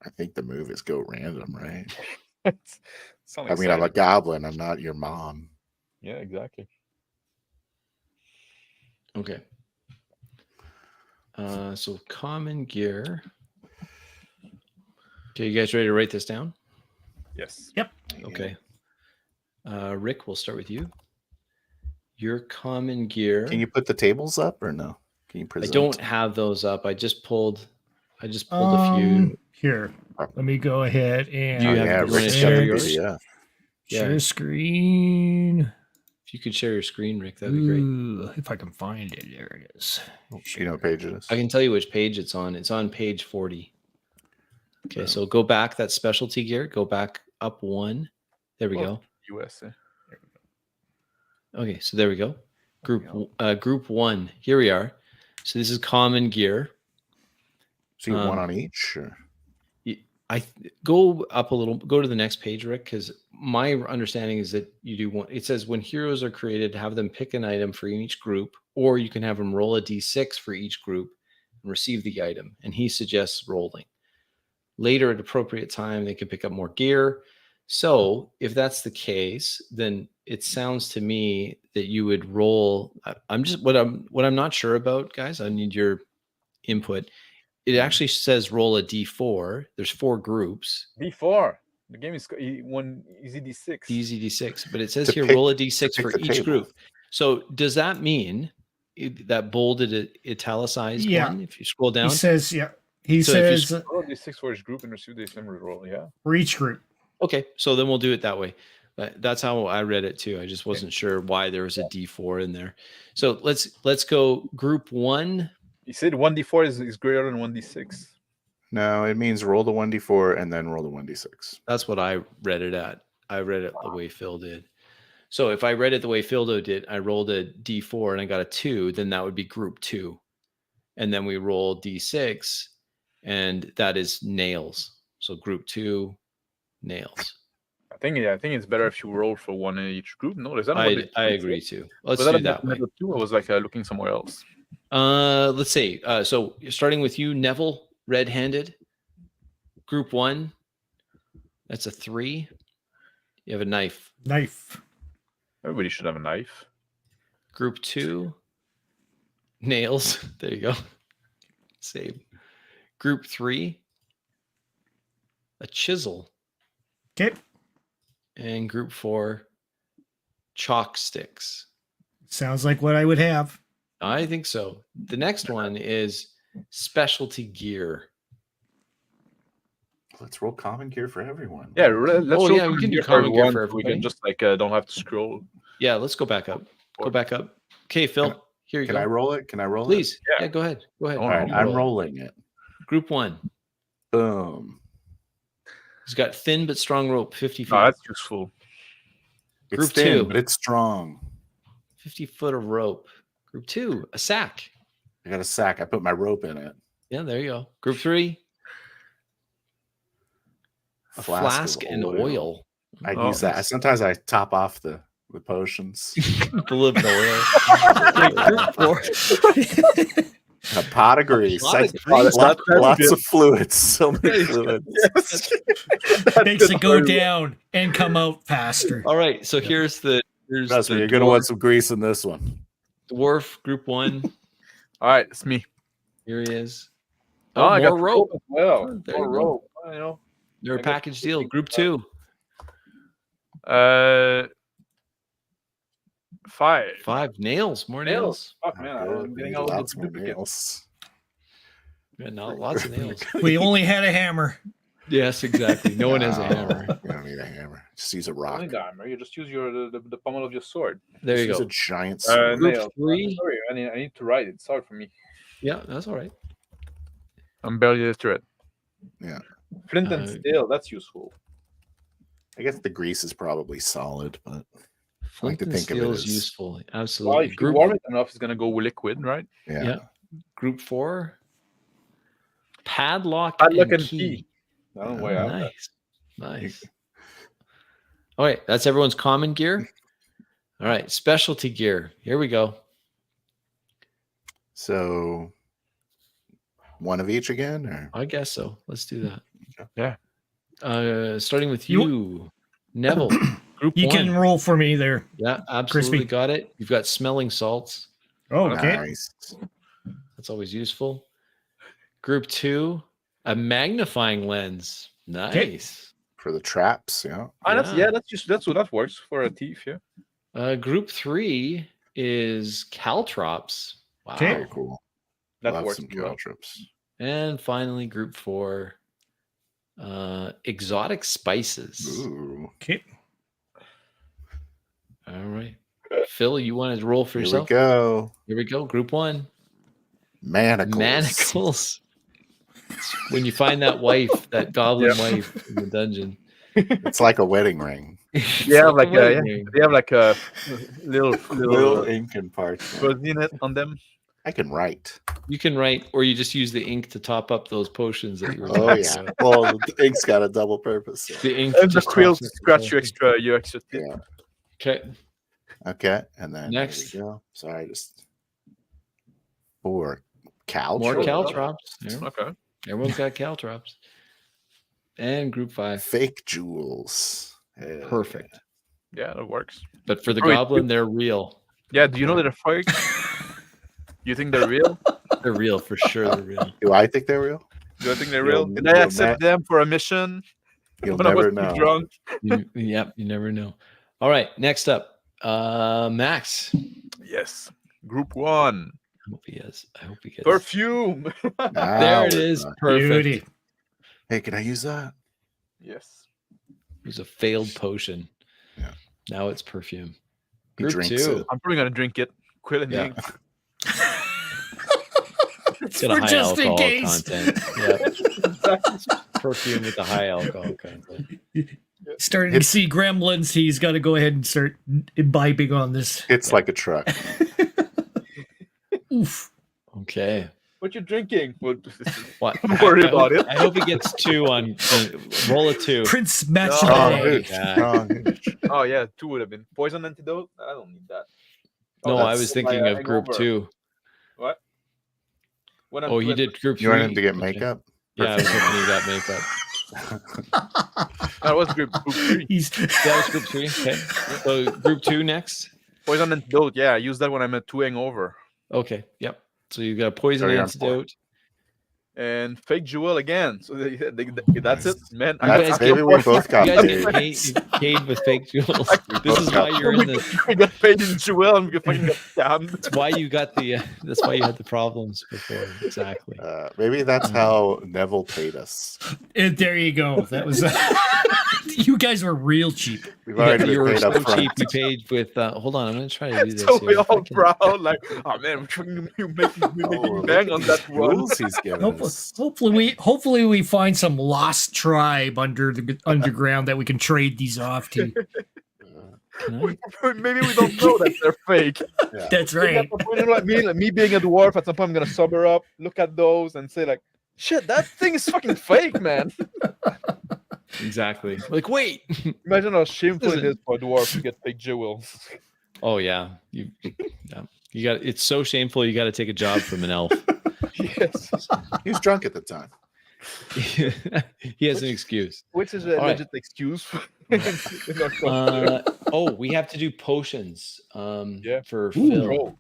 I think the move is go random, right? Sound I mean, I'm a exciting. goblin. I'm not your mom. Yeah, exactly. Okay. So common gear. Okay, you guys ready to write this down? Yes. Okay. Rick, we'll start with you. Your common gear. Can you put the tables up or no? Can you I present? don't have those up. I just pulled a few. Here, let me go ahead and Do you have- yeah, you wanna Rick's share got a yours? PDF. share screen. If you could share your screen, Rick, that'd be great. Ooh, if I can find it, there it is. Do you know what page it is? I can tell you which page it's on. It's on page 40. Okay, so go back. That's specialty gear. Go back up one. There we go. USA. Okay, so there we go. Group one. Here we are. So this is common gear. So you one on each? Or? Go up a little. Go to the next page, Rick, because my understanding is that you do one. It says when heroes are created, have them pick an item for each group, or you can have them roll a d6 for each group and receive the item. And he suggests rolling. Later, at appropriate time, they can pick up more gear. So if that's the case, then it sounds to me that you would roll. I'm just what I'm not sure about, guys. I need your input. It actually says roll a d4. There's 4 groups. D4. The game is one EZD6. EZD6, but it says here roll a d6 for each group. So does that mean that bolded italicized one? If you scroll down, He says, He says roll d6 for each group and receive the same roll. Yeah. For each group. Okay, so then we'll do it that way. That's how I read it too. I just wasn't sure why there was a d4 in there. So let's go group 1. You said 1d4 is greater than 1d6. No, it means roll the 1d4 and then roll the 1d6. That's what I read it at. I read it the way Phil did. So if I read it the way Phil did, I rolled a d4 and I got a 2, then that would be group 2. And then we roll d6 and that is nails. So group 2, nails. I think it's better if you roll for one in each group. No, is that not what I agree too. Let's was that do that way. Two, I was like looking somewhere else. Let's see. So starting with you, Neville, red-handed. Group 1. That's a 3. You have a knife. Everybody should have a knife. Group 2. Nails. There you go. Save. Group 3. A chisel. Okay. And group 4. Chalk sticks. Sounds like what I would have. I think so. The next one is specialty gear. Let's roll common gear for everyone. Yeah, let's we can do common gear for everybody. We can just don't have to scroll. Yeah, let's go back up. Go back up. Okay, Phil. Here you go. Can I roll it? Can I roll it? Please. Yeah, go ahead. Go ahead. All right, I'm rolling it. Group 1. Boom. He's got thin but strong rope, 50 feet. Oh, that's useful. Group It's thin, 2. but it's strong. 50 foot of rope. Group 2, a sack. I got a sack. I put my rope in it. Yeah, there you go. Group 3, a flask and oil. I use that. Sometimes I top off the potions. A little bit of oil. Group 4. A pot of grease. Lots of fluids. So many fluids. Makes it go down and come out faster. All right. So here's the Trust me, you're gonna want some grease in this one. Dwarf, group 1. All right, it's me. Here he is. Oh, I got rope. Well, There you more go. rope. They're a package deal. Group 2. 5 nails. More nails. Fuck, man, I'm getting all lots the more duplicates. Yeah, no, lots of nails. We only had a hammer. Yes, exactly. No one has a hammer. You don't need a hammer. Just use a rock. Only the hammer. You just use the pommel of your sword. There you Use go. a giant sword. Group Nails. 3. Sorry, I need to write it. Sorry for me. Yeah, that's all right. I'm barely literate. Yeah. Flint and steel. That's useful. I guess the grease is probably solid, but Flint to and think of steel it is as- useful. Well, Absolutely. if you warm it enough, it's gonna go liquid, right? yeah. Group 4. Padlock Padlock and and key. I don't know why I have that. Nice. All right, that's everyone's common gear. All right, specialty gear. Here we go. So one of each again, or I guess so. Let's do that. Yeah. Starting with you, Neville. Group You 1. can roll for me there. Yeah, absolutely Crispy. got it. You've got smelling salts. Okay. nice. That's always useful. Group 2, a magnifying lens. Nice. For the traps, yeah. That's what that works for a thief. Yeah. Group 3 is caltrops. Wow. Okay. Very cool. That Love works. some Well. caltrops. And finally, group 4, Exotic spices. Ooh. Okay. All right. Phil, you want to roll for Here yourself? we go. Here we go. Group 1. Manacles. Manacles. When you find that wife, that goblin wife in the dungeon. It's like a wedding ring. They have like wedding a ring. they have like a little Little ink and parchment. fuzziness on them. I can write. You can write, or you just use the ink to top up those potions that you were Oh talking yeah. about. Well, the ink's got a double purpose. So. The ink And the just quill tops up the scratch potion. your extra tip. Yeah. Okay. Okay. And then Next. There we go. Sorry, just 4 caltrops. More caltrops. Yeah. Okay. Everyone's got caltrops. And group 5. Fake jewels. Perfect. Yeah, that works. But for the Oh, wait, goblin, they're real. Yeah, do you know that they're fake? You think they're real? They're real for sure. They're real. Do I think they're real? Do I think they're You'll- real? Did I you'll accept them for a mission? You'll when I was never too know. drunk? Yep, you never know. All right, next up, Max. Yes. Group 1. I hope he is. I hope he gets. Perfume. There it is. Perfect. Beauty. Hey, can I use that? Yes. It was a failed potion. Yeah. Now it's perfume. He Group drinks 2. it. I'm probably gonna drink it. Quit and Yeah. drink. It's got a For high just in alcohol case. content. Yeah. Perfume with a high alcohol content. Starting to see gremlins. He's got to go ahead and start imbibing on this. It's like a truck. Oof. Okay. What you drinking? Well, What? I'm worried about it. I hope he gets 2 on roll a 2. Prince No. Strong Match. hooch. Yeah. Strong hooch. Oh yeah, 2 would have been poison antidote. I don't need that. No, that's I was thinking my of group hangover. 2. What? When Oh, you did group 3. You want him to get Okay. makeup? Yeah, I was hoping you got makeup. That was group 3. He's That was group 3. Okay. So group 2 next. Poison antidote. Yeah, I use that when I'm at 2 hangover. Okay. Yep. So you've got a poison Sorry, on 4. antidote. And fake jewel again. So that's it, man. That's guys maybe we both got You guys paid. get paid with fake jewels. We This both is got why you're in the. We got paid in jewel and we fucking got scammed. That's why you got the. That's why you had the problems before. Exactly. Maybe that's how Neville paid us. there. You go. That was. You guys were real cheap. We've already You been were paid so up front. cheap. You paid with. Hold on, I'm going to try to do this. So we here. If I all can- proud, like, oh man, we're making Oh, bang look on at that these one. rules he's given us. Hopefully we find some lost tribe under the underground that we can trade these off to. Can I- Maybe we don't know that they're fake. Yeah. That's right. Like me being a dwarf, at some point I'm gonna sober up, look at those, and say like, "Shit, that thing is fucking fake, man." Exactly. Like, wait. Imagine how shameful it Listen. is for a dwarf to get fake jewels. Oh yeah. You got. It's so shameful. You got to take a job from an elf. Yes, He was drunk at the time. He has an excuse. which is a All right. legit excuse. For We have to do potions. Yeah. For Ooh, Phil, scroll.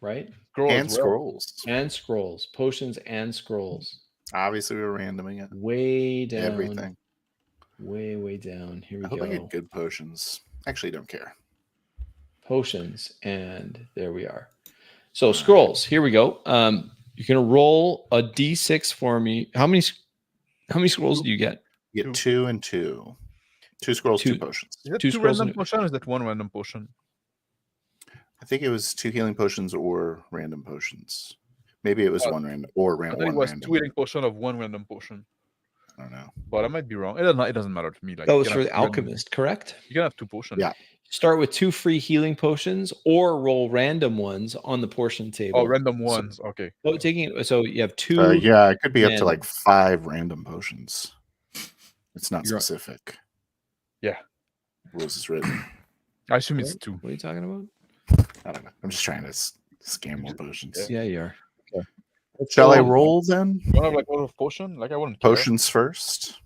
right? And scrolls. And scrolls, potions and scrolls. Obviously, we were randoming it. Way down. Everything. Way down. Here we I hope I go. get good potions. Actually, don't care. Potions, and there we are. So scrolls. Here we go. You're gonna roll a d6 for me. How many scrolls do you get? You get 2 and 2. 2 scrolls, 2 Two. potions. Is that 2 two scrolls random and- potion or is that one random potion? I think it was 2 healing potions or random potions. Maybe it was Uh, one random or I random. think it One was random. 2 healing potion of 1 random potion. I don't know. But I might be wrong. It doesn't matter to me. Like That you was can for have the 2 random- alchemist, correct? You can have 2 potions. Yeah. Start with 2 free healing potions, or roll random ones on the portion table. Oh, random ones. Okay. So you have 2. Yeah, it could be up to random. like 5 random potions. It's not You're right. specific. Yeah. Rules is written. I assume it's 2. What are you talking about? I don't know. I'm just trying to scam more potions. Yeah, you are. Okay. Shall I roll then? You want to have like one potion? Like I wouldn't care. Potions first.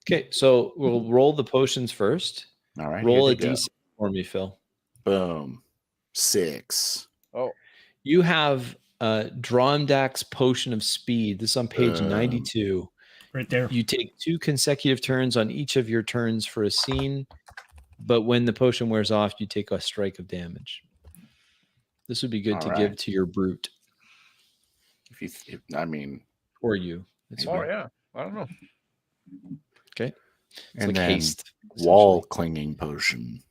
Okay, so we'll roll the potions first. All right. Roll a here we go. d6 for me, Phil. Boom. 6. Oh, You have Dromdack's Potion of Speed. This is on page 92. Right there. You take 2 consecutive turns on each of your turns for a scene, but when the potion wears off, you take a strike of damage. This would be good All to right. give to your brute I mean, or you. It's oh fine. yeah. I don't know. Okay. It's And like then haste. wall essentially. clinging potion.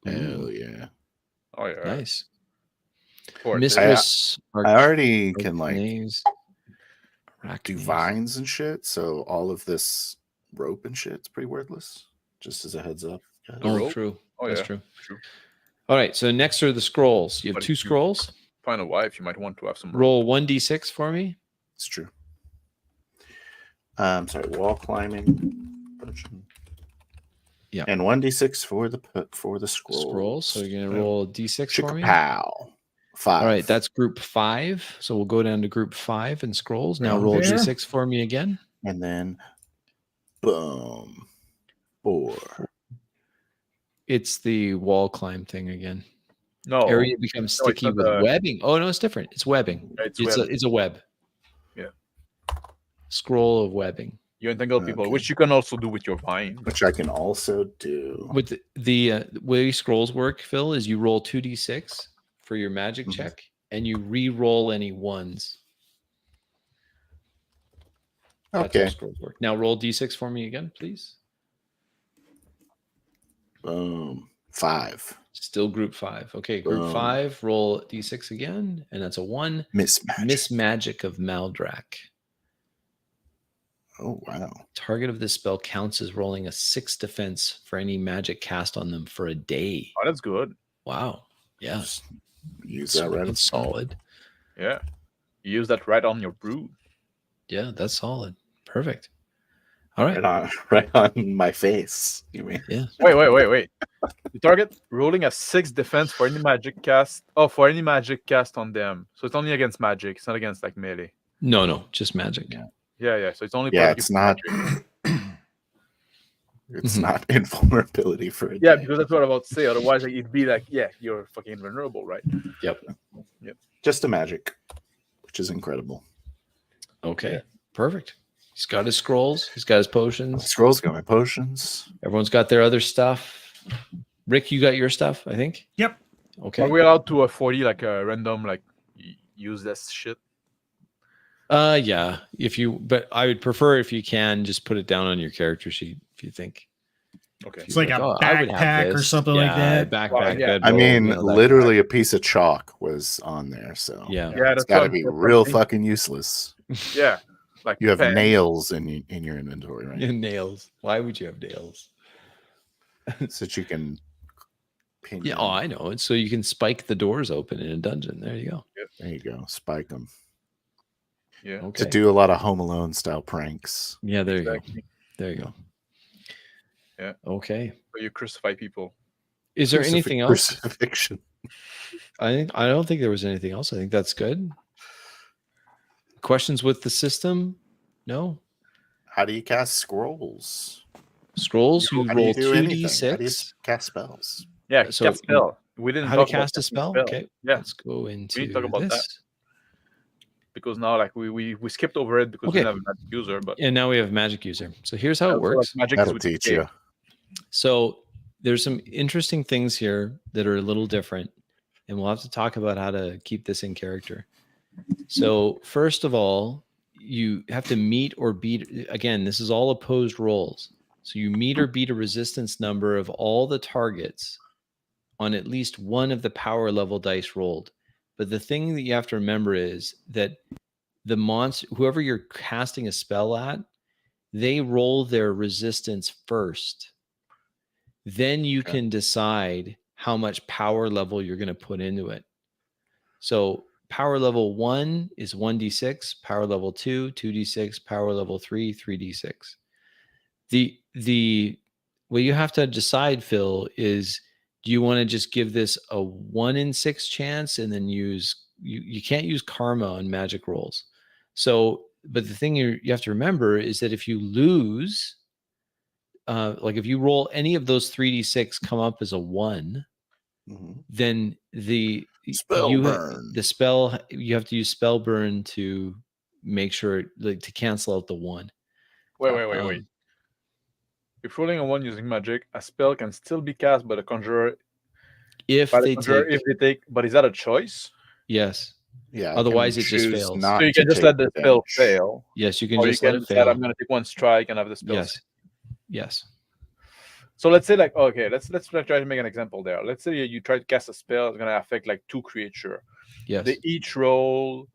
Hell yeah. Oh yeah. Nice. For Mistress. I already can like Arachnes. do Arachnes. vines and shit, so all of this rope and shit's pretty worthless. Just as a heads up. guys. Oh, rope? true. Oh, That's yeah. true. True. All right. So next are the scrolls. You have But 2 if you- scrolls. Find a wife, you might want to have some rope. Roll 1d6 for me. It's true. Sorry, wall climbing potion. Yeah. And 1d6 for the scrolls. Scrolls. So you're gonna roll a d6 for me. Chickapow. 5. All right, that's group 5. So we'll go down to group 5 in scrolls. Now Down roll there. d6 for me again. And then boom. 4. It's the wall climb thing again. No. Area becomes No, it's sticky not with the- webbing. Oh no, it's different. It's webbing. It's It's web. a web. Yeah. Scroll of webbing. You entangle people, Okay. which you can also do with your vine. Which I can also do. With the way scrolls work, Phil, is you roll 2d6 for your magic Mhm. check, and you re-roll any ones. That's how Okay. scrolls work. Now roll d6 for me again, please. Boom. 5. Still group 5. Okay, group Boom. 5, roll d6 again, and that's a 1. Mismatch. Miss Magic of Maldrak. Oh wow. Target of this spell counts as rolling a 6 defense for any magic cast on them for a day. Oh, that's good. Wow. Yeah. Just use that right. That's solid. Yeah. You use that right on your brood. Yeah, that's solid. Perfect. All right. Right on my face. You mean? Yeah. Wait. The target rolling a 6 defense for any magic cast. Oh, for any magic cast on them. So it's only against magic. It's not against like melee. No, just magic. Yeah. Yeah. So it's only. Yeah, protected it's from not. magic. It's Mhm. not invulnerability for a Yeah, day. because that's what I'm about to say. Otherwise, like, it'd be like, yeah, you're fucking invulnerable, right? Yep. Just a magic, which is incredible. Okay. Perfect. He's got his scrolls. He's got his potions. Scrolls got my potions. Everyone's got their other stuff. Rick, you got your stuff, I think. Yep. Okay. Are we allowed to 40 like a random like use this shit? Yeah. But I would prefer if you can just put it down on your character sheet if you think. Okay. It's like a I would have backpack or this. something like that. Backpack. Well, yeah. bedroll, I mean, that literally a piece of chalk was on there, so Yeah. Yeah, it's that's got to what- be that's real what I'm fucking useless. thinking. Yeah. Like You have pen. nails in your inventory, right? Nails. Why would you have nails? So that you can pin. Yeah. your- Oh, I know. It's so you can spike the doors open in a dungeon. There you go. There you go. Spike them Yeah. Okay. to do a lot of Home Alone style pranks. Yeah. There you go. Exactly. There you go. Yeah. Okay. So you crucify people. Is there anything else? Crucifixion. I don't think there was anything else. I think that's good. Questions with the system? No. How do you cast scrolls? Scrolls. You How do you roll do anything? How do you 2d6. cast spells? Yeah. So Cast spell. We didn't How to talk about cast a casting spell? Okay. Yeah. Let's go into We need to talk about that. this. Because now like we skipped over it because we Okay. didn't have a magic user, but And now we have magic user. So here's how it also, like, works. magic is That'll with teach the you. So there's some interesting things here that are a little different, and we'll have to talk about how to keep this in character. So first of all, you have to meet or beat. Again, this is all opposed rolls. So you meet or beat a resistance number of all the targets on at least one of the power level dice rolled. But the thing that you have to remember is that the monster, whoever you're casting a spell at, they roll their resistance first. Then you Okay. can decide how much power level you're going to put into it. So power level 1 is 1d6, power level 2, 2d6, power level 3, 3d6. The what you have to decide, Phil, is do you want to just give this a 1 in 6 chance and then use you can't use karma on magic rolls. So, but the thing you have to remember is that if you lose, like if you roll any of those 3d6 come up as a 1, Mhm. then the Spell burn. the spell you have to use spell burn to make sure like to cancel out the 1. Wait. Um, If rolling a 1 using magic, a spell can still be cast by the conjurer. If By the they conjurer take if they take, but is that a choice? yes, Yeah. I Otherwise, can it just choose fails. not So you to can just take let the spell damage. fail. Yes, you can Or just you let can it decide fail. I'm going to take one strike and have the spell. Yes. Yes. So let's say like, okay, let's try to make an example there. Let's say you try to cast a spell that's going to affect like 2 creatures. Yes. They each roll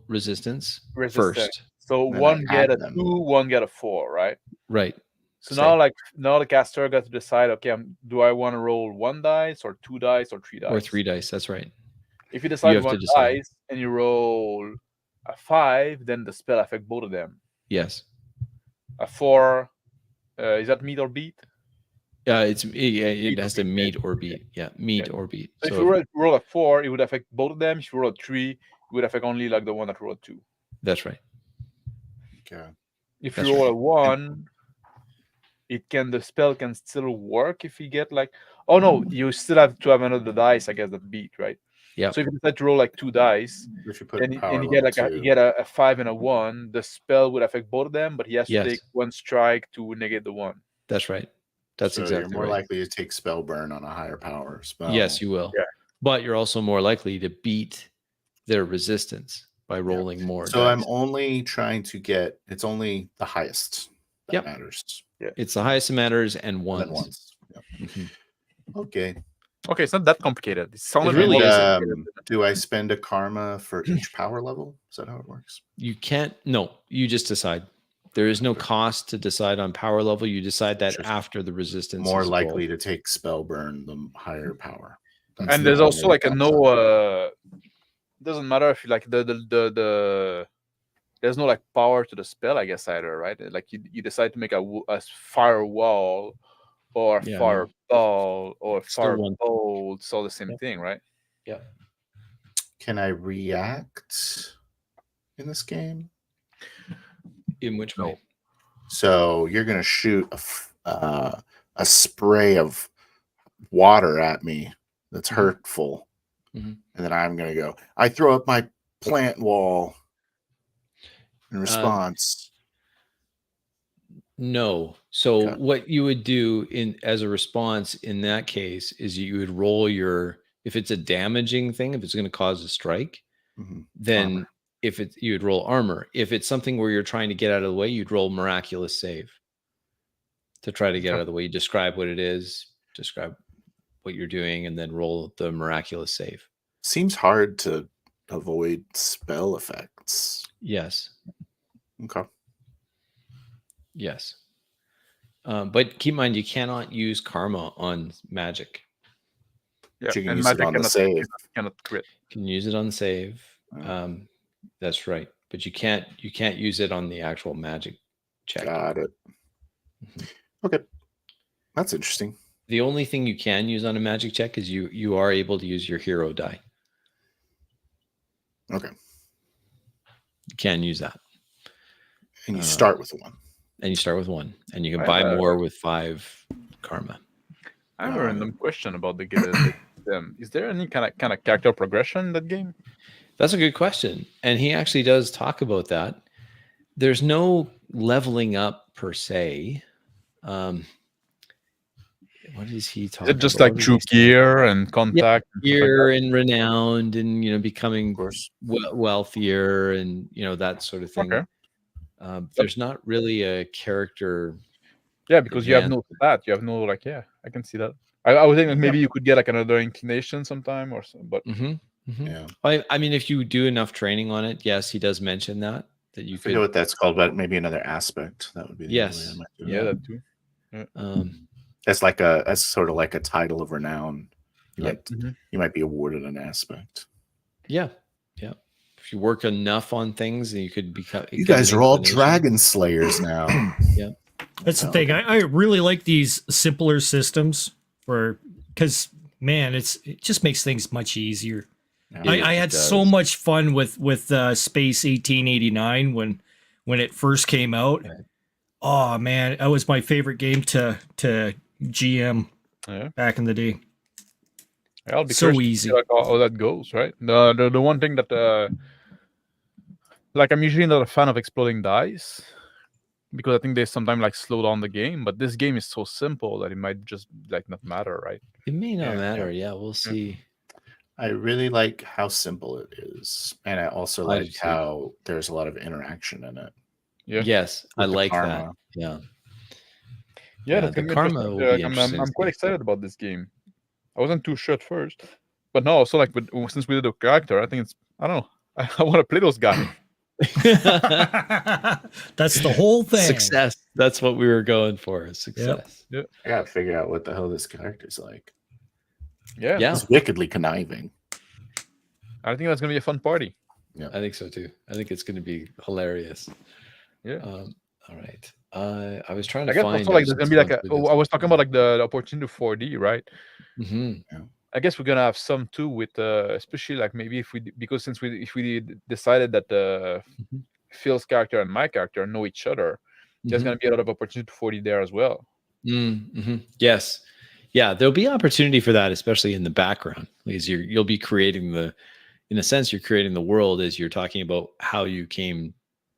resistance resistance. first. So Then one I get a add them. 2, one get a 4, right? Right. So Say. now the caster got to decide, okay, do I want to roll 1 dice or 2 dice or 3 dice? Or 3 dice. That's right. If you decide have to 1 decide. dice and you roll a 5, then the spell affects both of them. Yes. A 4, is that meet or beat? It has to meet or beat. Yeah, meet or beat. So if you roll a 4, it would affect both of them. If you roll a 3, it would affect only like the one that rolled 2. That's right. Okay. If That's you roll right. a 1, the spell can still work if you get like, oh no, you still have to have another dice, I guess, that beat, right? Yeah. So if you decide to roll like 2 dice, If you put and power you get like level you 2. get a 5 and a 1, the spell would affect both of them, but he has to Yes. take 1 strike to negate the 1. That's right. That's So exactly you're more right. likely to take spell burn on a higher power spell. Yes, you will. Yeah. But you're also more likely to beat their resistance by rolling more So dice. I'm only trying to get, it's only the highest that Yep. matters. It's the highest that matters and And ones. then once. Yep. Mhm. Okay. Okay, it's not that complicated. It sounded really more isn't. complicated. Do I spend a karma for each power level? Is that how it works? You can't. No, you just decide. There is no cost to decide on power level. You decide that Just after the resistance. More is likely rolled. to take spell burn the higher power. That's And the there's also only like a downside. doesn't matter if you like the there's no like power to the spell, I guess, either, right? Like you decide to make a firewall or a Yeah, no. fireball or a Still one. firebolt. It's all the same Yep. thing, right? Yeah. Can I react in this game? In which way? So you're going to shoot a spray of water at me that's hurtful. Mhm. And then I'm going to go, I throw up my plant wall in response. No. So Okay. what you would do as a response in that case is you would roll if it's a damaging thing, if it's going to cause a strike, then Armor. you would roll armor. If it's something where you're trying to get out of the way, you'd roll miraculous save to try to get out of the way. You describe what it is, describe what you're doing, and then roll the miraculous save. Seems hard to avoid spell effects. Yes. Okay. Yes. But keep in mind, you cannot use karma on magic. Yeah, You can and use it magic on the save. cannot crit. You can use it on the save. Oh. That's right. But you can't use it on the actual magic check. Got it. Okay. That's interesting. The only thing you can use on a magic check is you are able to use your hero die. Okay. You can use that. And you start with 1. And you start with 1. And you can I buy have a- more with 5 karma. I have a random question about the game. Is there any kind of character progression in that game? That's a good question. And he actually does talk about that. There's no leveling up per se. What is he talking about? Is it just like true gear and contact? Yeah, gear and renowned and, becoming course. wealthier and, that sort of thing. Okay. There's not really a character. Yeah, because you have no stat. You have no I can see that. I would think that maybe you could get like another inclination sometime or something, but Yeah. I mean, if you do enough training on it, yes, he does mention that you I forget what that's called, but maybe another aspect. That would be the other way I might do it. yeah, that too. Yeah. That's sort of like a title of renown. You might be awarded an aspect. Yeah. Yeah. If you work enough on things, then you could become. You guys are all dragon slayers now. Yeah. That's the thing. I really like these simpler systems because man, it just makes things much easier. Yeah. I had so much fun with Space 1889 when it first came out. Right. Oh man, that was my favorite game to GM back in the day. I'll be so easy. Like how that goes, right? The one thing that I'm usually not a fan of exploding dice because I think they sometimes slow down the game. But this game is so simple that it might just not matter, right? It may not matter. Yeah, we'll see. I really like how simple it is, and I also I do like too. how there's a lot of interaction in it. Yeah. Yes, I With the like that. karma. Yeah. Yeah, Yeah, that's the gonna be karma interesting. will be I'm interesting to quite see. excited about this game. I wasn't too sure at first, but now also like since we did a character, I think it's I don't know. I want to play those guys. That's the whole thing. Success. That's what we were going for. Success. Yep. I gotta figure out what the hell this character's like. Yeah. Yeah, He's wickedly conniving. I think that's gonna be a fun party. I think so too. I think it's going to be hilarious. Yeah. All right. I was trying I to guess find. also like there's gonna be like I was talking about like the opportunity 4D, right? I guess we're gonna have some too with especially like maybe if since if we decided that Phil's character and my character know each other, there's gonna be a lot of opportunity 4D there as well. Yes. Yeah, there'll be opportunity for that, especially in the background, because you'll be creating in a sense, you're creating the world as you're talking about how you came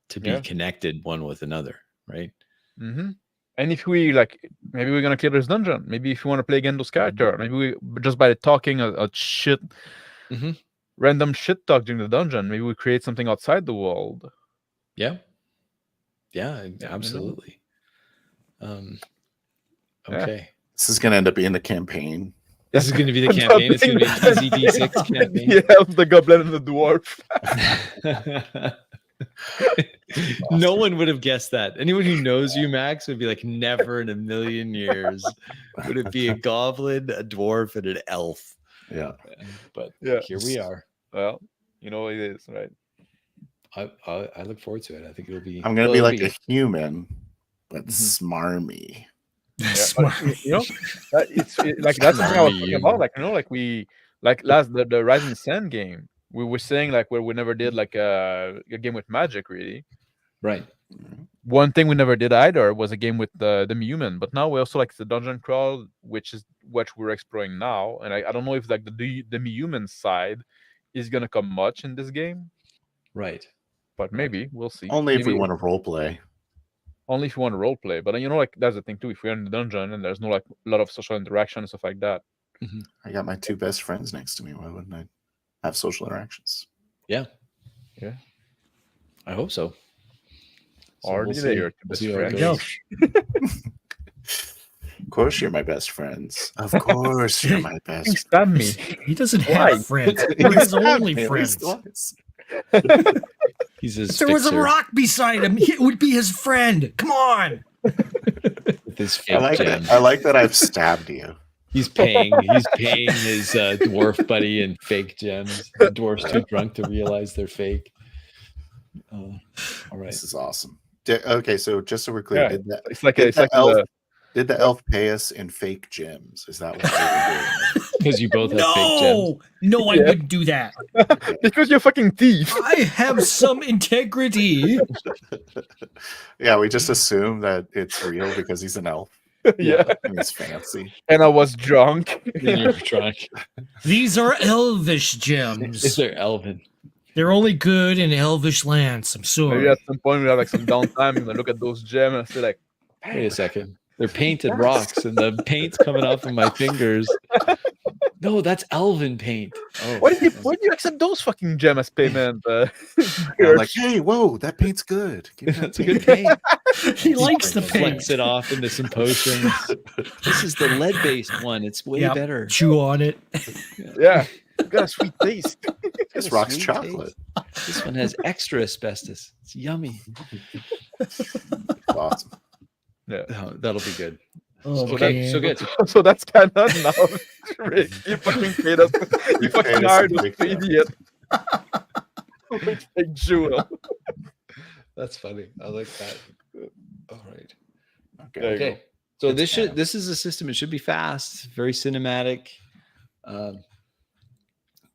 to be connected one with another, right? And if we like, maybe we're gonna clear this dungeon. Maybe if you want to play again those character, maybe we just by talking a shit, random shit talk during the dungeon, maybe we create something outside the world. Yeah, absolutely. Okay, this is gonna end up being the campaign. This is going to be the campaign. It's going to be an EZD6 campaign. Yeah, the goblin and the dwarf. No one would have guessed that. Anyone who knows you, Max, would be like, never in a million years would it be a goblin, a dwarf, and an elf. Yeah. But here we are. Well, you know it is, right? I look forward to it. I think it'll be. I'm gonna be like a human, but smarmy. You know, like that's something I was talking about. Like like we the Rising Sun game. We were saying like where we never did like a game with magic, really. Right. One thing we never did either was a game with the human, but now we also like the dungeon crawl, which is what we're exploring now. And I don't know if like the human side is gonna come much in this game. Right. But maybe we'll see. Only if we want to role play. Only if you want to role play, but like that's the thing too. If we're in the dungeon and there's no like a lot of social interaction and stuff like that. I got my two best friends next to me. Why wouldn't I have social interactions? Yeah. I hope so. Or they your two best friends. Of course, you're my best friends. Of course, you're my best. Stab me. He doesn't have friends. We're his only friends. He's his if there was a rock beside him, it would be his friend. Come on. With his fake I like that I've stabbed you. He's paying his dwarf buddy in fake gems. The dwarf's too drunk to realize they're fake. All right. This is awesome. Okay, so just so we're clear, did the elf pay us in fake gems? Is that what they were doing? Because you both have fake gems. No, I wouldn't do that. Because you're fucking thief. I have some integrity. Yeah, we just assume that it's real because he's an elf. Yeah. And he's fancy. And I was drunk. And you're drunk. These are elvish gems. They're elven. They're only good in elvish lands. I'm sorry. Maybe at some point we have like some downtime and look at those gems and say like, wait a second. They're painted rocks and the paint's coming off of my fingers. No, that's elven paint. Oh, why did you accept those fucking gems as payment? I'm like, hey, whoa, that paint's good. That's a good paint. He likes the paint. Flex it off into some potions. This is the lead-based one. It's way better. Chew on it. Yeah. It's got a sweet taste. This rock's chocolate. This one has extra asbestos. It's yummy. Awesome. Yeah, that'll be good. Oh, okay, so good. So that's kind of now. Rick, you fucking paid us. You fucking hired us, idiot. Big jewel. That's funny. I like that. All right. Okay. So this is a system. It should be fast, very cinematic,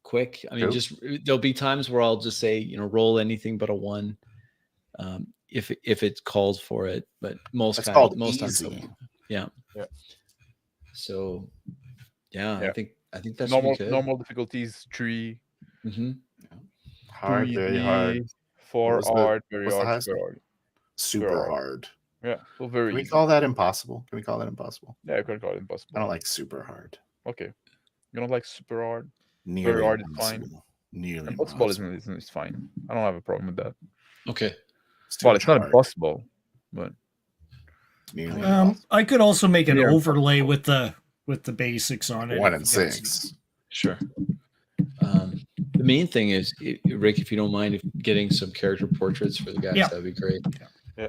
quick. I mean, just there'll be times where I'll just say, roll anything but a 1. If it calls for it, but most times, yeah. So, I think that's normal difficulties 3. Hard, 3D, very hard. 4 hard, very hard, super hard. Yeah, so very. Can we call that impossible? Yeah, you can call it impossible. I don't like super hard. Okay, you don't like super hard. Nearly Very hard is fine. impossible. Nearly Impossible impossible. is fine. I don't have a problem with that. Okay. It's too Well, much it's not hard. impossible, but Nearly impossible. I could also make an Near overlay with the basics on it. 1 if and you guys- 6. Sure. The main thing is, Rick, if you don't mind getting some character portraits for the guys, Yeah. that'd be great. Yeah.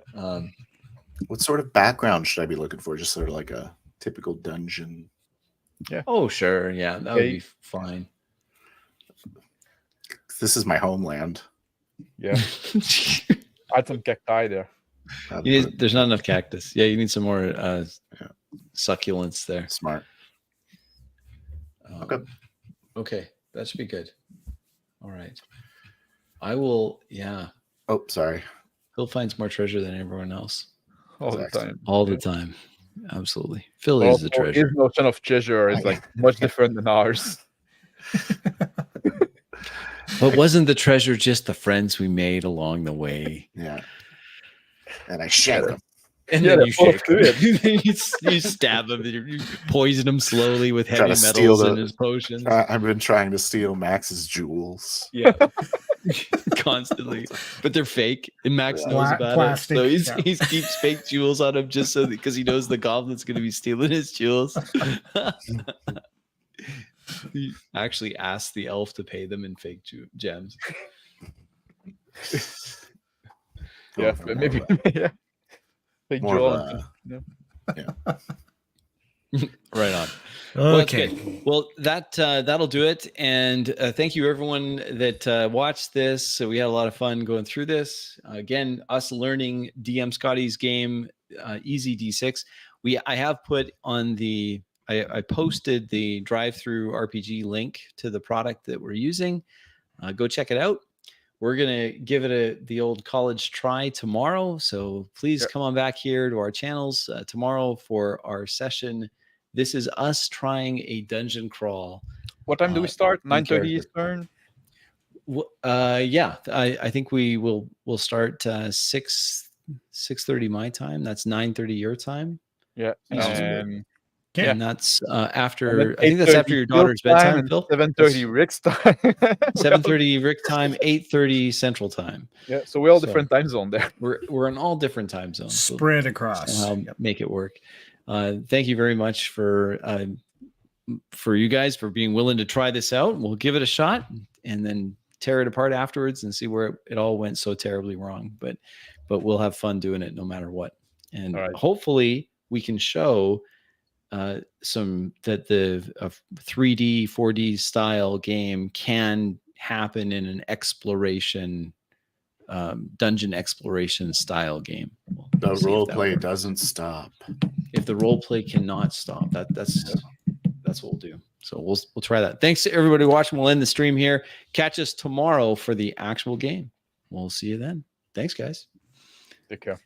What sort of background should I be looking for? Just sort of like a typical dungeon. Oh, sure. Yeah, that would be fine. This is my homeland. yeah, add some cacti there. There's not enough cactus. Yeah, you need some more succulents there. Smart. Okay. Okay, that should be good. All right. I will, Oh, sorry. Phil finds more treasure than everyone else. All the Exactly. time. All the time. Absolutely. Phil Well, is the treasure. his notion of treasure is like much different than ours. But wasn't the treasure just the friends we made along the way? Yeah. And I shank them. And Yeah, then you they're full of shake. you stab him. You poison him slowly with Try heavy to steal metals the- in his potions. I've been trying to steal Max's jewels. Yeah, Constantly, but they're fake, and Max knows about Plastic, it. So yeah. he keeps fake jewels on him just so because he knows the goblin's going to be stealing his jewels. He actually asked the elf to pay them in fake gems. yeah, Going for maybe, yeah. Big more jewel. of a- Right on. Well, that's Okay. good. Well, that'll do it. And thank you, everyone that watched this. So we had a lot of fun going through this. Again, us learning DM Scotty's game, EZD6. I have put on I posted the drive-through RPG link to the product that we're using. Go check it out. We're gonna give it the old college try tomorrow. So please come on back here to our channels tomorrow for our session. This is us trying a dungeon crawl. What time do we start? 9:30 character. Eastern. I think we'll start 6:30 my time. That's 9:30 your time. Yeah. Eastern. Okay. And that's And after. then I think that's after 8:30 your daughter's Phil's time bedtime, and Phil. 7:30 Rick's time. 7:30 Rick time, 8:30 Central time. Yeah, so we're all So- different time zone there. We're in all different time zones. So Spread across. somehow Yep. make it work. Thank you very much for you guys for being willing to try this out. We'll give it a shot and then tear it apart afterwards and see where it all went so terribly wrong. But we'll have fun doing it no matter what. And All right. hopefully we can show that the 3D, 4D style game can happen in an exploration, dungeon exploration style game. The We'll see if role that play works. doesn't stop. If the role play cannot stop, that's what we'll do. So we'll try that. Thanks to everybody watching. We'll end the stream here. Catch us tomorrow for the actual game. We'll see you then. Thanks, guys. Take care.